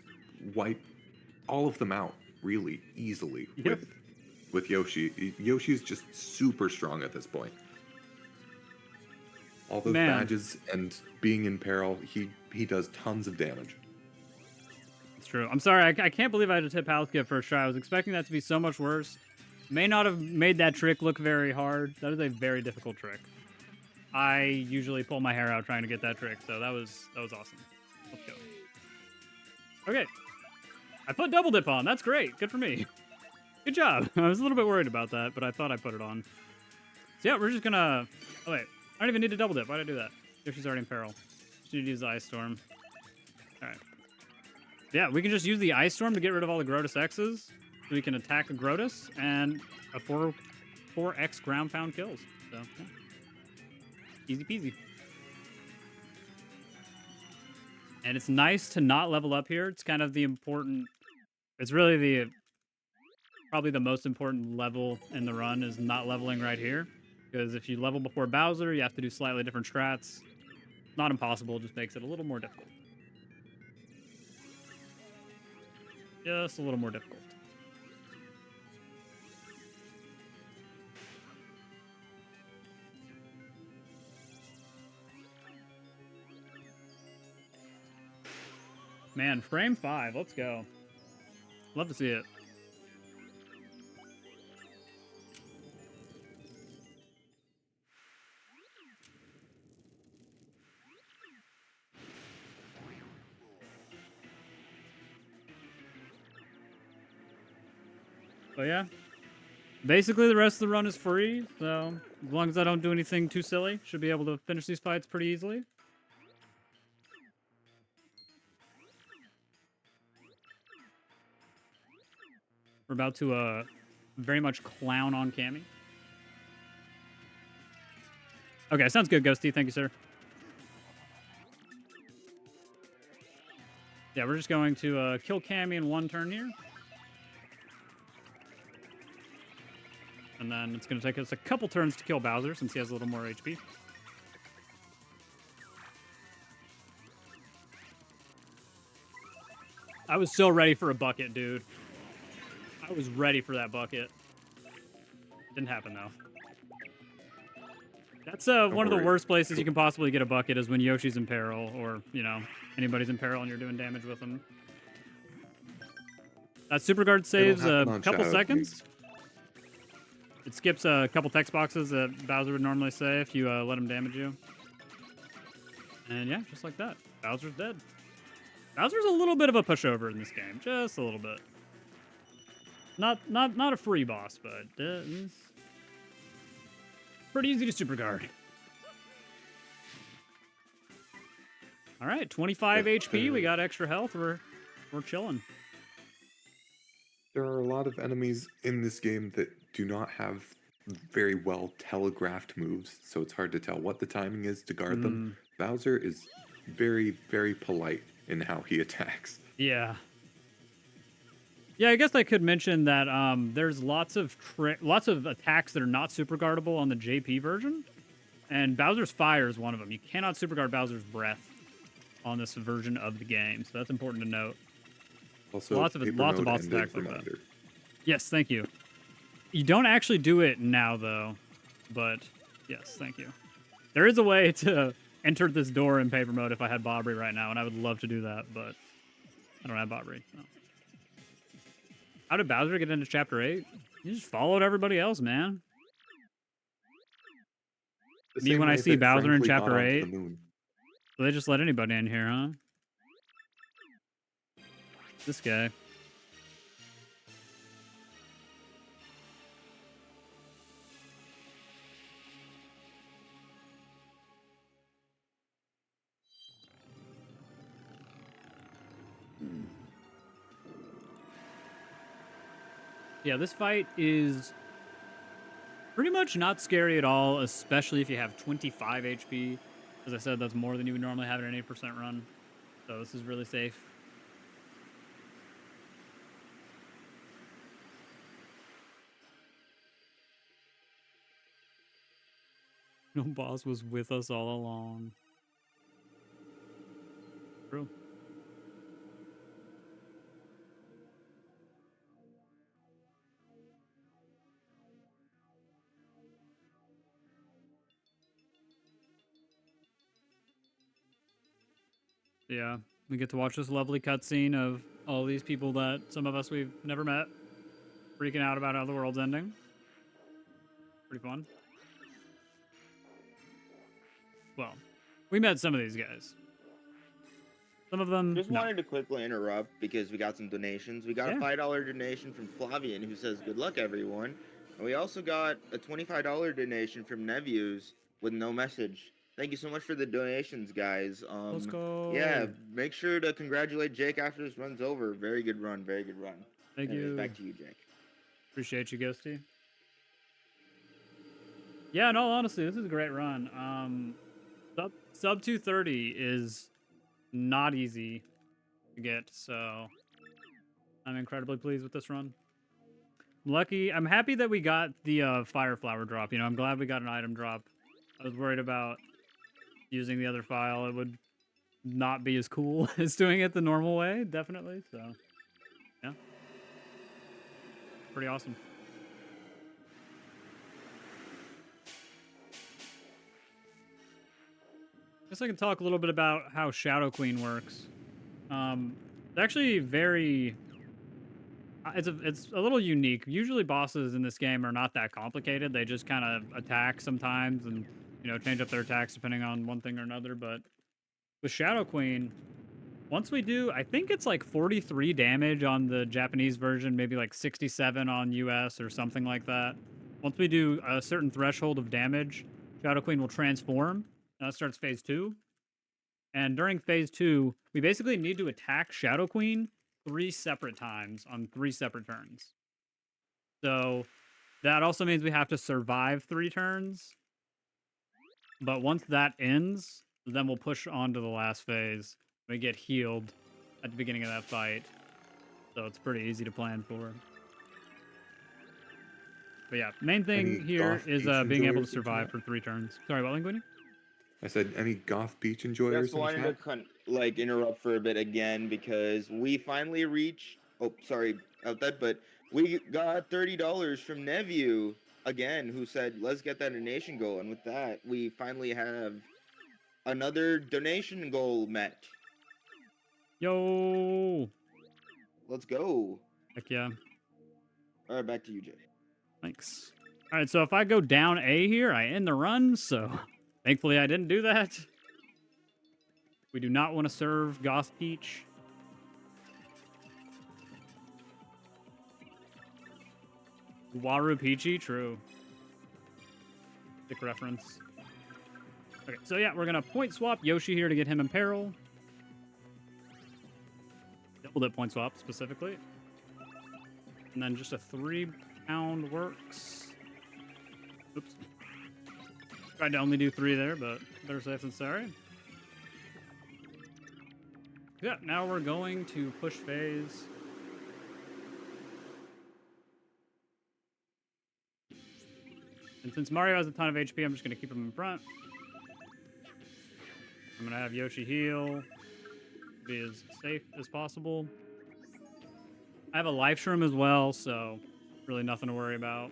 wipe all of them out really easily Yep. with Yoshi. Yoshi's just super strong at this point. All those Man. badges and being in peril, he does tons of damage. It's true. I'm sorry. I can't believe I had to tip Halkid first try. I was expecting that to be so much worse. May not have made that trick look very hard. That is a very difficult trick. I usually pull my hair out trying to get that trick, so that was awesome. Let's go. Okay. I put double dip on. That's great. Good for me. Good job. I was a little bit worried about that, but I thought I put it on. So yeah, we're just gonna... Oh, wait. I don't even need to double dip. Why did I do that? Yoshi's already in peril. Just need to use the Ice Storm. Alright. Yeah, we can just use the Ice Storm to get rid of all the Grotus X's. So we can attack a Grotus and a 4x ground pound kills. So, yeah. Easy peasy. And it's nice to not level up here. It's kind of the important... It's really probably the most important level in the run is not leveling right here. Because if you level before Bowser, you have to do slightly different strats. Not impossible, just makes it a little more difficult. Just a little more difficult. Man, frame 5. Let's go. Love to see it. But yeah. Basically, the rest of the run is free, so as long as I don't do anything too silly, should be able to finish these fights pretty easily. We're about to very much clown on Cammy. Okay, sounds good, Ghosty. Thank you, sir. Yeah, we're just going to kill Cammy in one turn here. And then it's going to take us a couple turns to kill Bowser since he has a little more HP. I was so ready for a bucket, dude. I was ready for that bucket. Didn't happen, though. That's one of the worst places you can possibly get a bucket is when Yoshi's in peril or, you know, anybody's in peril and you're doing damage with them. That super guard saves a couple seconds. It skips a couple text boxes that Bowser would normally say if you let him damage you. And yeah, just like that. Bowser's dead. Bowser's a little bit of a pushover in this game. Just a little bit. Not a free boss, but it's pretty easy to super guard. All right, 25 HP. We got extra health. We're chilling. There are a lot of enemies in this game that do not have very well telegraphed moves, so it's hard to tell what the timing is to guard them. Bowser is very, very polite in how he attacks. Yeah. Yeah, I guess I could mention that there's lots of attacks that are not super guardable on the JP version, and Bowser's Fire is one of them. You cannot super guard Bowser's Breath on this version of the game, so that's important to note. Also, lots of boss attacks like that. Yes, thank you. You don't actually do it now, though, but yes, thank you. There is a way to enter this door in paper mode if I had Bobbery right now, and I would love to do that, but I don't have Bobbery. No. How did Bowser get into Chapter 8? He just followed everybody else, man. Me, when I see Bowser in Chapter 8, so they just let anybody in here, huh? This guy. Yeah, this fight is pretty much not scary at all, especially if you have 25 HP. As I said, that's more than you would normally have in an 8% run. So this is really safe. No boss was with us all along. True. Yeah, we get to watch this lovely cutscene of all these people that some of us we've never met freaking out about how the world's ending. Pretty fun. Well, we met some of these guys. Some of them, Just no. wanted to quickly interrupt because we got some donations. We got Yeah. a $5 donation from Flavian who says, "Good luck, everyone." And we also got a $25 donation from Nevius with no message. Thank you so much for the donations, guys. Let's go. Yeah, make sure to congratulate Jake after this run's over. Very good run, very good run. Thank Anyways, you. back to you, Jake. Appreciate you, Ghosty. Yeah, in all honesty, this is a great run. Sub 230 is not easy to get, so I'm incredibly pleased with this run. I'm happy that we got the fire flower drop. You know, I'm glad we got an item drop. I was worried about using the other file. It would not be as cool as doing it the normal way, definitely. So, yeah. Pretty awesome. Guess I can talk a little bit about how Shadow Queen works. It's actually very... It's a little unique. Usually bosses in this game are not that complicated. They just kind of attack sometimes and, you know, change up their attacks depending on one thing or another. But with Shadow Queen, once we do, I think it's like 43 damage on the Japanese version, maybe like 67 on US or something like that. Once we do a certain threshold of damage, Shadow Queen will transform. That starts phase 2. And during phase 2, we basically need to attack Shadow Queen 3 separate times on 3 separate turns. So that also means we have to survive 3 turns. But once that ends, then we'll push on to the last phase. We get healed at the beginning of that fight. So it's pretty easy to plan for. But yeah, main thing here is being able to survive for 3 turns. Sorry, what, Linguini? I said, any Goth Beach enjoyers Just in wanted chat? to interrupt for a bit again because we finally reached. Oh, sorry about that, but we got $30 from Nevu again, who said, "Let's get that donation goal." And with that, we finally have another donation goal met. Yo! Let's go. Heck yeah. All right, back to you, Jay. Thanks. All right, so if I go down A here, I end the run, so thankfully I didn't do that. We do not want to serve Goth Peach. Waru Peachy, true. Thick reference. Okay, so yeah, we're gonna point swap Yoshi here to get him in peril. Double dip point swap specifically. And then just a 3-pound works. Oops. Tried to only do 3 there, but better safe than sorry. Yeah, now we're going to push phase. And since Mario has a ton of HP, I'm just going to keep him in front. I'm going to have Yoshi heal. Be as safe as possible. I have a life shroom as well, so really nothing to worry about.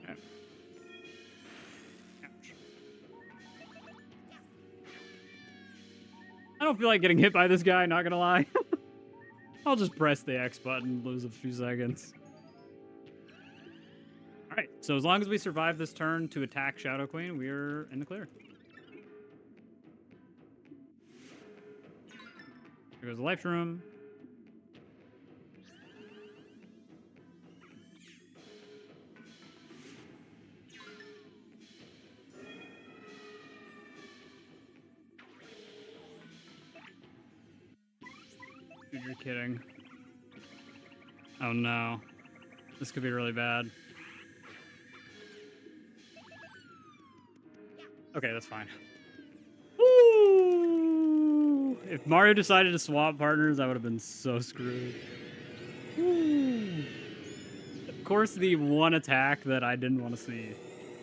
Okay. Ouch. I don't feel like getting hit by this guy, not gonna lie. I'll just press the X button, lose a few seconds. Alright, so as long as we survive this turn to attack Shadow Queen, we're in the clear. Here goes the life room. Dude, you're kidding. Oh no. This could be really bad. Okay, that's fine. Woo! If Mario decided to swap partners, I would have been so screwed. Woo! Of course, the one attack that I didn't want to see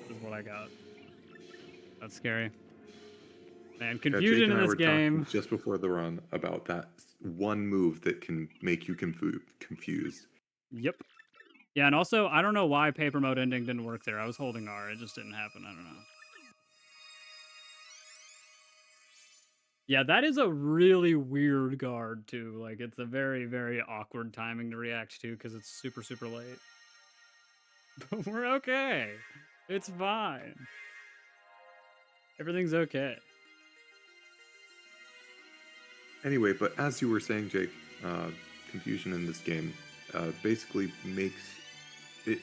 is what I got. That's scary. Man, Yeah, Jake confusion and in I this were game. talking just before the run about that one move that can make you confused. Yep. Yeah, and also, I don't know why paper mode ending didn't work there. I was holding R. It just didn't happen. I don't know. Yeah, that is a really weird guard, too. Like, it's a very, very awkward timing to react to because it's super, super late. But we're okay. It's fine. Everything's okay. Anyway, but as you were saying, Jake, confusion in this game basically makes it.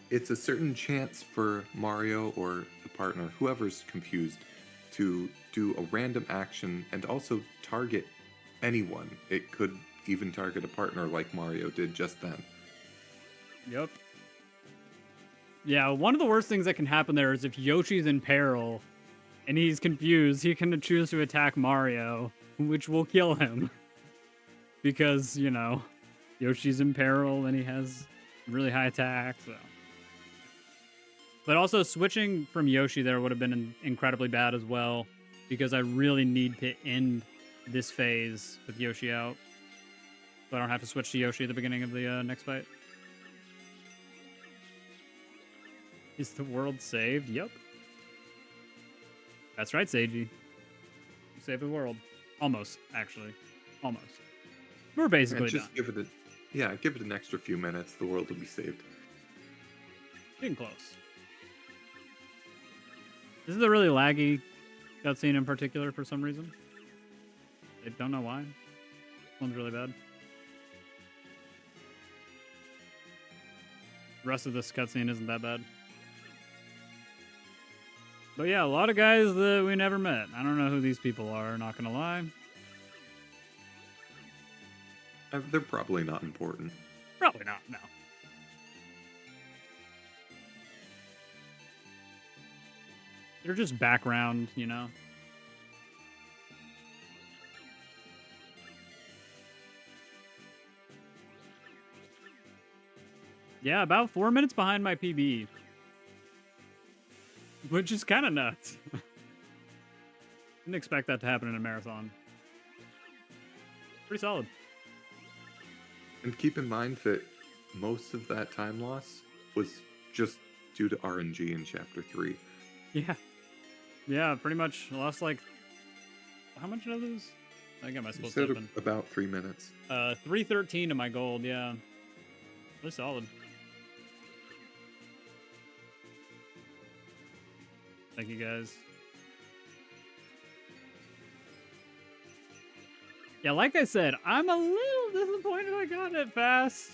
It's a certain chance for Mario or the partner, whoever's confused, to do a random action and also target anyone. It could even target a partner like Mario did just then. Yep. Yeah, one of the worst things that can happen there is if Yoshi's in peril and he's confused, he can choose to attack Mario, which will kill him. Because, you know, Yoshi's in peril and he has really high attack, so. But also, switching from Yoshi there would have been incredibly bad as well, because I really need to end this phase with Yoshi out. So I don't have to switch to Yoshi at the beginning of the next fight. Is the world saved? Yep. That's right, Seiji. You saved the world. Almost, actually. Almost. We're basically And just done. give it an extra few minutes. The world will be saved. Getting close. This is a really laggy cutscene in particular for some reason. I don't know why. This one's really bad. The rest of this cutscene isn't that bad. But yeah, a lot of guys that we never met. I don't know who these people are, not gonna lie. They're probably not important. Probably not, no. They're just background, you know? Yeah, about 4 minutes behind my PB. Which is kind of nuts. Didn't expect that to happen in a marathon. Pretty solid. And keep in mind that most of that time loss was just due to RNG in Chapter 3. Yeah. Yeah, pretty much. I lost like... How much did I lose? I think I might You supposed said to open. about 3 minutes. 313 to my gold, yeah. Really solid. Thank you, guys. Yeah, like I said, I'm a little disappointed I got it fast.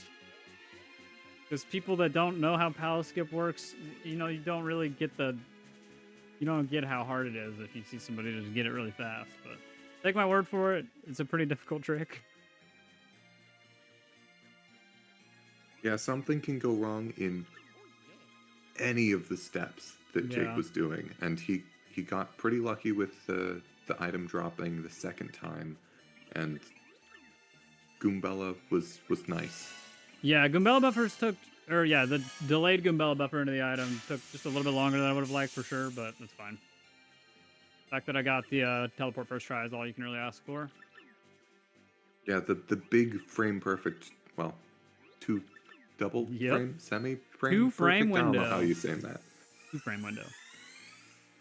Because people that don't know how Palace Skip works, you know, you don't really get the... You don't get how hard it is if you see somebody just get it really fast. But take my word for it, it's a pretty difficult trick. Yeah, something can go wrong in any of the steps that Jake Yeah. was doing, and he got pretty lucky with the item dropping the second time, and Goombella was nice. Yeah, Goombella buffers took... Or yeah, the delayed Goombella buffer into the item took just a little bit longer than I would have liked for sure, but that's fine. The fact that I got the teleport first try is all you can really ask for. Yeah, the big frame perfect, well, two double Yep. frame, semi frame, Two frame perfect? I don't know window. how you saying that. 2-frame window.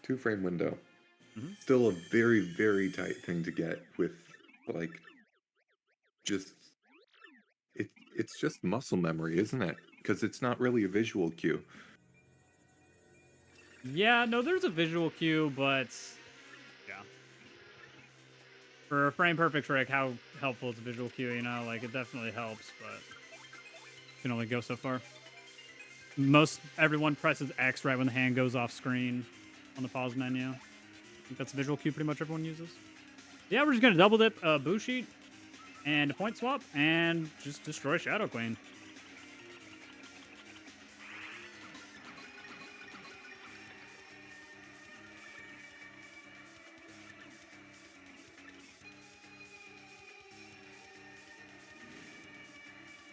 2 frame window. Mhm. Still a very, very tight thing to get with, like, just... It's just muscle memory, isn't it? Because it's not really a visual cue. Yeah, no, there's a visual cue, but yeah. For a frame perfect trick, how helpful is a visual cue, you know? Like, it definitely helps, but it can only go so far. Everyone presses X right when the hand goes off screen on the pause menu. I think that's a visual cue pretty much everyone uses. Yeah, we're just gonna double dip Bushi. and a point swap, and just destroy Shadow Queen.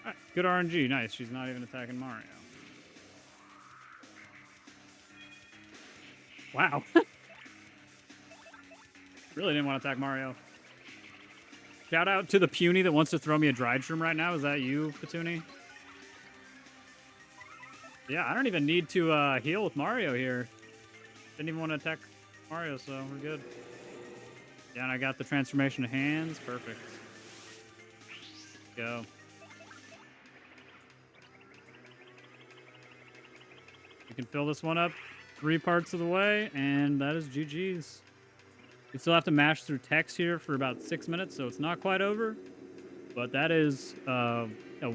Alright, good RNG. Nice. She's not even attacking Mario. Wow. Really didn't want to attack Mario. Shout out to the puny that wants to throw me a dried shroom right now. Is that you, Petuni? Yeah, I don't even need to heal with Mario here. Didn't even want to attack Mario, so we're good. Yeah, and I got the transformation of hands. Perfect. Go. You can fill this one up 3 parts of the way, and that is GG's. You still have to mash through text here for about 6 minutes, so it's not quite over. But that is a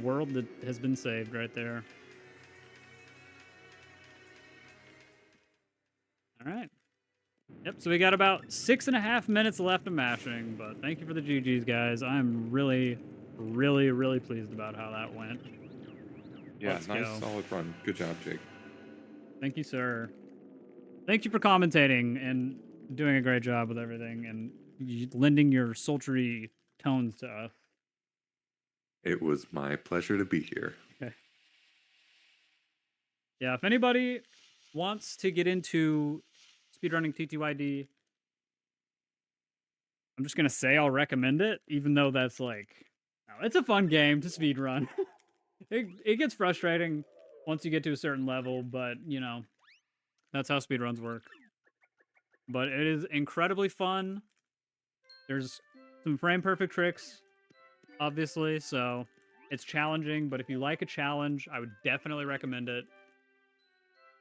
world that has been saved right there. All right. Yep, so we got about 6.5 minutes left of mashing, but thank you for the GG's, guys. I'm really, really, really pleased about how that went. Yeah, Let's nice, go. solid run. Good job, Jake. Thank you, sir. Thank you for commentating and doing a great job with everything and lending your sultry tones to us. It was my pleasure to be here. Okay. Yeah, if anybody wants to get into speedrunning TTYD, I'm just going to say I'll recommend it, even though that's like, it's a fun game to speedrun. It gets frustrating once you get to a certain level, but, you know, that's how speedruns work. But it is incredibly fun. There's some frame-perfect tricks, obviously, so it's challenging, but if you like a challenge, I would definitely recommend it.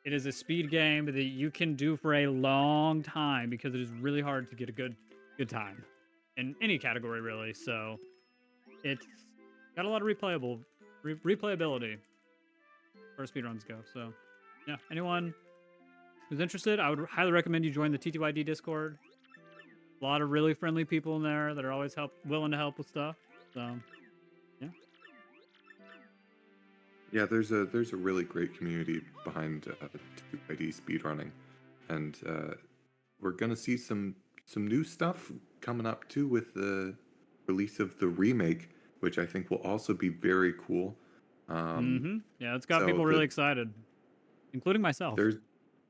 It is a speed game that you can do for a long time because it is really hard to get a good time in any category, really. So it's got a lot of replayability where speedruns go. So yeah, anyone who's interested, I would highly recommend you join the TTYD Discord. A lot of really friendly people in there that are always willing to help with stuff. So yeah. Yeah, there's a really great community behind TTYD speedrunning, and we're gonna see some new stuff coming up too with the release of the remake, which I think will also be very cool. Yeah, it's got so people really excited, including myself.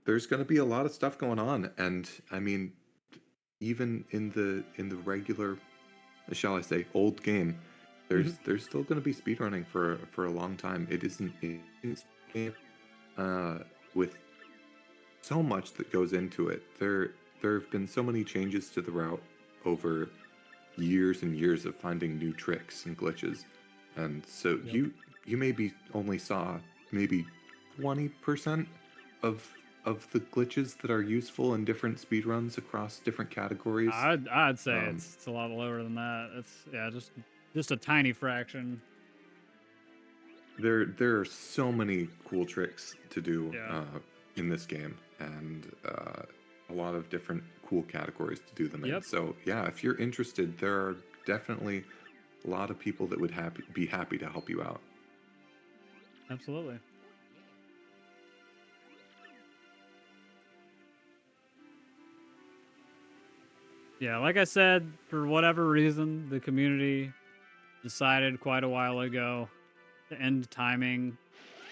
There's going to be a lot of stuff going on, and I mean, even in the regular, shall I say, old game, there's still going to be speedrunning for a long time. It isn't with so much that goes into it. There have been so many changes to the route over years and years of finding new tricks and glitches, and so you maybe only saw maybe 20% of the glitches that are useful in different speedruns across different categories. I'd say it's a lot lower than that. It's just a tiny fraction. There are so many cool tricks to do in this game, and a lot of different cool categories to do them in. So yeah, if you're interested, there are definitely a lot of people that would be happy to help you out. Absolutely. Yeah, like I said, for whatever reason, the community decided quite a while ago to end timing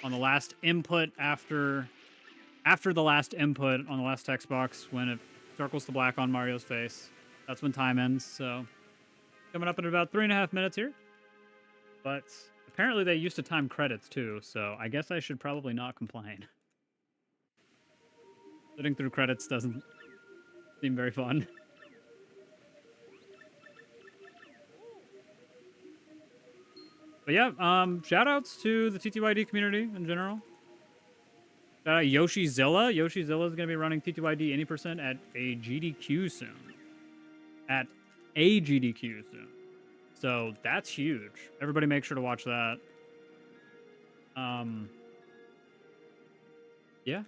on the last input after the last input on the last text box when it circles to black on Mario's face. That's when time ends, so coming up in about 3.5 minutes here. But apparently they used to time credits too, so I guess I should probably not complain. Sitting through credits doesn't seem very fun. But yeah, shout outs to the TTYD community in general. Shout out Yoshizilla. Yoshizilla is going to be running TTYD any percent at a GDQ soon. At a GDQ soon. So that's huge. Everybody make sure to watch that. Yeah.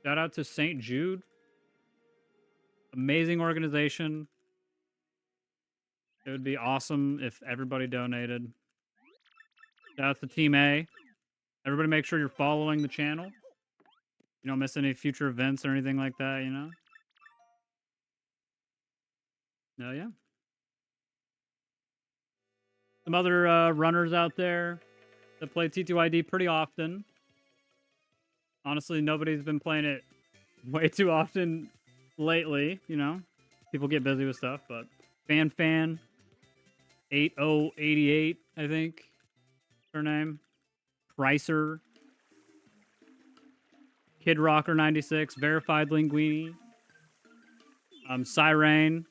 Shout out to St. Jude. Amazing organization. It would be awesome if everybody donated. Shout out to Team A. Everybody make sure you're following the channel. You don't miss any future events or anything like that, you know? No, yeah. Some other runners out there that play T2ID pretty often. Honestly, nobody's been playing it way too often lately, you know? People get busy with stuff, but Fan 8088, I think, her name. Pricer. Kid Rocker 96, Verified Linguini. Siren.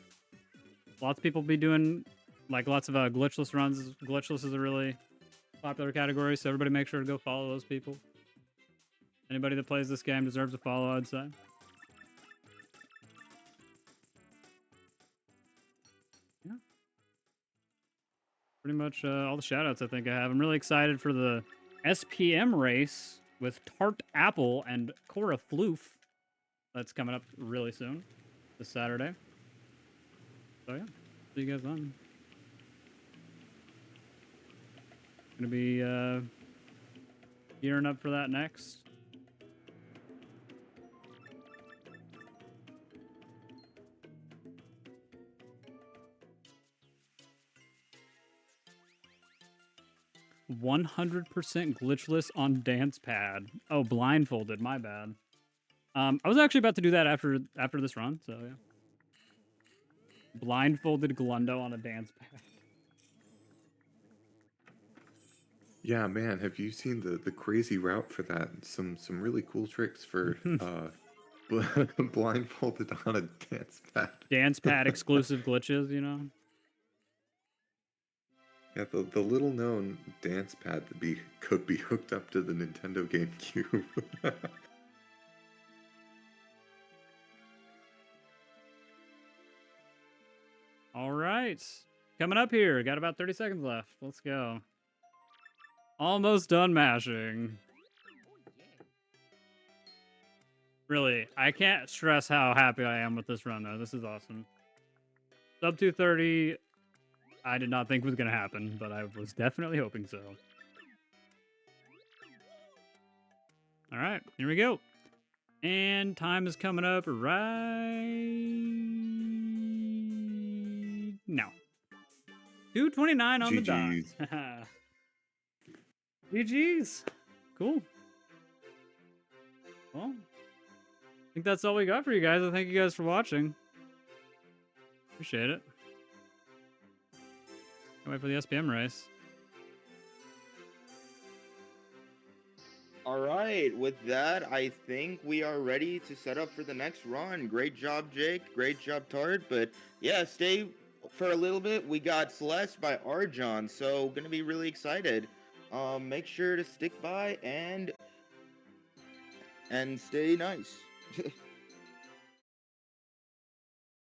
Lots of people be doing like lots of glitchless runs. Glitchless is a really popular category, so everybody make sure to go follow those people. Anybody that plays this game deserves a follow, I'd say. Yeah. Pretty much all the shoutouts I think I have. I'm really excited for the SPM race with Tart Apple and Cora Floof. That's coming up really soon, this Saturday. So yeah, see you guys then. Gonna be gearing up for that next. "100% glitchless on dance pad." Oh, blindfolded. My bad. I was actually about to do that after this run. So yeah, blindfolded Glundo on a dance pad. Yeah, man, have you seen the crazy route for that? Some really cool tricks for blindfolded on a dance pad. Dance pad exclusive glitches, you know. Yeah, the little known dance pad that could be hooked up to the Nintendo GameCube. All right, coming up here. Got about 30 seconds left. Let's go. Almost done mashing. Really, I can't stress how happy I am with this run, though. This is awesome. Sub 230, I did not think was going to happen, but I was definitely hoping so. All right, here we go. And time is coming up right now. 2:29 on the dot. GG's. Cool. Well, I think that's all we got for you guys. I thank you guys for watching. Appreciate it. Can't wait for the SPM race. All right, with that, I think we are ready to set up for the next run. Great job, Jake. Great job, Tart. But yeah, stay for a little bit. We got Celeste by Arjon, so gonna be really excited. Make sure to stick by and stay nice.